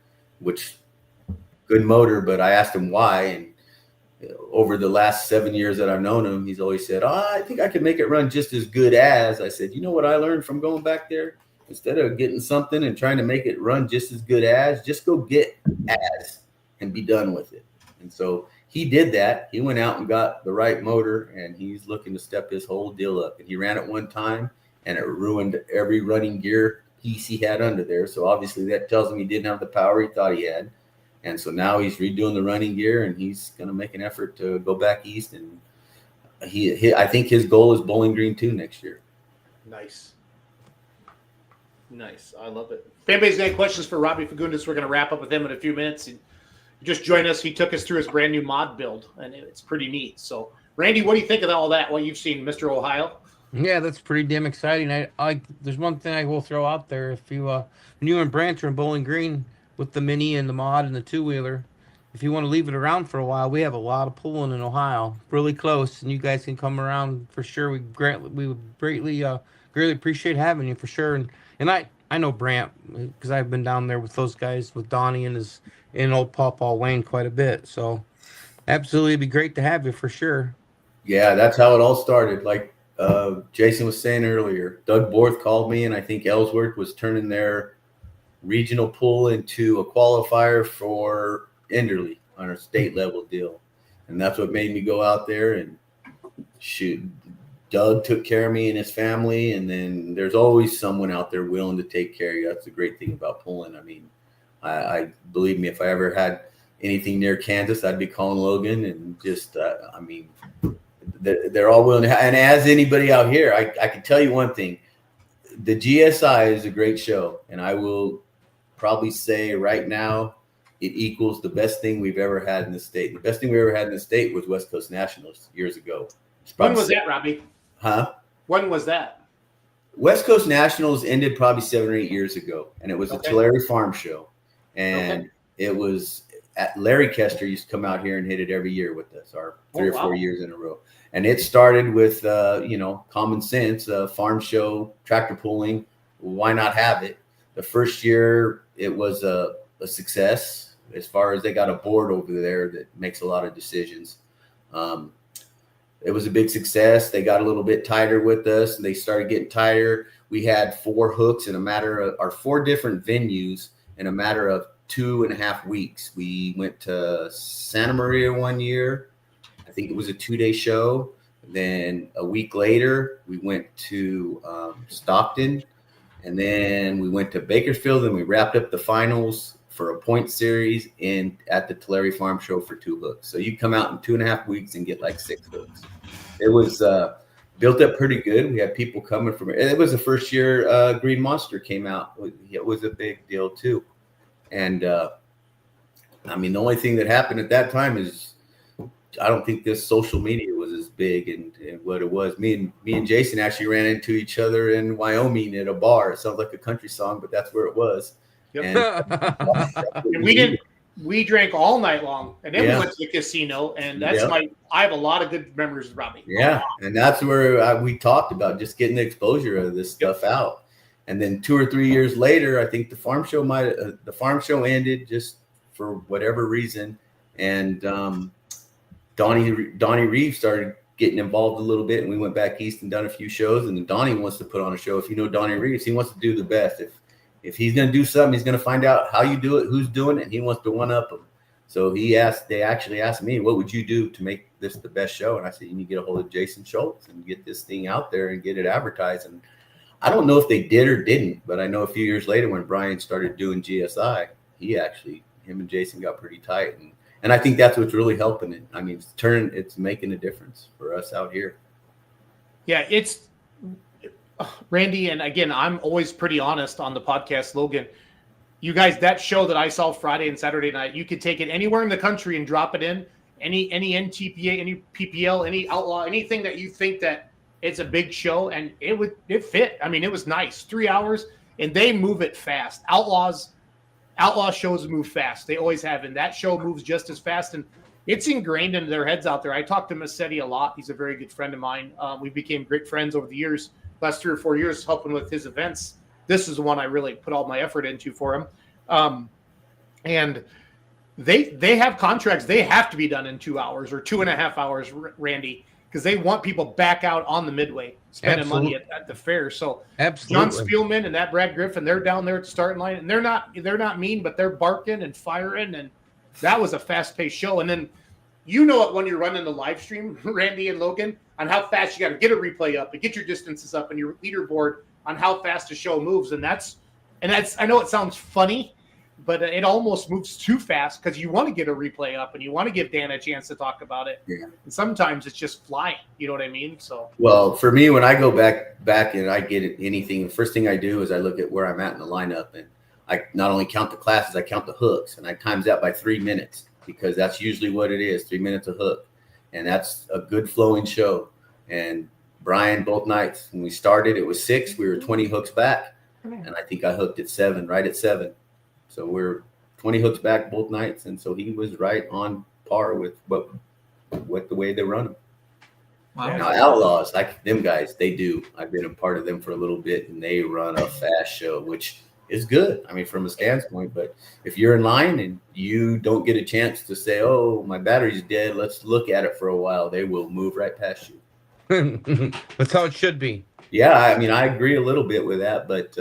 which good motor. But I asked him why. And over the last 7 years that I've known him, he's always said, I think I can make it run just as good as. I said, you know what I learned from going back there? Instead of getting something and trying to make it run just as good as, just go get as and be done with it. And so he did that. He went out and got the right motor, and he's looking to step his whole deal up. And he ran it one time, and it ruined every running gear piece he had under there. So obviously that tells him he didn't have the power he thought he had. And so now he's redoing the running gear, and he's going to make an effort to go back east. And I think his goal is Bowling Green 2 next year. Nice. I love it. If anybody's got any questions for Robbie Fagundes, we're going to wrap up with him in a few minutes. And just join us. He took us through his brand new mod build, and it's pretty neat. So, Randy, what do you think of all that? What you've seen, Mr. Ohio? Yeah, that's pretty damn exciting. I there's one thing I will throw out there. If you when you and Branch are in Bowling Green with the mini and the mod and the 2-wheeler, if you want to leave it around for a while, we have a lot of pulling in Ohio, really close, and you guys can come around for sure. We would greatly appreciate having you for sure. And I know Brant because I've been down there with those guys, with Donnie and old Pawpaw Wayne quite a bit. So absolutely, it'd be great to have you for sure. Yeah, that's how it all started. Like Jason was saying earlier, Doug Borth called me, and I think Ellsworth was turning their regional pool into a qualifier for Enderley on a state level deal. And that's what made me go out there and shoot. Doug took care of me and his family, and then there's always someone out there willing to take care of you. That's the great thing about pulling. I mean, I believe me, if I ever had anything near Kansas, I'd be calling Logan, and just I mean, they're all willing to. And as anybody out here, I can tell you one thing: the GSI is a great show, and I will probably say right now it equals the best thing we've ever had in the state. The best thing we ever had in the state was West Coast Nationals years ago. When was that, Robbie? Huh? When was that? West Coast Nationals ended probably 7 or 8 years ago, and it was a Tulare Farm Show, and it was Larry Kester used to come out here and hit it every year with us, our 3 or 4 years in a row. And it started with common sense, farm show, tractor pulling. Why not have it? The first year it was a success as far as they got a board over there that makes a lot of decisions. It was a big success. They got a little bit tighter with us, and they started getting tighter. We had 4 hooks in a matter of, or 4 different venues in a matter of 2.5 weeks. We went to Santa Maria one year. I think it was a 2-day show. Then a week later, we went to Stockton, and then we went to Bakersfield, and we wrapped up the finals for a point series at the Tulare Farm Show for 2 hooks. So you come out in 2.5 weeks and get like 6 hooks. It was built up pretty good. We had people coming from it. It was the first year Green Monster came out. It was a big deal too. And I mean, the only thing that happened at that time is I don't think this social media was as big and what it was. Me and Jason actually ran into each other in Wyoming at a bar. It sounds like a country song, but that's where it was. Yep. And we drank all night long, and then we went to the casino, and that's I have a lot of good memories of Robbie. Yeah, and that's where we talked about just getting the exposure of this stuff out. And then 2 or 3 years later, I think the farm show ended just for whatever reason, and Donnie Reeves started getting involved a little bit, and we went back east and done a few shows. And then Donnie wants to put on a show. If you know Donnie Reeves, he wants to do the best. If he's going to do something, he's going to find out how you do it, who's doing it, and he wants to one-up them. So they actually asked me, what would you do to make this the best show? And I said, you need to get a hold of Jason Schultz and get this thing out there and get it advertised. And I don't know if they did or didn't, but I know a few years later when Brian started doing GSI, him and Jason got pretty tight. And I think that's what's really helping it. I mean, it's making a difference for us out here. Yeah, it's Randy, and again, I'm always pretty honest on the podcast, Logan. You guys, that show that I saw Friday and Saturday night, you could take it anywhere in the country and drop it in. Any NTPA, any PPL, any outlaw, anything that you think that it's a big show, and it fit. I mean, it was nice. 3 hours, and they move it fast. Outlaw shows move fast. They always have, and that show moves just as fast, and it's ingrained into their heads out there. I talked to Massetti a lot. He's a very good friend of mine. We became great friends over the years. Last 3 or 4 years helping with his events. This is the one I really put all my effort into for him. And they have contracts. They have to be done in 2 hours or 2.5 hours, Randy, because they want people back out on the midway spending money at the fair. So John Spielman and that Brad Griffin, they're down there at the starting line, and they're not mean, but they're barking and firing. And that was a fast-paced show. And then you know it when you're running the live stream, Randy and Logan, on how fast you got to get a replay up and get your distances up and your leaderboard on how fast the show moves. And that's And I know it sounds funny, but it almost moves too fast because you want to get a replay up and you want to give Dan a chance to talk about it. Yeah. And sometimes it's just flying. You know what I mean? So. Well, for me, when I go back and I get anything, the first thing I do is I look at where I'm at in the lineup, and I not only count the classes, I count the hooks, and I times that by 3 minutes because that's usually what it is, 3 minutes a hook, and that's a good flowing show. And Brian, both nights when we started, it was 6. We were 20 hooks back, and I think I hooked at 7, right at 7. So we're 20 hooks back both nights, and so he was right on par with the way they run them. Wow. Now Outlaws, like them guys, they do. I've been a part of them for a little bit, and they run a fast show, which is good. I mean, from a standpoint, but if you're in line and you don't get a chance to say, "Oh, my battery's dead, let's look at it for a while," they will move right past you. That's how it should be. Yeah, I mean, I agree a little bit with that, but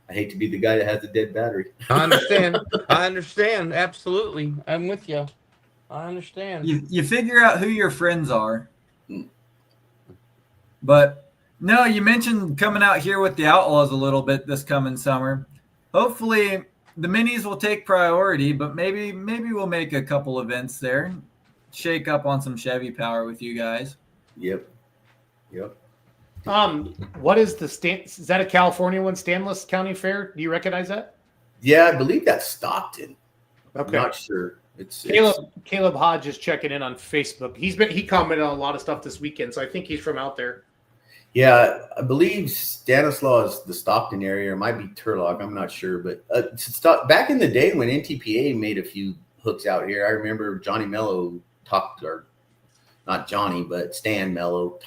I hate to be the guy that has the dead battery. I understand. I understand. Absolutely. I'm with you. I understand. You figure out who your friends are. But no, you mentioned coming out here with the Outlaws a little bit this coming summer. Hopefully the minis will take priority, but maybe we'll make a couple events there. Shake up on some Chevy power with you guys. Yep. What is is that a California one, Stanless County Fair? Do you recognize that? Yeah, I believe that's Stockton. Okay. I'm not sure. It's Caleb Hodge is checking in on Facebook. He commented on a lot of stuff this weekend, so I think he's from out there. Yeah, I believe Stanislaus is the Stockton area. It might be Turlock. I'm not sure. But back in the day when NTPA made a few hooks out here, I remember Johnny Mello not Johnny, but Stan Mello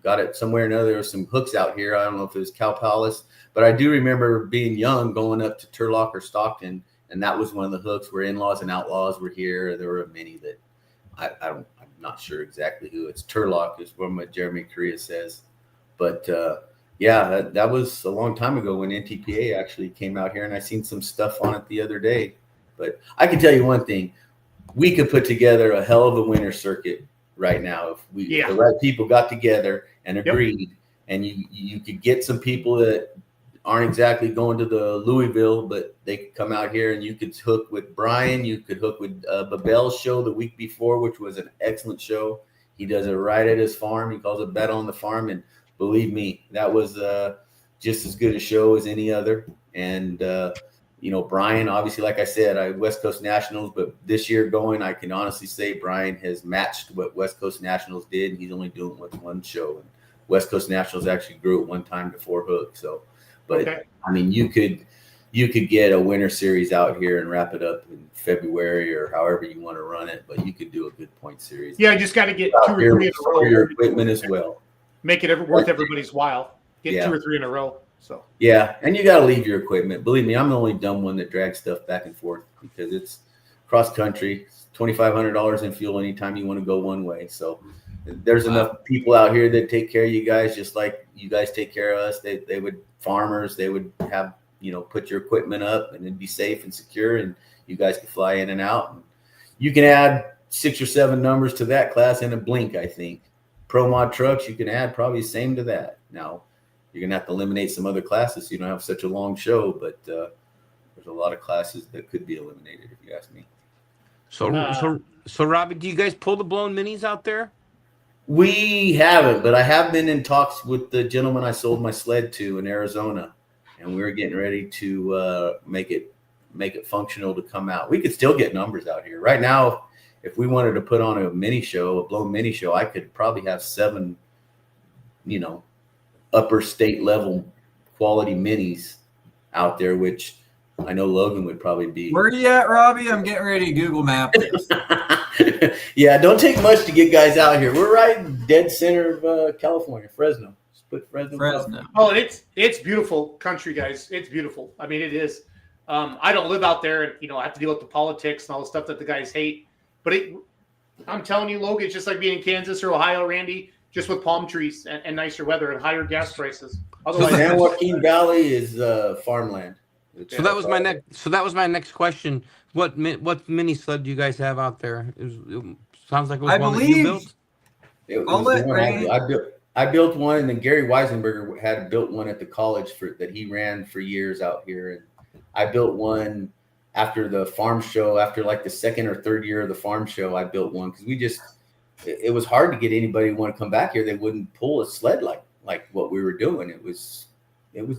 got it somewhere or another. There were some hooks out here. I don't know if it was Cal Palace, but I do remember being young going up to Turlock or Stockton, and that was one of the hooks where In-Laws and Outlaws were here. There were many that I'm not sure exactly who. It's Turlock is what Jeremy Correa says. But that was a long time ago when NTPA actually came out here, and I seen some stuff on it the other day. But I can tell you one thing: we could put together a hell of a winter circuit right now if the right people got together and agreed, and you could get some people that aren't exactly going to the Louisville, but they could come out here and you could hook with Brian. You could hook with Babel's show the week before, which was an excellent show. He does it right at his farm. He calls it Bet on the Farm, and believe me, that was just as good a show as any other. And, Brian, obviously, like I said, West Coast Nationals, but this year I can honestly say Brian has matched what West Coast Nationals did. And he's only doing it with one show. And West Coast Nationals actually grew at one time to 4 hooks. So, but I mean, you could get a winter series out here and wrap it up in February or however you want to run it, but you could do a good point series. Yeah, you just got to get 2 or 3 in a row. Your equipment as well. Make it worth everybody's while. Get 2 or 3 in a row. So and you got to leave your equipment. Believe me, I'm the only dumb one that drags stuff back and forth because it's cross country, $2,500 in fuel anytime you want to go one way. So there's enough people out here that take care of you guys, just like you guys take care of us. They would farmers. They would have put your equipment up and it'd be safe and secure, and you guys could fly in and out. And you can add 6 or 7 numbers to that class in a blink. I think Pro Mod trucks you can add probably the same to that. Now you're gonna have to eliminate some other classes so you don't have such a long show, but there's a lot of classes that could be eliminated if you ask me. So Robbie, do you guys pull the blown minis out there? We haven't, but I have been in talks with the gentleman I sold my sled to in Arizona, and we're getting ready to make it functional to come out. We could still get numbers out here right now. If we wanted to put on a blown mini show, I could probably have 7, upper state level quality minis out there, which I know Logan would probably be. Where are you at, Robbie? I'm getting ready to Google Map this. Yeah, don't take much to get guys out here. We're right in dead center of California, Fresno. Just put Fresno. Oh, it's beautiful country, guys. It's beautiful. I mean, it is. I don't live out there, and I have to deal with the politics and all the stuff that the guys hate. But I'm telling you, Logan, it's just like being in Kansas or Ohio, Randy, just with palm trees and nicer weather and higher gas prices. Otherwise, San Joaquin Valley is farmland. So that was my next question. What mini sled do you guys have out there? It sounds like it was one that you built. I I built one, and then Gary Weisenberger had built one at the college that he ran for years out here. And I built one after the farm show, after like the second or third year of the farm show. I built one because it was hard to get anybody to want to come back here. They wouldn't pull a sled like what we were doing. It was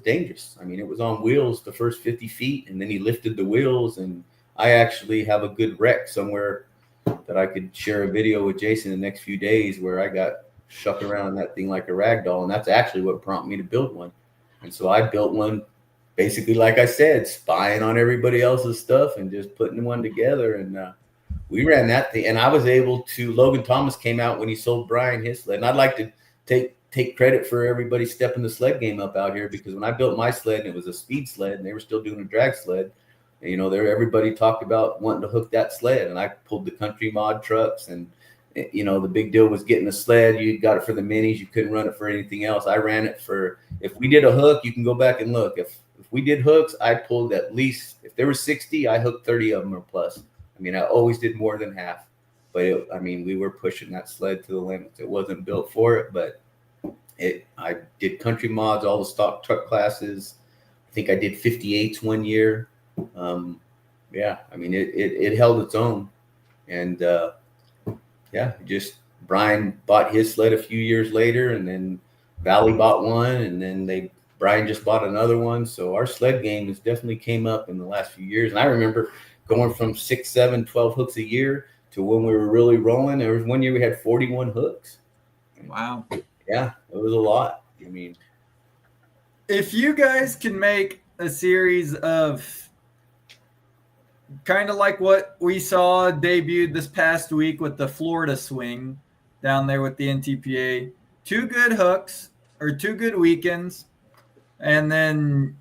dangerous. I mean, it was on wheels the first 50 feet, and then he lifted the wheels. And I actually have a good wreck somewhere that I could share a video with Jason in the next few days where I got shuck around that thing like a rag doll. And that's actually what prompted me to build one. And so I built one basically, like I said, spying on everybody else's stuff and just putting one together. And we ran that thing. And I was able to, Logan Thomas came out when he sold Brian his sled. And I'd like to take credit for everybody stepping the sled game up out here, because when I built my sled and it was a speed sled and they were still doing a drag sled, you know, everybody talked about wanting to hook that sled. And I pulled the country mod trucks, and you know, the big deal was getting a sled. You got it for the minis. You couldn't run it for anything else. I ran it for, if we did a hook, you can go back and look. If we did hooks, I pulled at least, if there were 60, I hooked 30 of them or plus. I mean, I always did more than half. But we were pushing that sled to the limits. It wasn't built for it, but I did country mods, all the stock truck classes. I think I did 58s one year. Yeah, I mean, it held its own. And just Brian bought his sled a few years later, and then Valley bought one, and then Brian just bought another one. So our sled game has definitely came up in the last few years. And I remember going from 6, 7, 12 hooks a year to when we were really rolling. There was one year we had 41 hooks. Wow. Yeah, it was a lot. I mean, if you guys can make a series of kind of like what we saw debuted this past week with the Florida swing down there with the NTPA, 2 good hooks or 2 good weekends, and then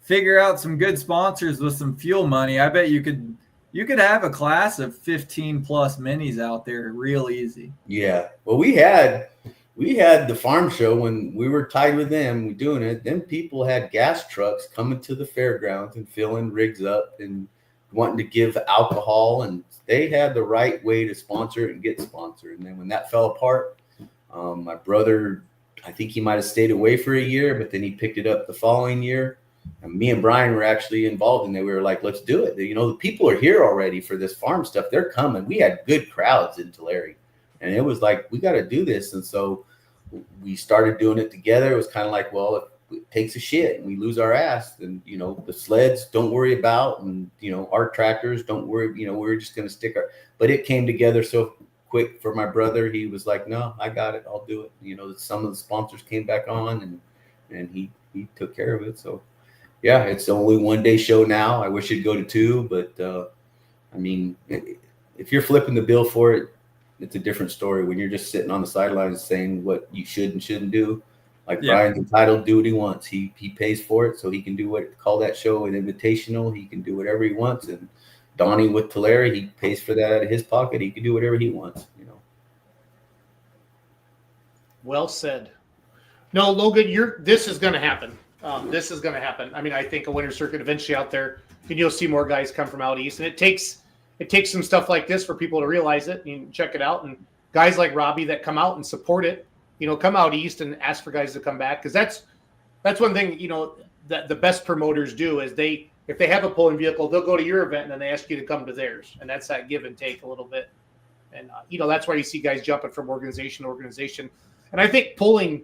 figure out some good sponsors with some fuel money, I bet you could have a class of 15 plus minis out there real easy. Yeah. Well, we had the farm show when we were tied with them doing it. Then people had gas trucks coming to the fairgrounds and filling rigs up and wanting to give alcohol, and they had the right way to sponsor it and get sponsored. And then when that fell apart, my brother, I think he might have stayed away for a year, but then he picked it up the following year. And me and Brian were actually involved in it. We were like, let's do it. You know, the people are here already for this farm stuff. They're coming. We had good crowds in Tulare, and it was like, we got to do this. And so we started doing it together. It was kind of like, well, if it takes a shit and we lose our ass, and, you know, the sleds don't worry about, and, you know, our tractors don't worry, you know, we're just going to stick but it came together so quick for my brother. He was like, no, I got it. I'll do it. You know, some of the sponsors came back on, and he took care of it. So yeah, it's only one day show now. I wish it'd go to 2, but I mean, if you're flipping the bill for it, it's a different story. When you're just sitting on the sidelines saying what you should and shouldn't do, like Brian's entitled to do what he wants. He pays for it, so he can do call that show an invitational. He can do whatever he wants. And Donnie with Tulare, he pays for that out of his pocket. He can do whatever he wants, you know. Well said. No, Logan, this is going to happen. This is going to happen. I mean, I think a winter circuit eventually out there, and you'll see more guys come from out east. And it takes some stuff like this for people to realize it and check it out. And guys like Robbie that come out and support it, you know, come out east and ask for guys to come back. Because that's one thing, you know, that the best promoters do is if they have a pulling vehicle, they'll go to your event and then they ask you to come to theirs. And that's that give and take a little bit. And, you know, that's why you see guys jumping from organization to organization. And I think pulling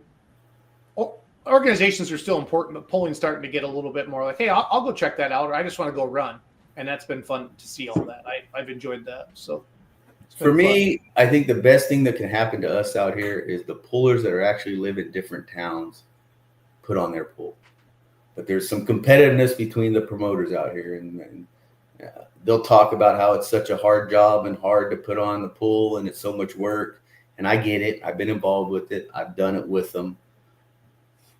organizations are still important, but pulling's starting to get a little bit more like, hey, I'll go check that out, or I just want to go run. And that's been fun to see all that. I've enjoyed that. So for me, I think the best thing that can happen to us out here is the pullers that are actually live in different towns put on their pull. But there's some competitiveness between the promoters out here, and they'll talk about how it's such a hard job and hard to put on the pull, and it's so much work. And I get it. I've been involved with it. I've done it with them.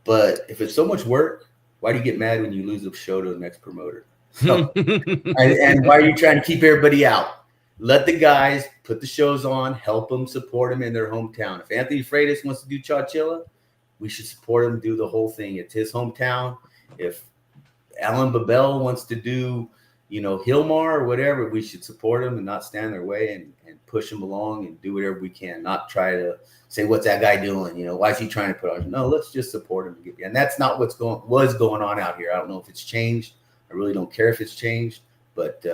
But if it's so much work, why do you get mad when you lose a show to the next promoter? So, and why are you trying to keep everybody out? Let the guys put the shows on, help them, support them in their hometown. If Anthony Freitas wants to do Chowchilla, we should support him, do the whole thing. It's his hometown. If Alan Babel wants to do, Hillmar or whatever, we should support them and not stand in their way and push them along and do whatever we can, not try to say, what's that guy doing? Why is he trying to put on? No, let's just support him. And that's not was going on out here. I don't know if it's changed. I really don't care if it's changed, but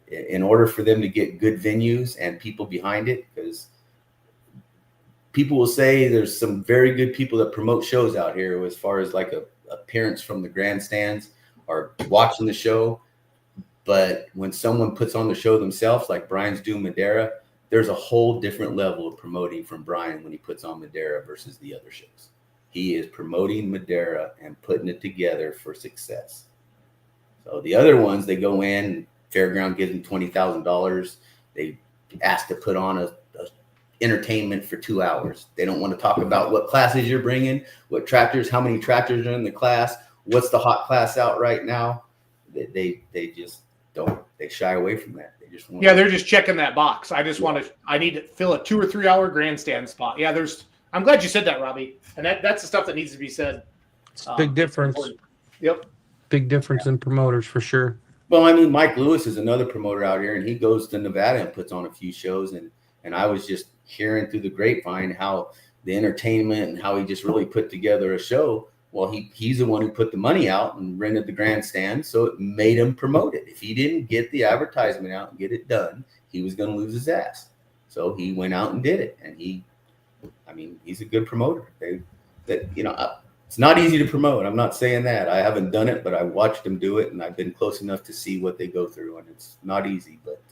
in order for them to get good venues and people behind it, because people will say there's some very good people that promote shows out here as far as like a appearance from the grandstands or watching the show. But when someone puts on the show themselves, like Brian's doing Madera, there's a whole different level of promoting from Brian when he puts on Madera versus the other shows. He is promoting Madera and putting it together for success. So the other ones, they go in, Fairground gives them $20,000. They ask to put on a entertainment for 2 hours. They don't want to talk about what classes you're bringing, what tractors, how many tractors are in the class, what's the hot class out right now. They just don't. They shy away from that. They just want. Yeah, they're just checking that box. I need to fill a 2 or 3 hour grandstand spot. Yeah, I'm glad you said that, Robbie. And that's the stuff that needs to be said. It's a big difference. Yep. Big difference in promoters for sure. Well, I mean, Mike Lewis is another promoter out here, and he goes to Nevada and puts on a few shows. And I was just hearing through the grapevine how the entertainment and how he just really put together a show. Well, he's the one who put the money out and rented the grandstand, so it made him promote it. If he didn't get the advertisement out and get it done, he was going to lose his ass. So he went out and did it, and he's a good promoter. It's not easy to promote. I'm not saying that. I haven't done it, but I watched them do it, and I've been close enough to see what they go through, and it's not easy. But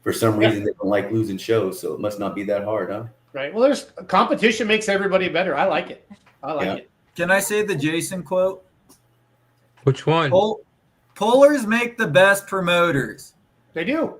for some reason, they don't like losing shows, so it must not be that hard, huh? Right. Well, there's competition makes everybody better. I like it. It. Can I say the Jason quote? Which one? Pullers make the best promoters. They do.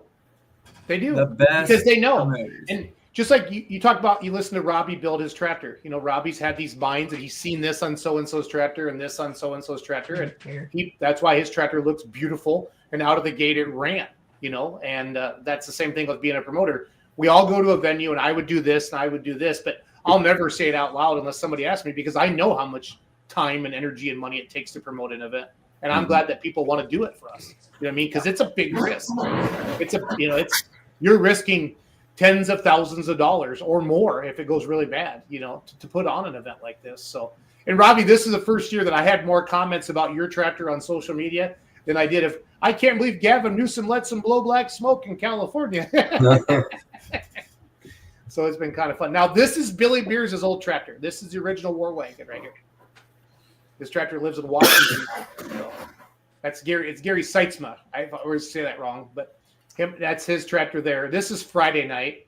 The best because they know. promoters. And just like you talk about, you listen to Robbie build his tractor. Robbie's had these minds and he's seen this on so-and-so's tractor and this on so-and-so's tractor. And that's why his tractor looks beautiful. And out of the gate, it ran, and that's the same thing with being a promoter. We all go to a venue and I would do this and I would do this, but I'll never say it out loud unless somebody asks me, because I know how much time and energy and money it takes to promote an event. And I'm glad that people want to do it for us. You know what I mean? Because it's a big risk. You're risking tens of thousands of dollars or more if it goes really bad, to put on an event like this. So, and Robbie, this is the first year that I had more comments about your tractor on social media than I did if I can't believe Gavin Newsom lets him blow black smoke in California. So it's been kind of fun. Now, this is Billy Beers' old tractor. This is the original war wagon right here. This tractor lives in Washington. That's Gary. It's Gary Seitzma. I always say that wrong, but that's his tractor there. This is Friday night.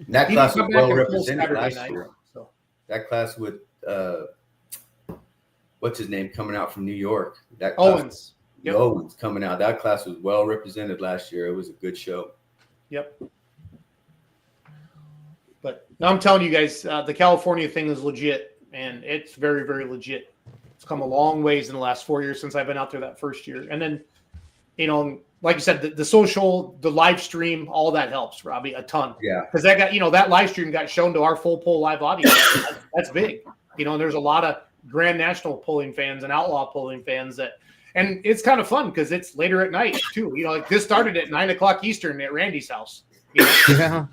That class was well represented last year. So. That class with what's his name coming out from New York? That class, Owens. Yep. Owens coming out. That class was well represented last year. It was a good show. Yep. But now I'm telling you guys, the California thing is legit, and it's very, very legit. It's come a long ways in the last 4 years since I've been out there that first year. And then, like you said, the social, the live stream, all that helps, Robbie, a ton. Yeah. Because that got, that live stream got shown to our full pull live audience. That's big. And there's a lot of Grand National pulling fans and Outlaw pulling fans and it's kind of fun because it's later at night too. Like this started at 9 o'clock Eastern at Randy's house. Yeah.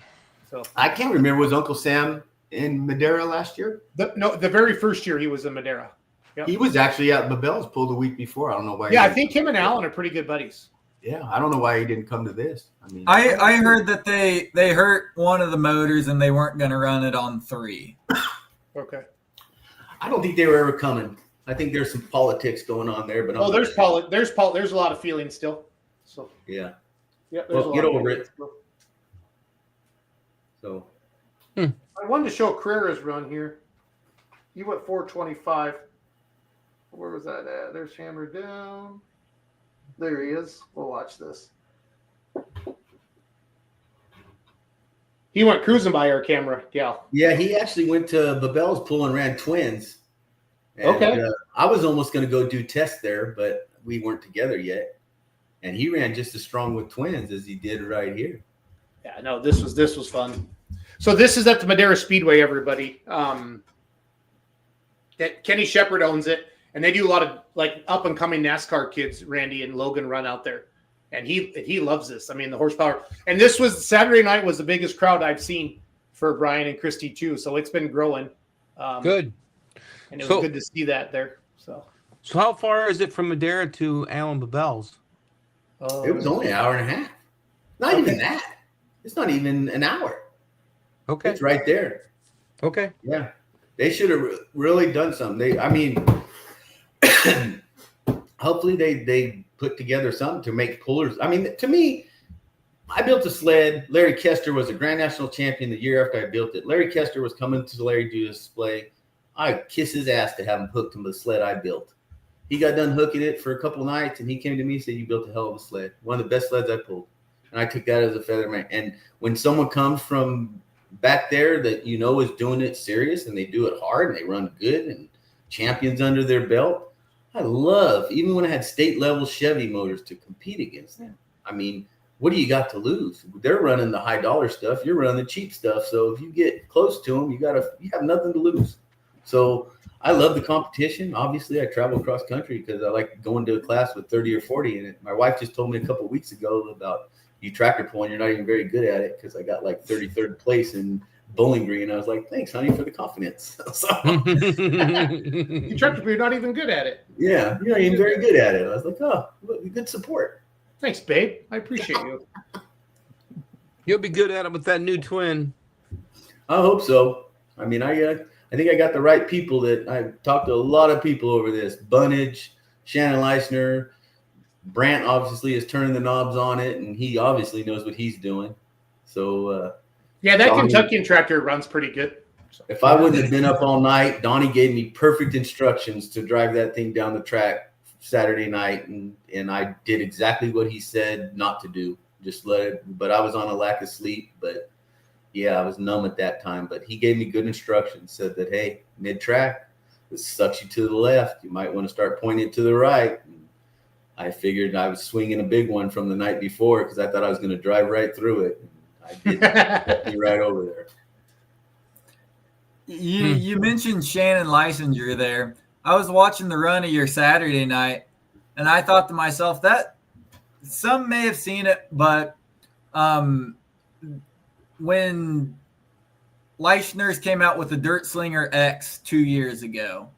So I can't remember. Was Uncle Sam in Madera last year? The very first year he was in Madera. Yep. He was actually at Babelle's pull the week before. I don't know why. Yeah, I think him and Alan are pretty good buddies. Yeah, I don't know why he didn't come to this. I heard that they hurt one of the motors and they weren't going to run it on 3. Okay. I don't think they were ever coming. I think there's some politics going on there, but there's a lot of feelings still. So yeah. Yeah. Well, get over it. So, I wanted to show Carrera's run here. He went 425. Where was that at? There's Hammer down. There he is. We'll watch this. He went cruising by our camera. Yeah. Yeah, he actually went to Babelle's pool and ran twins. And, okay. I was almost going to go do tests there, but we weren't together yet. And he ran just as strong with twins as he did right here. Yeah, no, this was fun. So this is at the Madera Speedway, everybody. That Kenny Shepard owns it, and they do a lot of like up and coming NASCAR kids. Randy and Logan run out there, and he loves this. I mean, the horsepower. And this was Saturday night was the biggest crowd I've seen for Brian and Christy too. So it's been growing. Good. And it was good to see that there. So how far is it from Madera to Allen Babel's? It was only an hour and a half. Not even that. It's not even an hour. Okay. It's right there. Okay. Yeah. They should have really done something. Hopefully they put together something to make pullers. I mean, to me, I built a sled. Larry Kester was a Grand National champion the year after I built it. Larry Kester was coming to Larry do a display. I'd kiss his ass to have him hooked to the sled I built. He got done hooking it for a couple of nights, and he came to me and said, "You built a hell of a sled. One of the best sleds I pulled." And I took that as a feather man. And when someone comes from back there that is doing it serious and they do it hard and they run good and champions under their belt, I love, even when I had state level Chevy motors, to compete against them. I mean, what do you got to lose? They're running the high dollar stuff. You're running the cheap stuff. So if you get close to them, you have nothing to lose. So I love the competition. Obviously, I travel cross country because I like going to a class with 30 or 40 in it. My wife just told me a couple of weeks ago about you tractor pulling. You're not even very good at it because I got like 33rd place in Bowling Green. I was like, thanks, honey, for the confidence. So, you tractor pull, you're not even good at it. Yeah, you're not even very good at it. I was like, oh, good support. Thanks, babe. I appreciate you. You'll be good at it with that new twin. I hope so. I mean, I think I got the right people. That I've talked to a lot of people over this. Bunnage, Shannon Leisner, Brant obviously is turning the knobs on it, and he obviously knows what he's doing. So yeah, that Kentuckian tractor runs pretty good. So. If I wouldn't have been up all night, Donnie gave me perfect instructions to drive that thing down the track Saturday night, and I did exactly what he said not to do. Just let it. But I was on a lack of sleep. But yeah, I was numb at that time. But he gave me good instructions. Said that, hey, mid track, this sucks you to the left. You might want to start pointing it to the right. And I figured I was swinging a big one from the night before because I thought I was going to drive right through it. I did. Get me right over there. You mentioned Shannon Leisinger there. I was watching the run of your Saturday night, and I thought to myself that some may have seen it, but when Leisner's came out with the Dirt Slinger X 2 years ago,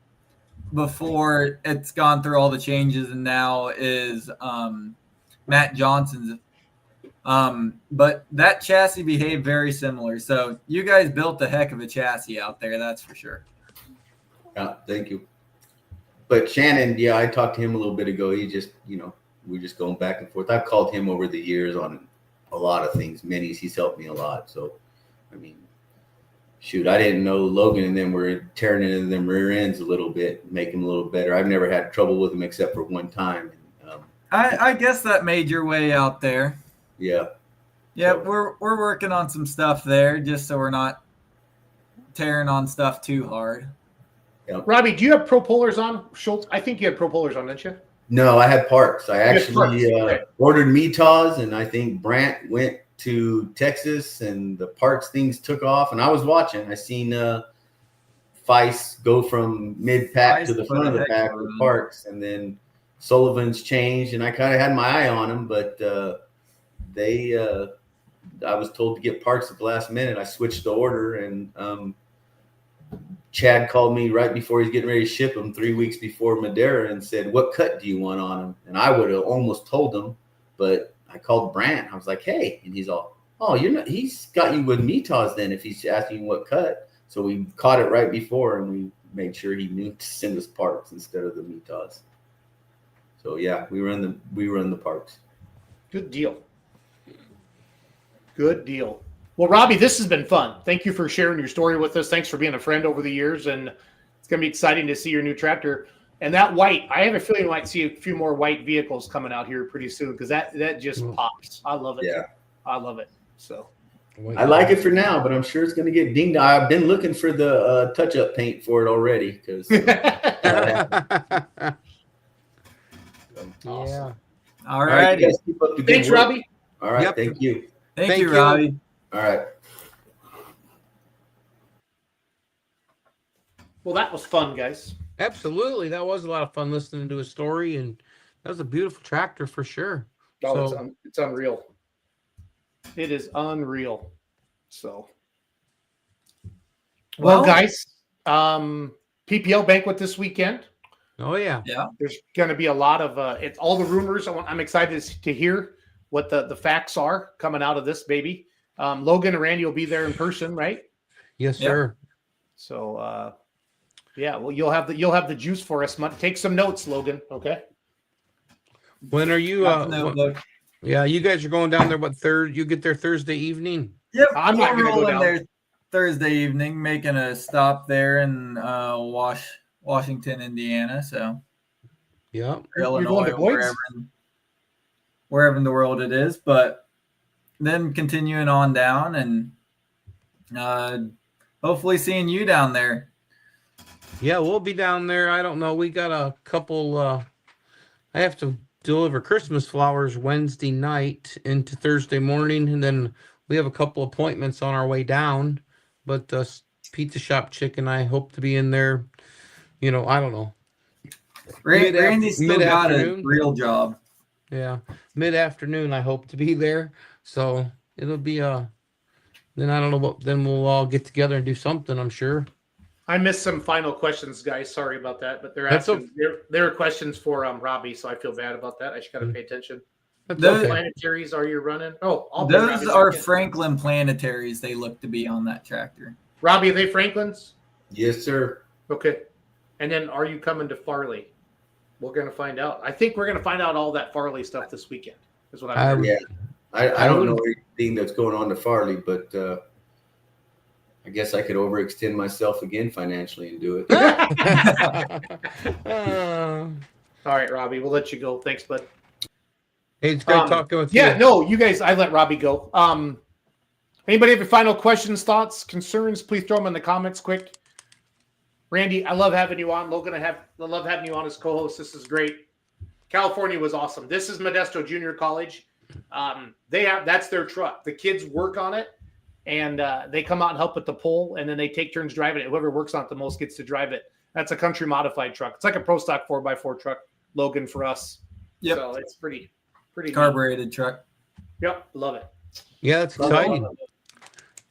before it's gone through all the changes, and now is Matt Johnson's. But that chassis behaved very similar. So you guys built a heck of a chassis out there, that's for sure. Yeah, thank you. But Shannon, yeah, I talked to him a little bit ago. He just, we're just going back and forth. I've called him over the years on a lot of things. Minis, he's helped me a lot. So, I mean, shoot, I didn't know Logan and them were tearing into them rear ends a little bit, make them a little better. I've never had trouble with them except for one time. I guess that made your way out there. Yeah. Yeah, so, we're working on some stuff there just so we're not tearing on stuff too hard. Yeah. Robbie, do you have Pro Polars on? Schultz, I think you had Pro Polars on, didn't you? No, I had Parks. I actually ordered Mitas, and I think Brant went to Texas, and the Parks things took off. And I was watching. I seen Feist go from mid-pack to the front of the pack with Parks, and then Sullivan's changed, and I kind of had my eye on him, but I was told to get Parks at the last minute. I switched the order, and Chad called me right before he's getting ready to ship him 3 weeks before Madera and said, "What cut do you want on him?" And I would have almost told him, but I called Brant. I was like, "Hey," and he's all, "Oh, you're not. He's got you with Mitas then if he's asking what cut." So we caught it right before, and we made sure he knew to send us Parks instead of the Mitas. So yeah, we run the Parks. Good deal. Good deal. Well, Robbie, this has been fun. Thank you for sharing your story with us. Thanks for being a friend over the years, and it's going to be exciting to see your new tractor. And that white, I have a feeling we might see a few more white vehicles coming out here pretty soon because that just pops. I love it. Yeah, I love it. So I like it for now, but I'm sure it's going to get dinged. I've been looking for the touch-up paint for it already because. Awesome. Yeah. All right. You guys keep up the good Thanks, work. Robbie. All right. Yep. Thank you. Thank you, Robbie. All right. Well, that was fun, guys. Absolutely. That was a lot of fun listening to his story, and that was a beautiful tractor for sure. Oh, So, it's unreal. It is unreal. So, well, guys, PPL banquet this weekend. oh yeah. Yeah. There's going to be a lot of it's all the rumors. I'm excited to hear what the facts are coming out of this baby. Logan and Randy will be there in person, right? Yes, sir. So, yeah, well, you'll have the juice for us. Take some notes, Logan. Okay. When are you? Notebook. Yeah, you guys are going down there. What third? You get there Thursday evening. Yep, I'm not we're gonna go rolling down there Thursday evening, making a stop there in Washington, Indiana. So, yeah, You're Illinois, going to Boyd's? wherever in the world it is. But then continuing on down and hopefully seeing you down there. Yeah, we'll be down there. I don't know. We got a couple. I have to deliver Christmas flowers Wednesday night into Thursday morning, and then we have a couple appointments on our way down. But Pizza Shop Chick and I hope to be in there. I don't know. Randy's still got a real job. Yeah, mid-afternoon. I hope to be there. So it'll be Then I don't know what. Then we'll all get together and do something. I'm sure. I missed some final questions, guys. Sorry about that, but they're That's asking. There are questions for Robbie, so I feel bad about that. I just got to pay attention. Those- What planetaries are you running? Oh, Those are Franklin planetaries. They look to be on that tractor. Robbie, are they Franklin's? Yes, sir. Okay. And then are you coming to Farley? We're going to find out. I think we're going to find out all that Farley stuff this weekend. Is what I'm Yeah. I don't know anything that's going on to Farley, but I guess I could overextend myself again financially and do it. All right, Robbie, we'll let you go. Thanks, bud. Hey, it's great talking with you. Yeah, no, you guys, I let Robbie go. Anybody have any final questions, thoughts, concerns? Please throw them in the comments quick. Randy, I love having you on. Logan, I love having you on as co-host. This is great. California was awesome. This is Modesto Junior College. That's their truck. The kids work on it, and they come out and help with the pull, and then they take turns driving it. Whoever works on it the most gets to drive it. That's a country modified truck. It's like a pro stock 4x4 truck, Logan, for us. Yep. So it's pretty Carbureted truck. Yep, love it. Yeah, that's exciting.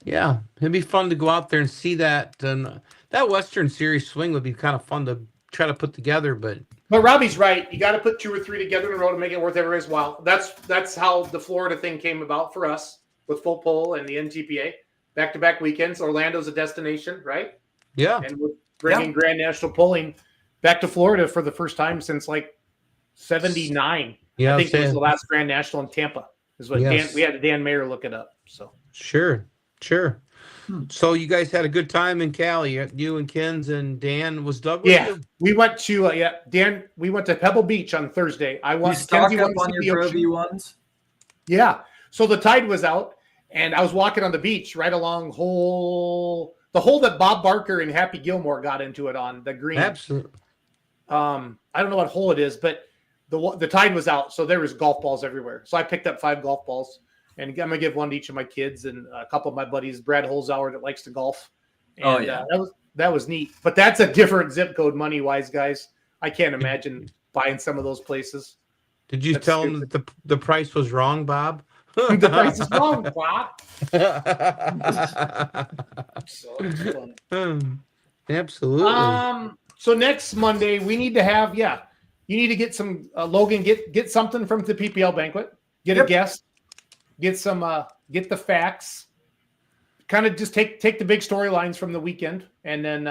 Yeah, it'd be fun to go out there and see that. And that Western Series swing would be kind of fun to try to put together. But Robbie's right. You got to put 2 or 3 together in a row to make it worth everybody's while. That's how the Florida thing came about for us with full pull and the NTPA. Back-to-back weekends. Orlando's a destination, right? Yeah. And we're bringing Grand National Pulling back to Florida for the first time since like 79. Yeah, I think it was the last Grand National in Tampa. Is what we had Dan Mayer look it up. So Sure. So you guys had a good time in Cali. You and Ken's and Dan. Was Doug with you? We went to Dan. We went to Pebble Beach on Thursday. You stock up on your Pro V1s? Yeah. So the tide was out, and I was walking on the beach right along the hole that Bob Barker and Happy Gilmore got into it on, the green. Absolutely. I don't know what hole it is, but the tide was out, so there was golf balls everywhere. So I picked up 5 golf balls, and I'm gonna give one to each of my kids and a couple of my buddies. Brad Holzauer that likes to golf. And, that was neat. But that's a different zip code money wise, guys. I can't imagine buying some of those places. Did you tell him that the price was wrong, Bob? The price is wrong, Bob. So it's fun. Absolutely. So next Monday we need to have you need to get some Logan, get something from the PPL banquet, get a guest, get some get the facts, kind of just take the big storylines from the weekend, and then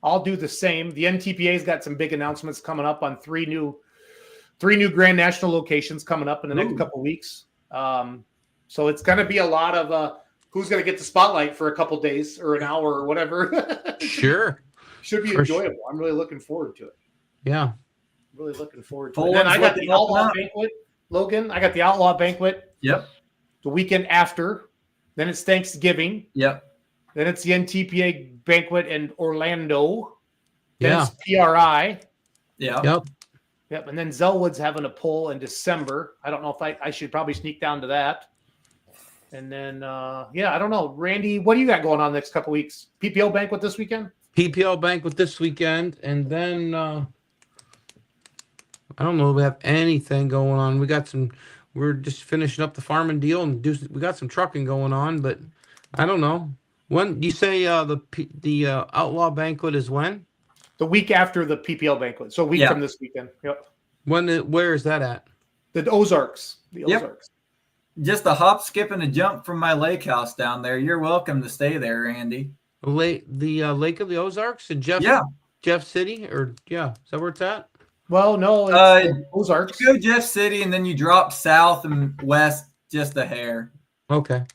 I'll do the same. The NTPA's got some big announcements coming up on 3 new Grand National locations coming up in the next couple weeks. So it's going to be a lot of who's going to get the spotlight for a couple days or an hour or whatever. Sure. Should be enjoyable. I'm really looking forward to it. Yeah. Really looking forward to it. And then I got the Outlaw Banquet, Logan. I got the Outlaw Banquet. Yep. The weekend after. Then it's Thanksgiving. Yep. Then it's the NTPA Banquet in Orlando. Then Yeah. it's PRI. Yeah. Yep. And then Zellwood's having a pull in December. I don't know if I should probably sneak down to that. And then, I don't know. Randy, what do you got going on the next couple weeks? PPO Banquet this weekend? PPL banquet this weekend, and then I don't know if we have anything going on. We're just finishing up the farming deal, and we got some trucking going on, but I don't know. When you say the outlaw banquet is when? The week after the PPL banquet, so a week from this weekend. Yep. Where is that at? The Ozarks. The Ozarks. Just a hop, skip, and a jump from my lake house down there. You're welcome to stay there, Andy. The Lake of the Ozarks in Jeff City, or is that where it's at? Well, no, it's Ozarks. You go Jeff City, and then you drop south and west just a hair. Okay.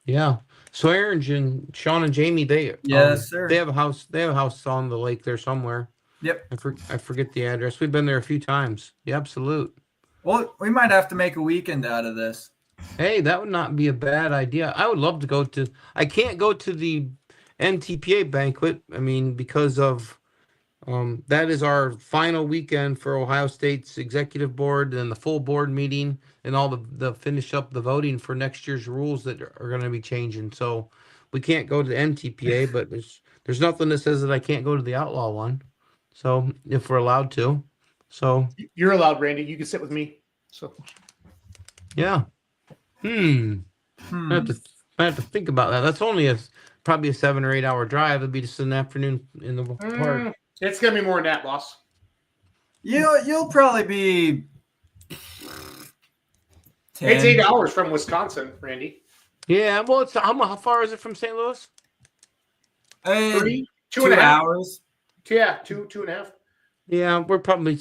Yeah. So Aaron and Sean and Jamie, sir. They have a house. They have a house on the lake there somewhere. Yep. I forget the address. We've been there a few times. The absolute. Well, we might have to make a weekend out of this. Hey, that would not be a bad idea. I would love to go to. I can't go to the NTPA banquet. I mean, because of that is our final weekend for Ohio State's executive board and the full board meeting and all the finish up the voting for next year's rules that are going to be changing. So we can't go to the NTPA, but there's nothing that says that I can't go to the outlaw one. So if we're allowed to, you're allowed, Randy. You can sit with me. So yeah. I have to think about that. That's only probably a 7 or 8 hour drive. It'd be just an afternoon in the park. It's gonna be more than that, boss. You'll probably be 10. It's 8 hours from Wisconsin, Randy. Yeah, well, it's how far is it from St. Louis? 2 hours. Yeah, two and a half. Yeah, we're probably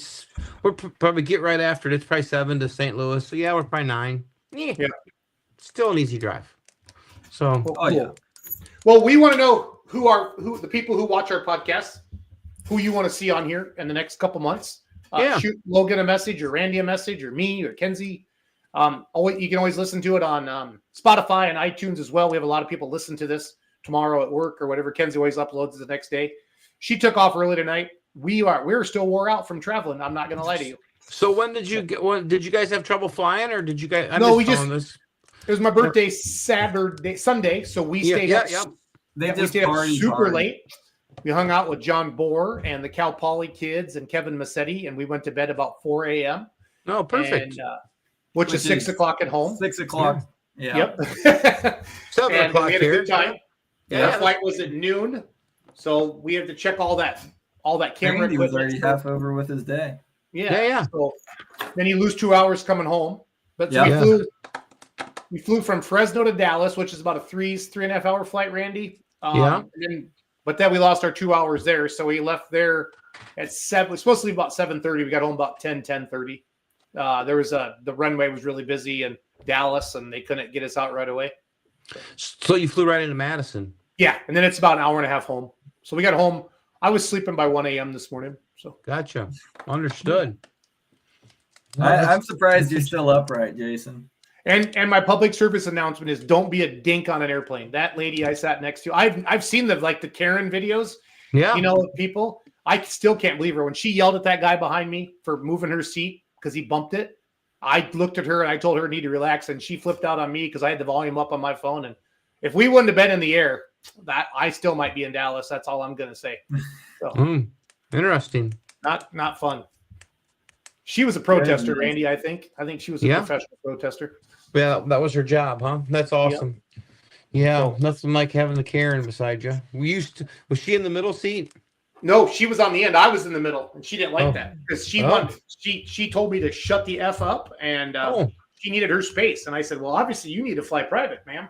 get right after it. It's probably 7 to St. Louis. So yeah, we're probably 9. Yeah. Still an easy drive. So cool. Well, we want to know who the people who watch our podcast, who you want to see on here in the next couple months. Shoot Logan a message, or Randy a message, or me, or Kenzie. You can always listen to it on Spotify and iTunes as well. We have a lot of people listen to this tomorrow at work or whatever. Kenzie always uploads it the next day. She took off early tonight. We're still wore out from traveling. I'm not going to lie to you. So when did you did you guys have trouble flying, or did you guys? It was my birthday Sunday, so we stayed up. We stayed up super late. We hung out with John Bohr and the Cal Poly kids and Kevin Massetti, and we went to bed about 4 a.m. Oh, perfect. And, which is 6 o'clock at home. 6 o'clock. Yeah. Yep. 7 and o'clock we had a here. good time. Yeah. The flight was at noon, so we had to check all that camera Randy was equipment. already half over with his day. Yeah. So then you lose 2 hours coming home. But we flew from Fresno to Dallas, which is about a 3.5 hour flight, Randy. But then we lost our 2 hours there. So we left there at 7. It was supposed to be about 7:30. We got home about 10:30. The runway was really busy in Dallas, and they couldn't get us out right away. So you flew right into Madison. Yeah, and then it's about an hour and a half home. So we got home. I was sleeping by 1 a.m. this morning. So gotcha. Understood. I'm surprised you're still upright, Jason. And my public service announcement is: don't be a dink on an airplane. That lady I sat next to, I've seen the Karen videos. Yeah, people. I still can't believe her when she yelled at that guy behind me for moving her seat because he bumped it. I looked at her and I told her I need to relax, and she flipped out on me because I had the volume up on my phone. And if we wouldn't have been in the air, that I still might be in Dallas. That's all I'm gonna say. So, interesting. Not fun. She was a protester, Randy. I think she was a professional protester. Yeah, that was her job, huh? That's awesome. Yep. Yeah, nothing like having the Karen beside you. Was she in the middle seat? No, she was on the end. I was in the middle, and she didn't like that because she told me to shut the F up, and she needed her space. And I said, well, obviously you need to fly private, ma'am.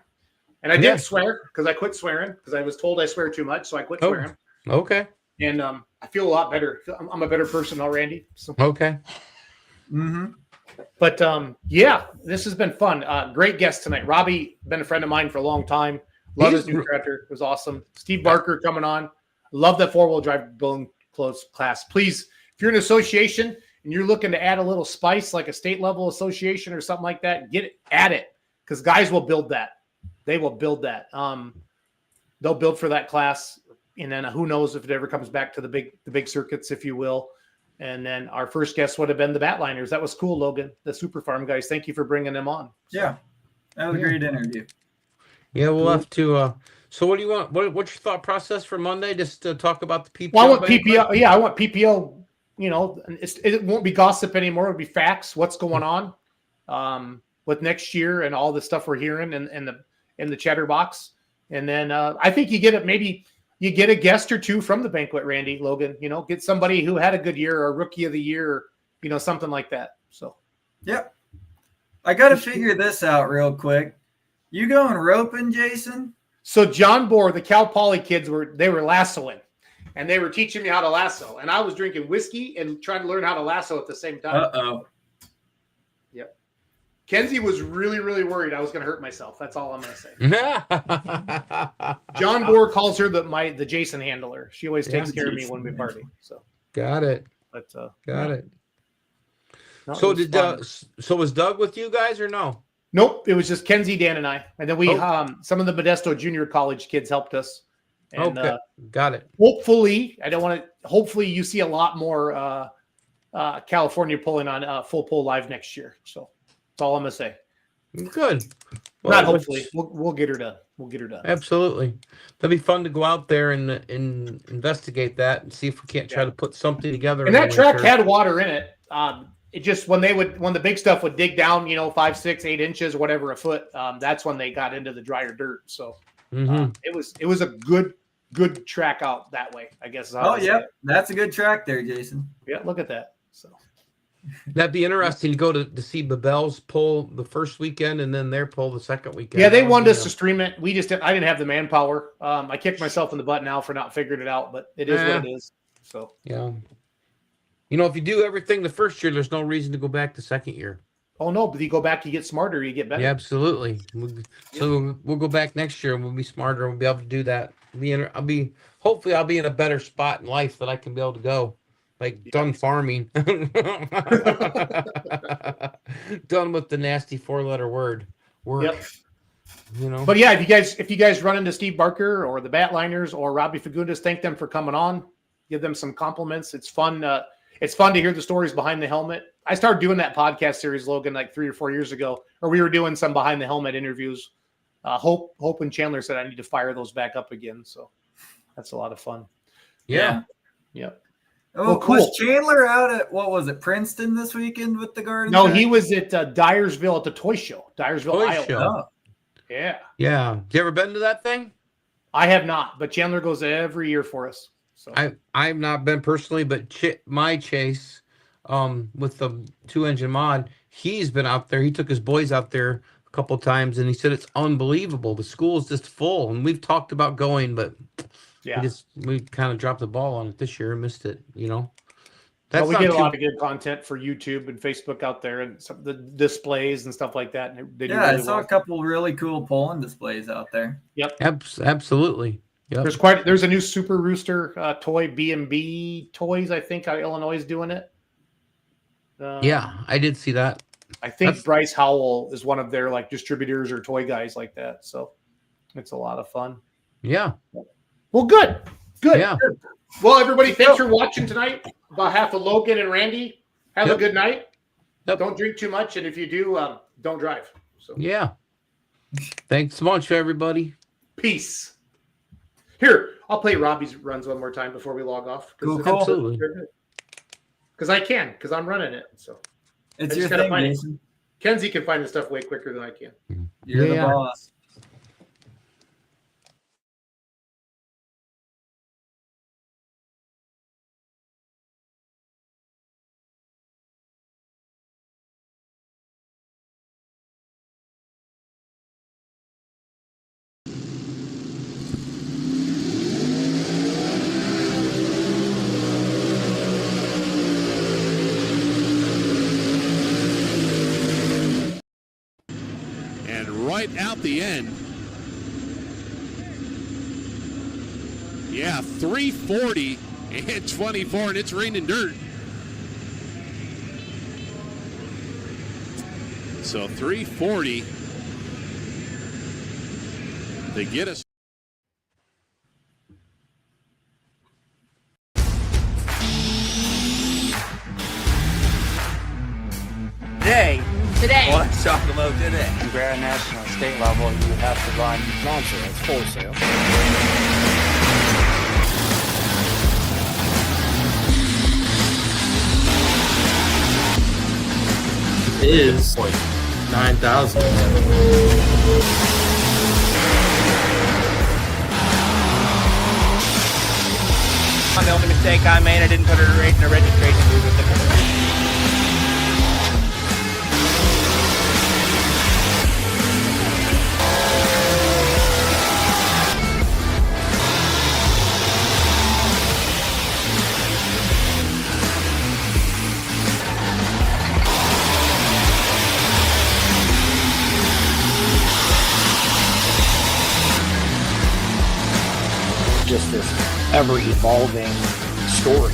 And I did swear because I quit swearing because I was told I swear too much, so I quit swearing. Okay. And I feel a lot better. I'm a better person now, Randy. So. Okay. Mm-hmm. But this has been fun. Great guest tonight. Robbie, been a friend of mine for a long time. Love his new tractor. It was awesome. Steve Barker coming on. Love that 4-wheel drive building clothes class. Please, if you're an association and you're looking to add a little spice, like a state level association or something like that, get it at it, because guys will build that. They will build that. They'll build for that class, and then who knows if it ever comes back to the big circuits, if you will. And then our first guest would have been the Batliners. That was cool, Logan. The Super Farm guys. Thank you for bringing them on. Yeah, that was a great interview. Yeah, we'll have to So what do you want? What's your thought process for Monday? Just to talk about the PPO. Well, I want banquet? PPO. Yeah, I want PPO. You know, it won't be gossip anymore. It'll be facts. What's going on with next year and all the stuff we're hearing in the chatterbox. And then I think you get it. Maybe you get a guest or two from the banquet, Randy Logan. You know, get somebody who had a good year or rookie of the year, or, you know, something like that. So, yep. I got to figure this out real quick. You going roping, Jason? So John Bohr, the Cal Poly kids were lassoing, and they were teaching me how to lasso, and I was drinking whiskey and trying to learn how to lasso at the same time. Uh-oh. Yep. Kenzie was really, really worried I was going to hurt myself. That's all I'm going to say. John Bohr calls her the Jason handler. She always takes care of me when we party. So got it. But got it. No, So it was did fun. so was Doug with you guys or no? Nope, it was just Kenzie, Dan, and I, and then we some of the Modesto Junior College kids helped us. And, Okay, got it. Hopefully, hopefully you see a lot more California pulling on Full Pull Live next year. So that's all I'm gonna say. Good. Not hopefully. We'll get her done. We'll get her done. Absolutely. That'd be fun to go out there and investigate that and see if we can't try to put something together. And that track had water in it. It just when the big stuff would dig down, 5, 6, 8 inches, whatever a foot, that's when they got into the drier dirt. So it was a good track out that way, I guess. Oh yeah, that's a good track there, Jason. Yeah, look at that. So that'd be interesting to go to see Babel's pull the first weekend and then their pull the second weekend. Yeah, they wanted us to stream it. I didn't have the manpower. I kicked myself in the butt now for not figuring it out, but it is what it is. So yeah. If you do everything the first year, there's no reason to go back the second year. Oh no, but you go back, you get smarter, you get better. Yeah, absolutely. So we'll go back next year and we'll be smarter. We'll be able to do that. Hopefully I'll be in a better spot in life that I can be able to go. Done farming. Done with the nasty 4-letter word. Work. Yep. But yeah, if you guys run into Steve Barker or the Batliners or Robbie Fagundes, thank them for coming on. Give them some compliments. It's fun. It's fun to hear the stories behind the helmet. I started doing that podcast series, Logan, like 3 or 4 years ago, or we were doing some behind the helmet interviews. Hope and Chandler said I need to fire those back up again. So that's a lot of fun. Yeah. Oh, Well, cool. Was Chandler out at, what was it, Princeton this weekend with the Garden? No, Track? he was at Dyersville at the Toy Show. Dyersville, Iowa. Show. Yeah. Yeah. You ever been to that thing? I have not, but Chandler goes every year for us. So I've not been personally, but my Chase, with the 2-engine mod, he's been out there. He took his boys out there a couple times, and he said it's unbelievable. The school is just full, and we've talked about going, but we kind of dropped the ball on it this year and missed it. Well, we get a lot of good content for YouTube and Facebook out there, and some the displays and stuff like that. And they do really I saw a couple really cool polling displays out there. Yep, absolutely. Yep. There's a new Super Rooster toy, B&B Toys. I think Illinois is doing it. Yeah, I did see that. I think Bryce Howell is one of their distributors or toy guys like that. So it's a lot of fun. Yeah. Well, good. Yeah. Good. Well, everybody, thanks for watching tonight. On behalf of Logan and Randy, have a good night. Don't drink too much, and if you do, don't drive. So yeah. Thanks so much, everybody. Peace. Here, I'll play Robbie's runs one more time before we log off. Cool. Absolutely. Because I'm running it. So it's your thing, Jason. Kenzie can find the stuff way quicker than I can. You're the boss. Right out the end. Yeah, 340 and 24, and it's raining dirt. So 340 to get us. Today, I want to talk a little go today. You go at national and state level, you have to run non-sale, it's wholesale. Is 9,000. The only mistake I made, I didn't put it right in the registration movement. Just this ever evolving story.